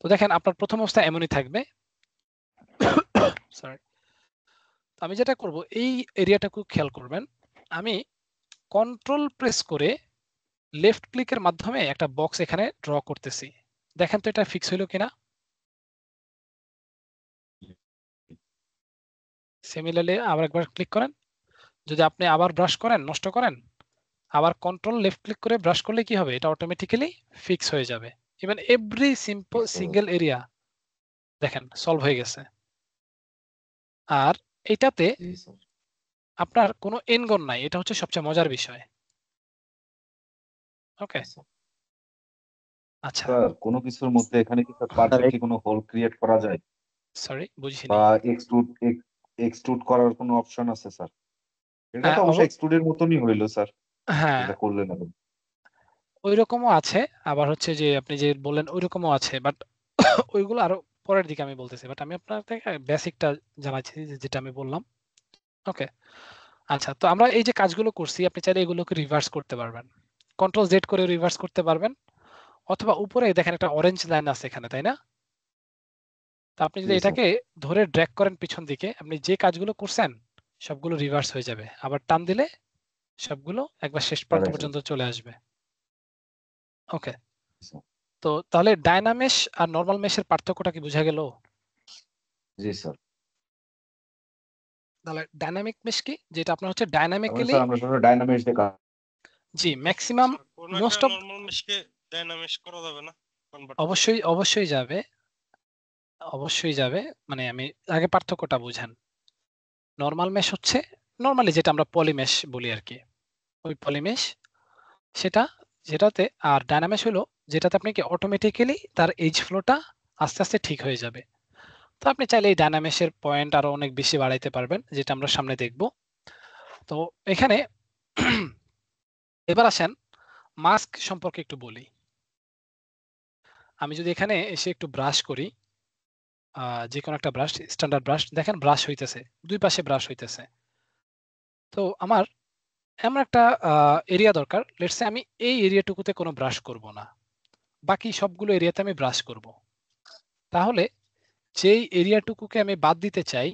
তো দেখেন আপনার প্রথম অবস্থায় এমনই থাকবে। সরি, আমি যেটা করব এই এরিয়াটাকে খেয়াল করবেন। আমি কন্ট্রোল প্রেস করে লেফট ক্লিকের মাধ্যমে একটা বক্স এখানে ড্র করতেছি। দেখেন তো এটা ফিক্স হইলো কিনা। সিমিলারলি আবার একবার ক্লিক করেন। যদি আপনি আবার ব্রাশ করেন, নষ্ট করেন, আবার কন্ট্রোল লেফট ক্লিক করে ব্রাশ করলে কি হবে? এটা অটোমেটিক্যালি ফিক্স হয়ে যাবে। ইভেন এভরি সিঙ্গেল এরিয়া দেখেন সলভ হয়ে গেছে। আর এটাতে আপনার কোনো এনগন নাই, এটা হচ্ছে সবচেয়ে মজার বিষয়। ওকে, আচ্ছা, স্যার কোনো কিছুর মধ্যে এখানে কি স্যার পারফেক্টলি কোনো হোল ক্রিয়েট করা যায় সরি বুঝিনি। বা এক্সট্রুড করার কোনো অপশন আছে স্যার? এটা হ্যাঁ, তো অবশ্যই এক্সট্রুডের মতনই হইলো স্যার, হ্যাঁ এটা করলেন এখন। ওই রকমও আছে, আবার হচ্ছে যে আপনি যে বললেন ওই রকমও আছে, বাট ওইগুলো আরো পরের দিকে আমি বলতেছি। বাট আমি আপনার থেকে বেসিকটা জানাচ্ছি যেটা আমি বললাম। ওকে, আচ্ছা, তো আমরা এই যে কাজগুলো করছি আপনি চাইলে এগুলোকে রিভার্স করতে পারবেন। কন্ট্রোল জেড করে রিভার্স করতে পারবেন, অথবা উপরে দেখেন একটা অরেঞ্জ লাইন আছে এখানে, তাই না? তো আপনি যদি জি স্যার। এটাকে ধরে ড্র্যাগ করেন পিছন দিকে, আপনি যে কাজগুলো করছেন সবগুলো রিভার্স হয়ে যাবে। আবার টান দিলে সবগুলো একবার শেষ প্রান্ত দাঁড়াই পর্যন্ত চলে আসবে। ওকে, স্যার। তো তাহলে ডায়নামেশ আর নরমাল মেশের পার্থক্যটা কি বোঝা গেল? জি স্যার। তাহলে ডাইনামিক মেশ কি, যেটা আপনার হচ্ছে তার মানে ডাইনামিক্যালি, স্যার আমরা সবসময় ডাইনামিক্স দিয়ে কাজ জি ম্যাক্সিমাম কোন মোস্ট একটা অফ, নরমাল মেশকে ডাইনামিক্স করা যাবে না কনভার্ট? অবশ্যই অবশ্যই যাবে, অবশ্যই যাবে। মানে আমি আগে পার্থক্যটা বুঝেন। নরমাল মেশ হচ্ছে নরমালি যেটা আমরা পলিমেশ বলি আর কি, ওই পলিমেশ সেটা, যেটাতে, আর ডায়নামেশ হলো যেটাতে আপনি কি অটোমেটিক্যালি তার এজ ফ্লোটা আস্তে আস্তে ঠিক হয়ে যাবে। তো আপনি চাইলে এই ডায়নামেশের পয়েন্ট আরো অনেক বেশি বাড়াইতে পারবেন, যেটা আমরা সামনে দেখব। তো এখানে এবার আসেন মাস্ক সম্পর্কে একটু বলি। আমি যদি এখানে এসে একটু ব্রাশ করি, যে কোনো একটা ব্রাশ, স্ট্যান্ডার্ড ব্রাশ, দেখেন ব্রাশ হইতেছে, দুই পাশে ব্রাশ হইতেছে। তো আমার এমন একটা এরিয়া দরকার, লেটস সে আমি এই এরিয়াটুকুতে কোনো ব্রাশ করব না, বাকি সবগুলো এরিয়াতে আমি ব্রাশ করব। তাহলে যেই এরিয়াটুকুকে আমি বাদ দিতে চাই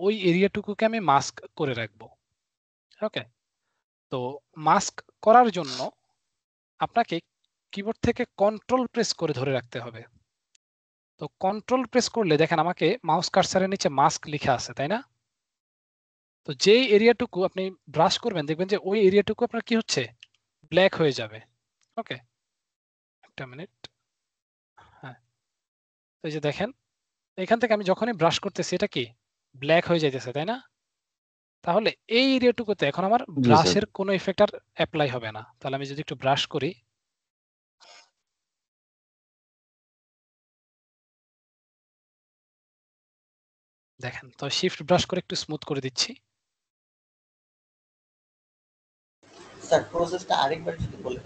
ওই এরিয়াটুকুকে আমি মাস্ক করে রাখবো। ওকে, তো মাস্ক করার জন্য আপনাকে কিবোর্ড থেকে কন্ট্রোল প্রেস করে ধরে রাখতে হবে। তো কন্ট্রোল প্রেস করলে দেখেন আমাকে মাউস কার্সারের নিচে মাস্ক লেখা আছে, তাই না? তো যেই এরিয়াটুকু আপনি ব্রাশ করবেন দেখবেন যে ওই এরিয়াটুকু আপনার কি হচ্ছে, ব্ল্যাক হয়ে যাবে। ওকে, একটা মিনিট। হ্যাঁ, এই যে দেখেন এখান থেকে আমি যখনই ব্রাশ করতেছি এটা কি ব্ল্যাক হয়ে যাইতেছে, তাই না? তাহলে এই এরিয়াটুকুতে এখন আমার জি স্যার। ব্রাশের কোনো ইফেক্ট আর অ্যাপ্লাই হবে না। তাহলে আমি যদি একটু ব্রাশ করি, দেখেন তো শিফট ব্রাশ করে একটু স্মুথ করে দিচ্ছি। স্যার প্রসেসটা আরেকবার যদি বলেন।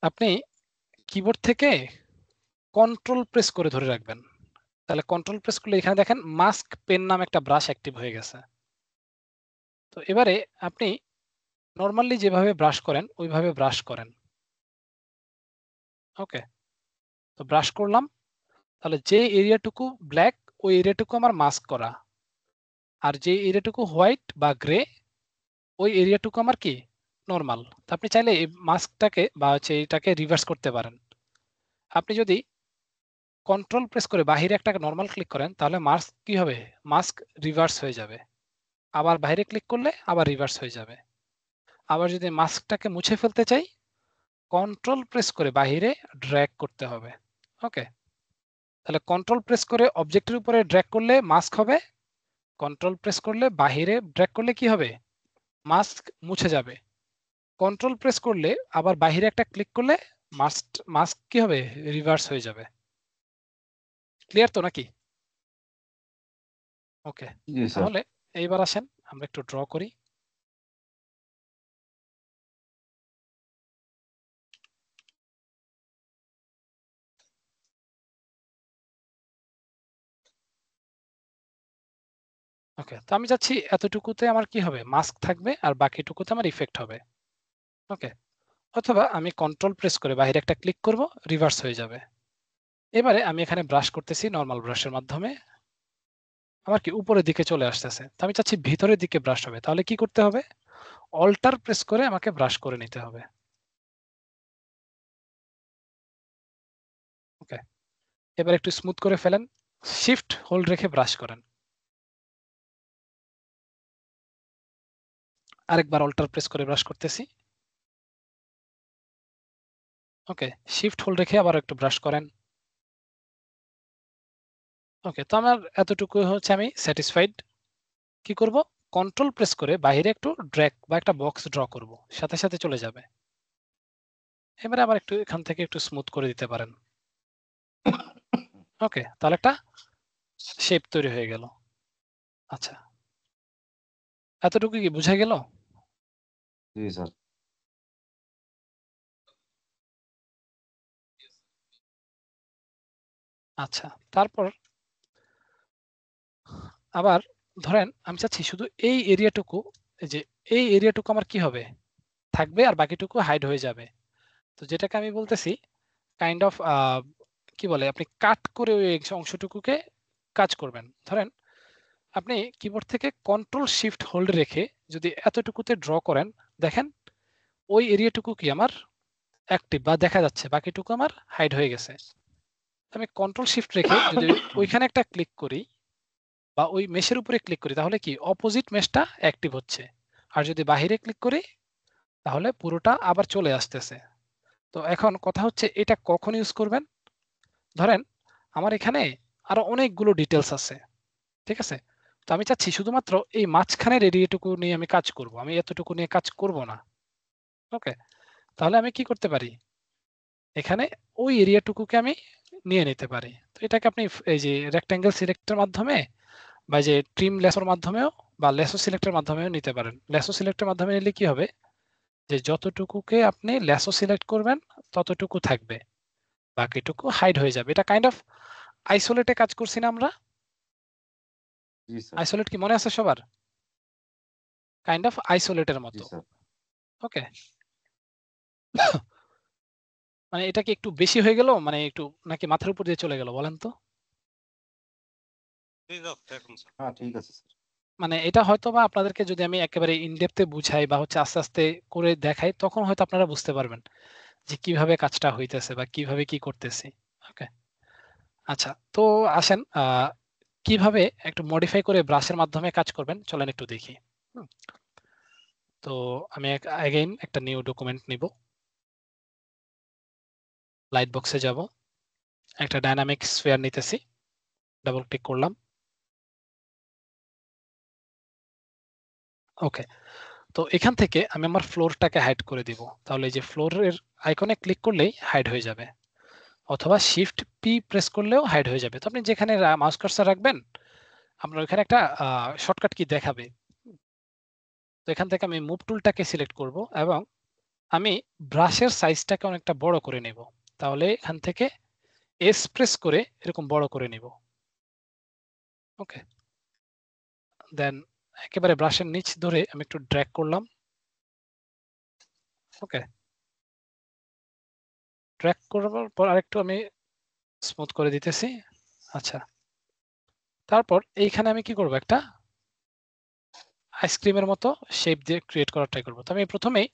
আপনি কিবোর্ড থেকে কন্ট্রোল প্রেস করে ধরে রাখবেন। তাহলে কন্ট্রোল প্রেস করলে এখানে দেখেন মাস্ক পেন নামে একটা ব্রাশ অ্যাক্টিভ হয়ে গেছে। তো এবারে আপনি নরমালি যেভাবে ব্রাশ করেন ওইভাবে ব্রাশ করেন। ওকে, তো ব্রাশ করলাম, তাহলে যে এরিয়াটুকু ব্ল্যাক ওই এরিয়াটুকু আমার মাস্ক করা, আর যে এরিয়াটুকু হোয়াইট বা গ্রে ওই এরিয়াটুকু আমার কি নরমাল। তো আপনি চাইলে এই মাস্কটাকে বা হচ্ছে এটাকে রিভার্স করতে পারেন। আপনি যদি কন্ট্রোল প্রেস করে বাহিরে একটা নরমাল ক্লিক করেন তাহলে মাস্ক কি হবে, মাস্ক রিভার্স হয়ে যাবে। আবার বাইরে ক্লিক করলে আবার রিভার্স হয়ে যাবে। আবার যদি মাস্কটাকে মুছে ফেলতে চাই কন্ট্রোল প্রেস করে বাহিরে ড্র্যাগ করতে হবে। ওকে, তাহলে কন্ট্রোল প্রেস করে অবজেক্টের উপরে ড্র্যাগ করলে মাস্ক হবে, কন্ট্রোল প্রেস করলে বাহিরে ড্র্যাগ করলে কি হবে, মাস্ক মুছে যাবে। কন্ট্রোল প্রেস করলে আবার বাহিরে একটা ক্লিক করলে মাস্ক কি হবে, রিভার্স হয়ে যাবে। ক্লিয়ার তো নাকি? ওকে, জি স্যার। তাহলে এইবার আসেন আমরা একটু ড্র করি। ওকে, তো আমি চাচ্ছি এতটুকুতে আমার কি হবে, মাস্ক থাকবে আর বাকিটুকুতে আমার ইফেক্ট হবে। ওকে, অথবা আমি কন্ট্রোল প্রেস করে বাইরে একটা ক্লিক করব, রিভার্স হয়ে যাবে। এবারে আমি এখানে ব্রাশ করতেছি নরমাল ব্রাশের মাধ্যমে, আমার কি উপরের দিকে চলে আসতেছে, তো আমি চাচ্ছি ভিতরের দিকে ব্রাশ হবে। তাহলে কি করতে হবে, অল্টার প্রেস করে আমাকে ব্রাশ করে নিতে হবে। ওকে, এবার একটু স্মুথ করে ফেলেন, শিফট হোল্ড রেখে ব্রাশ করেন। আরেকবার অল্টার প্রেস করে ব্রাশ করতেছি। ওকে, শিফট হোল্ড রেখে আবার একটু ব্রাশ করেন। ওকে, তো আমার এতটুকু হচ্ছে আমি স্যাটিসফাইড। কি করব, কন্ট্রোল প্রেস করে বাইরে একটু ড্র্যাগ বা একটা বক্স ড্র করব, সাথে সাথে চলে যাবে। এবারে আবার একটু এখান থেকে একটু স্মুথ করে দিতে পারেন। ওকে, তাহলে একটা শেপ তৈরি হয়ে গেল। আচ্ছা, এতটুকু কি বুঝা গেল? জি স্যার। আচ্ছা, তারপর আবার ধরেন আমি চাচ্ছি শুধু এই এরিয়াটুকু, যে এই এরিয়াটুকু আমার কি হবে, থাকবে আর বাকিটুকু হাইড হয়ে যাবে। তো যেটাকে আমি বলতেছি কাইন্ড অফ কি বলে, আপনি কাট করে ওই অংশটুকুকে কাজ করবেন। ধরেন আপনি কিবোর্ড থেকে কন্ট্রোল শিফট হোল্ড রেখে যদি এতটুকুতে ড্র করেন, দেখেন ওই এরিয়াটুকু কি আমার অ্যাক্টিভ বা দেখা যাচ্ছে, বাকিটুকু আমার হাইড হয়ে গেছে। আমি কন্ট্রোল শিফট রেখে যদি ওইখানে একটা ক্লিক করি বা ওই মেশের উপরে ক্লিক করি, তাহলে কি অপোজিট মেশটা অ্যাক্টিভ হচ্ছে। আর যদি বাহিরে ক্লিক করি তাহলে পুরোটা আবার চলে আসতেছে। তো এখন কথা হচ্ছে এটা কখন ইউজ করবেন। ধরেন আমার এখানে আরো অনেকগুলো ডিটেলস আছে, ঠিক আছে, তো আমি চাচ্ছি শুধুমাত্র এই মাঝখানের এরিয়াটুকু নিয়ে আমি কাজ করব, আমি এতটুকু নিয়ে কাজ করব না। ওকে, তাহলে আমি কি করতে পারি, এখানে ওই এরিয়াটুকুকে আমি নিয়ে নিতে পারি। তো এটাকে আপনি এই যে রেক্ট্যাঙ্গেল সিলেক্টের মাধ্যমে বা যে ট্রিম লেসোর মাধ্যমেও বা লেসো সিলেক্টের মাধ্যমেও নিতে পারেন। লেসো সিলেক্টের মাধ্যমে নিলে কি হবে, যে যতটুকুকে আপনি লেসো সিলেক্ট করবেন ততটুকু থাকবে, বাকিটুকু হাইড হয়ে যাবে। এটা কাইন্ড অফ আইসোলেটে কাজ করছি না আমরা? আইসোলেট কি মনে আছে সবার? কাইন্ড অফ আইসোলেটের মতো। ওকে, মানে এটা কি একটু বেশি হয়ে গেল, মানে একটু নাকি মাথার উপর দিয়ে চলে গেল বলেন তো? ঠিক আছে স্যার। মানে এটা হয়তো বা আপনাদেরকে যদি আমি একেবারে ইনডেপথে বুঝাই বা হচ্ছে আস্তে আস্তে করে দেখাই, তখন হয়তো আপনারা বুঝতে পারবেন যে কিভাবে কাজটা হইতেছে বা কিভাবে কি করতেছি। ওকে, আচ্ছা, তো আসেন কিভাবে একটু মডিফাই করে ব্রাশের মাধ্যমে কাজ করবেন চলেন একটু দেখি। তো আমি अगेन একটা নিউ ডকুমেন্ট নিব, লাইট বক্সে যাব, একটা ডাইনামিক স্ফিয়ার নিতেছি, ডাবল ক্লিক করলাম। ওকে, তো এখান থেকে আমি আমার ফ্লোরটাকে হাইড করে দিব। তাহলে এই যে ফ্লোরের আইকনে ক্লিক করলেই হাইড হয়ে যাবে, অথবা শিফট পি প্রেস করলেও হাইড হয়ে যাবে। তো আপনি যেখানে মাউস কার্সার রাখবেন আপনার ওখানে একটা শর্টকাট কি দেখাবে। তো এখান থেকে আমি মুভ টুলটাকে সিলেক্ট করব এবং আমি ব্রাশের সাইজটাকে অনেকটা বড় করে নেব। তাহলে এখান থেকে এস প্রেস করে এরকম বড় করে নেব। ওকে, দেন একেবারে ব্রাশের নিচ ধরে আমি একটু ড্র্যাগ করলাম। ওকে, ড্র্যাগ করার পর আরেকটু আমি স্মুথ করে দিতেছি। আচ্ছা, তারপর এইখানে আমি কি করব, একটা আইসক্রিমের মতো শেপ দিয়ে ক্রিয়েট করার ট্রাই করব। তো আমি প্রথমেই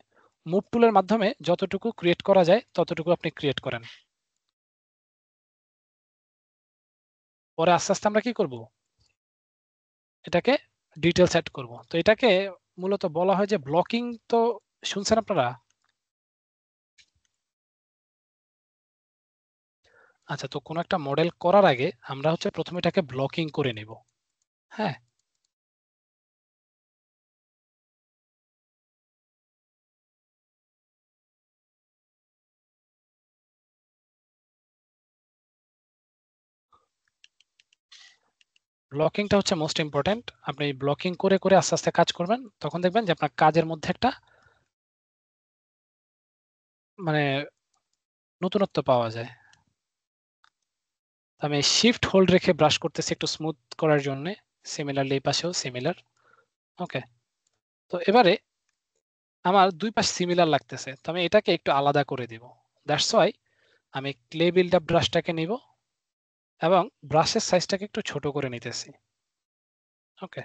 মুভ টুলের মাধ্যমে যতটুকু ক্রিয়েট করা যায় ততটুকু আপনি ক্রিয়েট করেন। পরে আস্তে আস্তে আমরা কি করব, এটাকে ডিটেলস অ্যাড করব। তো এটাকে মূলত বলা হয় যে ব্লকিং। তো শুনছেন আপনারা? আচ্ছা, তো কোনো একটা মডেল করার আগে আমরা হচ্ছে প্রথমে এটাকে ব্লকিং করে নেব। হ্যাঁ, ব্লকিংটা হচ্ছে মোস্ট ইম্পর্টেন্ট। আপনি ব্লকিং করে করে আস্তে আস্তে কাজ করবেন, তখন দেখবেন যে আপনার কাজের মধ্যে একটা মানে নতুনত্ব পাওয়া যায়। আমি শিফট হোল্ড রেখে ব্রাশ করতেছি একটু স্মুথ করার জন্য। সিমিলারলি এই পাশেও সিমিলার। ওকে, তো এবারে আমার দুই পাশ সিমিলার লাগতেছে, তো আমি এটাকে একটু আলাদা করে দিব। দ্যাটস ওয়াই আমি ক্লে বিল্ড আপ ব্রাশটাকে নিব এবং ব্রাশের সাইজটাকে একটু ছোট করে নিতেছি। ওকে,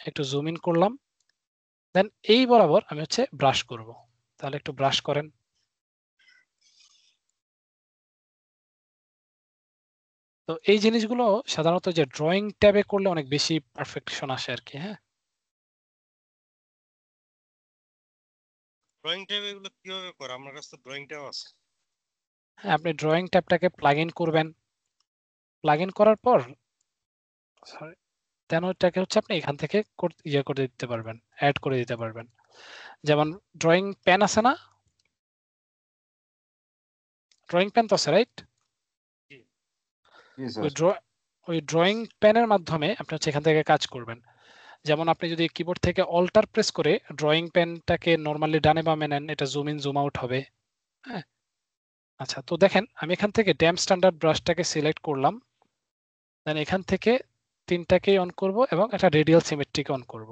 একটু জুম ইন করলাম, দেন এই বরাবর আমি হচ্ছে ব্রাশ করব। তাহলে একটু ব্রাশ করেন। তো এই জিনিসগুলো সাধারণত যে ড্রয়িং ট্যাবে করলে অনেক বেশি পারফেকশন আসে আর কি। হ্যাঁ, ড্রয়িং ট্যাব এগুলো কিভাবে করে? আমার কাছে তো ড্রয়িং ট্যাব আছে। হ্যাঁ, আপনি ড্রয়িং ট্যাবটাকে প্লাগ ইন করবেন। প্লাগ ইন করার পর দেন ওইটাকে হচ্ছে আপনি এখান থেকে ইয়ে করে দিতে পারবেন, অ্যাড করে দিতে পারবেন। যেমন ড্রয়িং প্যান আছে না, ড্রয়িং প্যান তো আছে রাইট? ওই ড্রয়িং প্যানের মাধ্যমে আপনি হচ্ছে এখান থেকে কাজ করবেন। যেমন আপনি যদি কিবোর্ড থেকে অল্টার প্রেস করে ড্রয়িং প্যানটাকে নরমালি ডানে বামে নেন, এটা জুম ইন জুম আউট হবে। হ্যাঁ, আচ্ছা, তো দেখেন আমি এখান থেকে ড্যাম্প স্ট্যান্ডার্ড ব্রাশটাকে সিলেক্ট করলাম, দেন এখান থেকে তিনটাকেই অন করব এবং একটা রেডিয়াল সিমেট্রিকে অন করব।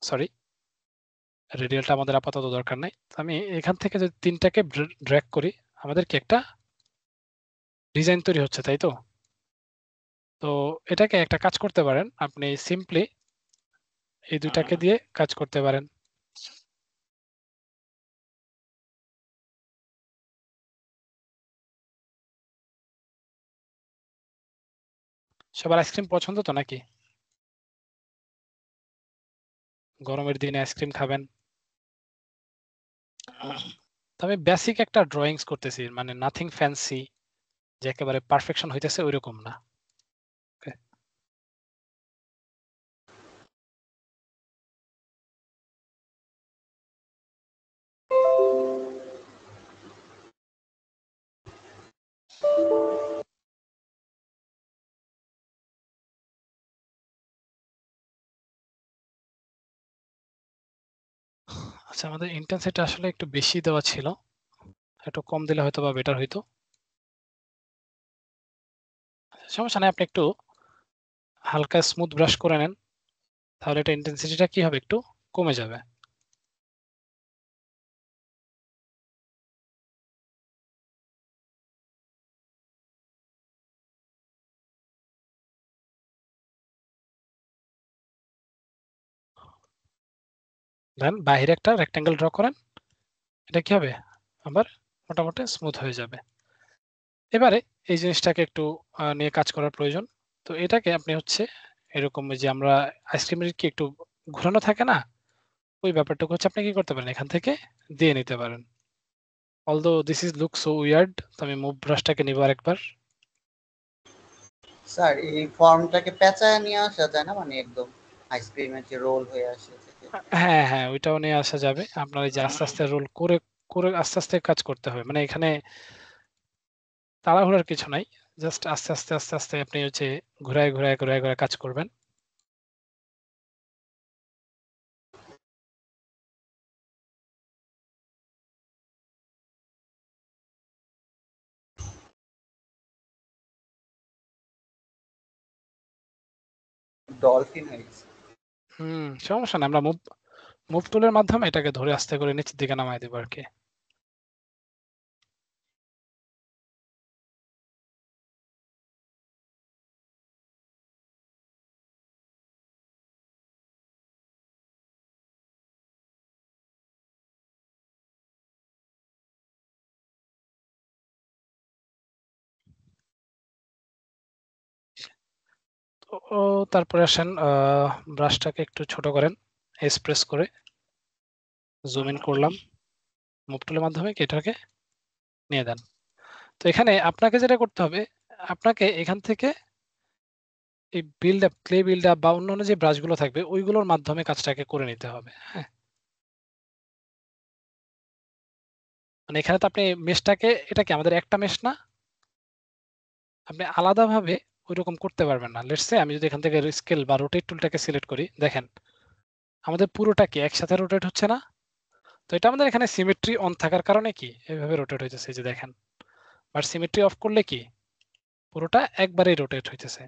সরি, রেডিয়ালটা আমাদের আপাতত দরকার নাই। আমি এখান থেকে যদি তিনটাকে ড্র্যাগ করি, আমাদের কি একটা ডিজাইন তৈরি হচ্ছে, তাই তো? তো এটাকে একটা কাজ করতে পারেন, আপনি সিম্পলি এই দুইটাকে দিয়ে কাজ করতে পারেন। সবার আইসক্রিম পছন্দ তো নাকি? গরমের দিনে আইসক্রিম খাবেন। তবে বেসিক একটা ড্রয়িংস করতেছি, মানে নাথিং ফ্যান্সি, যে একেবারে পারফেকশন হইতেছে ওইরকম না। আচ্ছা, আমাদের ইন্টেন্সিটি আসলে একটু বেশি দেওয়া ছিল, একটু কম দিলে হয়তো বা বেটার হইতো। সমস্যা নাই, আপনি একটু হালকা স্মুথ ব্রাশ করে নেন, তাহলে এটা ইন্টেন্সিটিটা কি হবে, একটু কমে যাবে। দেন বাইরে একটা রেক্ট্যাঙ্গেল ড্র করেন, এটা কি হবে, আবার মোটামুটি স্মুথ হয়ে যাবে। এবারে এই জিনিসটাকে একটু নিয়ে কাজ করার প্রয়োজন। তো এটাকে আপনি হচ্ছে এরকম, যে আমরা আইসক্রিমের কি একটু ঘোরানো থাকে না, ওই ব্যাপারটুকু হচ্ছে আপনি কি করতে পারেন, এখান থেকে দিয়ে নিতে পারেন। Although this is look so weird, তো আমি মুভ ব্রাশটাকে নিব আরেকবার। স্যার এই ফর্মটাকে পেঁচায় নিয়ে আসা যায় না, মানে একদম আইসক্রিমের যে রোল হয়ে আসে? হ্যাঁ হ্যাঁ, ওইটাও নিয়ে আসা যাবে। আপনার এই যে আস্তে আস্তে রোল করে করে আস্তে আস্তে কাজ করতে হবে, মানে এখানে তাড়াহুড়ার কিছু নাই, জাস্ট আস্তে আস্তে আস্তে আস্তে আপনি হচ্ছে ঘুরায় ঘুরায় ঘুরায় ঘুরায় কাজ করবেন। ডলফিন হয়ে গেছে। সমস্যা না, আমরা মুভ টুলের মাধ্যমে এটাকে ধরে আস্তে করে নিচের দিকে নামাই দেবো আর কি। ও তারপরে আসেন, ব্রাশটাকে একটু ছোট করেন, এক্সপ্রেস করে জুম ইন করলাম, মুভ টুলের মাধ্যমে এটাকে নিয়ে দেন। তো এখানে আপনাকে যেটা করতে হবে, আপনাকে এখান থেকে এই build up, clay build up বা অন্যান্য যে ব্রাশগুলো থাকবে ওইগুলোর মাধ্যমে কাজটাকে করে নিতে হবে। হ্যাঁ, মানে এখানে তো আপনি মেশটাকে, এটা কি আমাদের একটা মেশ না, আপনি আলাদাভাবে ওইরকম করতে পারবেন না। লেটস সে আমি যদি এখান থেকে স্কেল বা রোটেট টুলটাকে সিলেক্ট করি, দেখেন আমাদের পুরোটা কি একসাথে রোটেট হচ্ছে না? তো এটা আমাদের এখানে সিমেট্রি অন থাকার কারণে কি এভাবে রোটেট হইতেছে, এই যে দেখেন। বাট সিমেট্রি অফ করলে কি পুরোটা একবারেই রোটেট হইতেছে।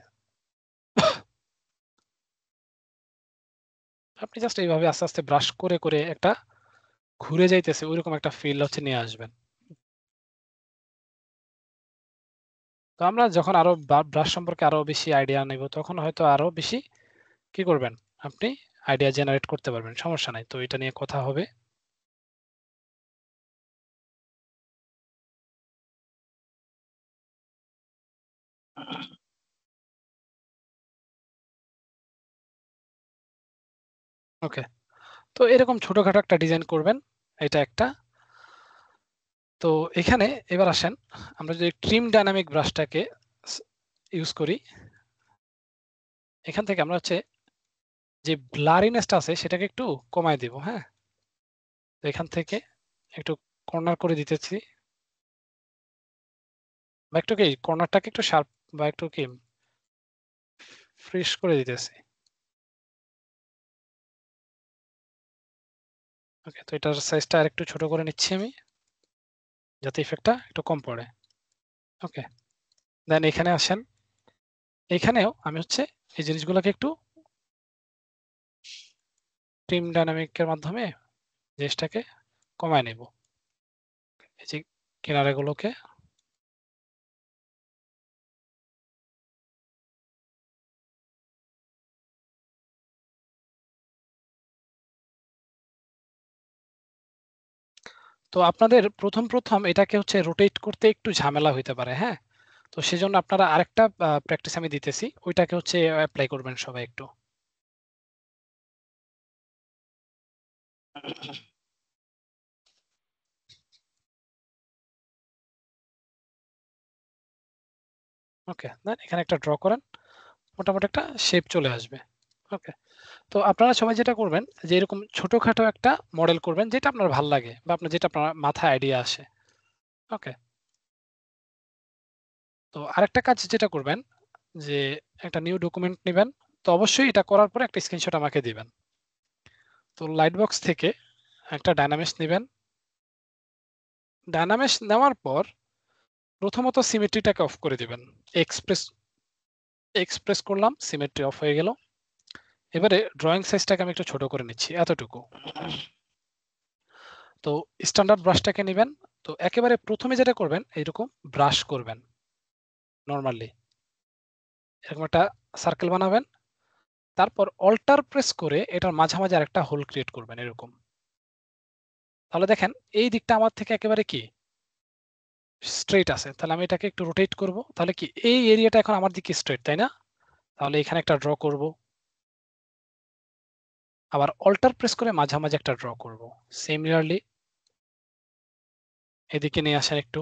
আপনি জাস্ট এইভাবে আস্তে আস্তে ব্রাশ করে করে একটা ঘুরে যাইতেছে ওইরকম একটা ফিল হচ্ছে নিয়ে আসবেন। তো আমরা যখন আরো ব্রাশ সম্পর্কে আরো বেশি আইডিয়া নেব, তখন হয়তো আরো বেশি কি করবেন, আপনি আইডিয়া জেনারেট করতে পারবেন, সমস্যা নাই। তো এটা নিয়ে কথা হবে। ওকে, তো এরকম ছোটখাটো একটা ডিজাইন করবেন, এটা একটা। তো এখানে এবার আসেন, আমরা যদি ট্রিম ডাইনামিক ব্রাশটাকে ইউজ করি, এখান থেকে আমরা হচ্ছে যে ব্লারিনেসটা আছে সেটাকে একটু কমায় দিব। হ্যাঁ, তো এখান থেকে একটু কর্নার করে দিতেছি, বা একটু কি কর্নারটাকে একটু শার্প বা একটু কি ফ্রেশ করে দিতেছি। ওকে, তো এটার সাইজটা আরেকটু ছোট করে নিচ্ছি আমি, যাতে ইফেক্টটা একটু কম পড়ে। ওকে, দেন এখানে আসেন, এখানেও আমি হচ্ছে এই জিনিসগুলোকে একটু টিম ডাইনামিকের মাধ্যমে জিনিসটাকে কমায় নেব। এই যে কিনারাগুলোকে তো আপনাদের প্রথম এটাকে হচ্ছে রোটেট করতে একটু ঝামেলা হইতে পারে, হ্যাঁ? তো সেজন্য আপনারা আরেকটা প্র্যাকটিস আমি দিতেছি, ওইটাকে হচ্ছে অ্যাপ্লাই করবেন সবাই একটু। ওকে, দেন এখানে একটা ড্র করেন, মোটামুটি একটা শেপ চলে আসবে। ওকে, তো আপনারা সবাই যেটা করবেন যে এরকম ছোটখাটো একটা মডেল করবেন যেটা আপনার ভালো লাগে বা আপনার যেটা আপনার মাথায় আইডিয়া আসে। ওকে, তো আরেকটা কাজ যেটা করবেন যে একটা নিউ ডকুমেন্ট নেবেন, তো অবশ্যই এটা করার পরে একটা স্ক্রিনশট আমাকে দিবেন। তো লাইট বক্স থেকে একটা ডায়নামিক্স নেবেন, ডায়নামিক্স নেওয়ার পর প্রথমত সিমেট্রিটাকে অফ করে দিবেন। এক্সপ্রেস করলাম, সিমেট্রি অফ হয়ে গেল। এবারে ড্রয়িং সাইজটাকে আমি একটু ছোট করে নিচ্ছি, এতটুকু। তো স্ট্যান্ডার্ড ব্রাশটাকে নেবেন, তো একেবারে প্রথমে যেটা করবেন এইরকম ব্রাশ করবেন নরমালি, এরকম একটা সার্কেল বানাবেন, তারপর অল্টার প্রেস করে এটার মাঝামাঝি আরেকটা হোল ক্রিয়েট করবেন এরকম। তাহলে দেখেন এই দিকটা আমার থেকে একেবারে কি স্ট্রেট আছে, তাহলে আমি এটাকে একটু রোটেট করব, তাহলে কি এই এরিয়াটা এখন আমার দিকে স্ট্রেট, তাই না? তাহলে এখানে একটা ড্র করব, আবার অল্টার প্রেস করে মাঝামাঝি একটা ড্র করব, সিমিলারলি এদিকে নিয়ে আসেন একটু,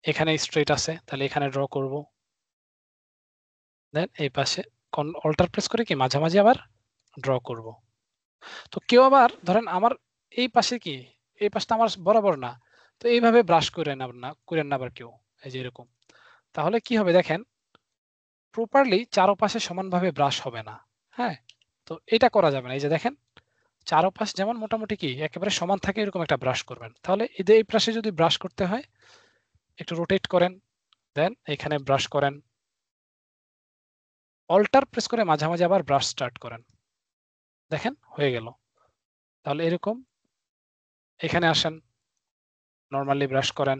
এখানে স্ট্রেট আছে তাহলে এখানে ড্র করব, দেন এই পাশে অল্টার প্রেস করে কি মাঝামাঝি আবার ড্র করব। তো কেউ আবার ধরেন আমার এই পাশে কি এই পাশটা আমার বরাবর না, তো এইভাবে ব্রাশ করেন না আবার কেউ, এই যে এরকম। তাহলে কি হবে দেখেন, প্রপারলি চারপাশে সমানভাবে ব্রাশ হবে না, হ্যাঁ? তো এটা করা যাবে না। এই যে দেখেন চারপাশ যেমন মোটামুটি কি একেবারে সমান থাকে এরকম একটা ব্রাশ করবেন। তাহলে এই পাশে যদি ব্রাশ করতে হয় একটু রোটেট করেন, দেন এখানে ব্রাশ করেন, অল্টার প্রেস করে মাঝামাঝি আবার ব্রাশ স্টার্ট করেন, দেখেন হয়ে গেল। তাহলে এরকম এখানে আসেন, নরমালি ব্রাশ করেন,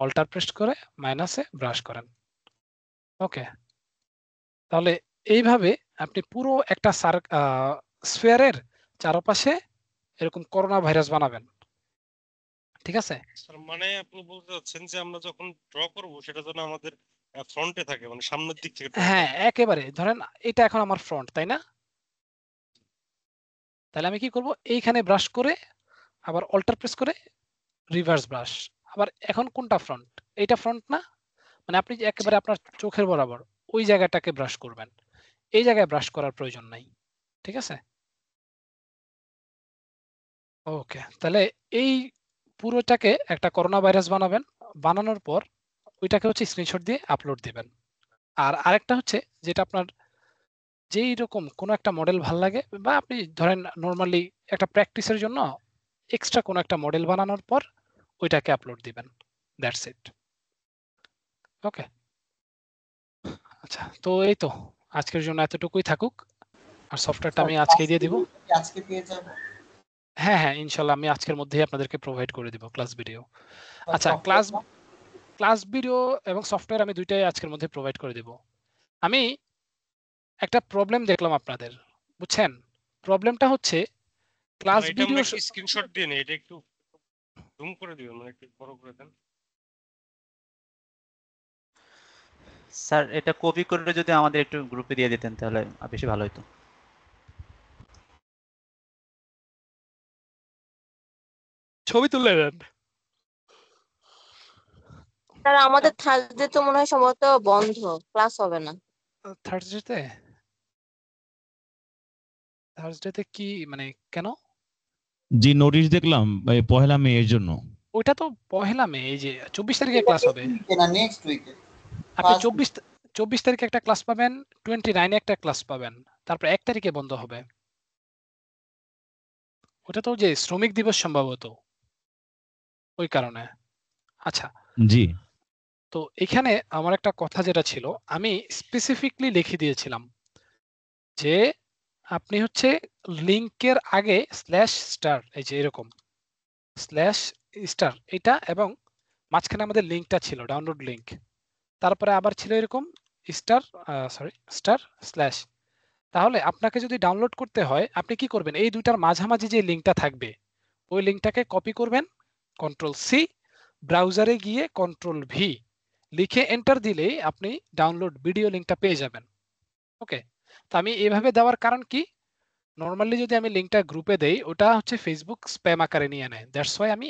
অল্টার প্রেস করে মাইনাসে ব্রাশ করেন। ওকে, তাহলে এইভাবে আপনি পুরো একটা স্ফিয়ারের চারপাশে এরকম করোনা ভাইরাস বানাবেন, ঠিক আছে? স্যার মানে আপনি বলতে চাচ্ছেন যে আমরা যখন ড্র করব সেটা যেন আমাদের ফ্রন্টে থাকে, মানে সামনের দিক থেকে ড্র হ্যাঁ, করা। একেবারে ধরেন এটা এখন আমার ফ্রন্ট, তাই না? তাহলে আমি কি করব, এইখানে ব্রাশ করে আবার অল্টার প্রেস করে রিভার্স ব্রাশ, আবার এখন কোনটা ফ্রন্ট? এইটা ফ্রন্ট না, মানে আপনি যে একেবারে আপনার চোখের বরাবর ওই জায়গাটাকে ব্রাশ করবেন, এই জায়গায় ব্রাশ করার প্রয়োজন নাই, ঠিক আছে? ওকে, তাহলে এই পুরোটাকে একটা করোনা ভাইরাস বানাবেন, বানানোর পর ওইটাকে হচ্ছে স্ক্রিনশট দিয়ে আপলোড দিবেন। আর আরেকটা হচ্ছে যেটা আপনার যেই রকম কোনো একটা মডেল ভাল লাগে বা আপনি ধরেন নরমালি একটা প্র্যাকটিসের জন্য এক্সট্রা কোনো একটা মডেল বানানোর পর ওইটাকে আপলোড দিবেন, দ্যাটস ইট। ওকে, আচ্ছা, তো এই তো আজকের জন্য এতটুকুই থাকুক, আর সফটওয়্যারটা আমি আজকেই দিয়ে দিব। আজকে পেয়ে যাব? হ্যাঁ হ্যাঁ, ইনশাল্লাহ আমি আজকের মধ্যেই আপনাদেরকে প্রোভাইড করে দিব ক্লাস ভিডিও। আচ্ছা, ক্লাস ভিডিও এবং সফটওয়্যার আমি দুইটাই আজকের মধ্যে প্রোভাইড করে দিব। আমি একটা প্রবলেম দেখলাম আপনাদের, বুঝছেন? প্রবলেমটা হচ্ছে ক্লাস এটা ভিডিও আমরা কি স্ক্রিনশট দিয়ে নেই, এটা একটু জুম করে দিবেন, মানে একটু বড় করে দেন। স্যার এটা কপি করে যদি আমাদের একটু গ্রুপে দিয়ে দিতেন তাহলে বেশি ভালো হতো। ছবি তুলে দেন। স্যার আমাদের থার্সডে তো মনে হয় সম্ভবত বন্ধ, ক্লাস হবে না। থার্সডেতে কি মানে কেন? জি নোটিশ দেখলাম পহেলা মে এর জন্য। ওইটা তো পহেলা মে, এই যে 24 তারিখে ক্লাস হবে। না নেক্সট উইকে আপনি 24 তারিখে একটা ক্লাস পাবেন, 29 একটা ক্লাস পাবেন, তারপর 1 তারিখে বন্ধ হবে। ওটা তো যে শ্রমিক দিবস সম্ভবত, ওই কারণে। আচ্ছা জি, তো তো এখানে আমার একটা কথা যেটা ছিল, আমি স্পেসিফিকলি লিখে দিয়েছিলাম যে আপনি হচ্ছে লিংকের আগে /* এই যে এরকম /* এটা, এবং মাঝখানে আমাদের লিংকটা ছিল ডাউনলোড লিংক, তারপরে আবার ছিল এরকম */ তাহলে আপনাকে যদি ডাউনলোড করতে হয় আপনি কি করবেন, এই দুইটার মাঝামাঝি যে লিংকটা থাকবে ওই লিংকটাকে কপি করবেন, Ctrl+C, ব্রাউজারে গিয়ে Ctrl+V লিখে এন্টার দিলেই আপনি ডাউনলোড ভিডিও লিংকটা পেয়ে যাবেন। ওকে, তো আমি এভাবে দেওয়ার কারণ কি, নরমালি যদি আমি লিংকটা গ্রুপে দেই ওটা হচ্ছে ফেসবুক স্প্যাম আকারে নিয়ে নেয়, দ্যাটস ওয়াই আমি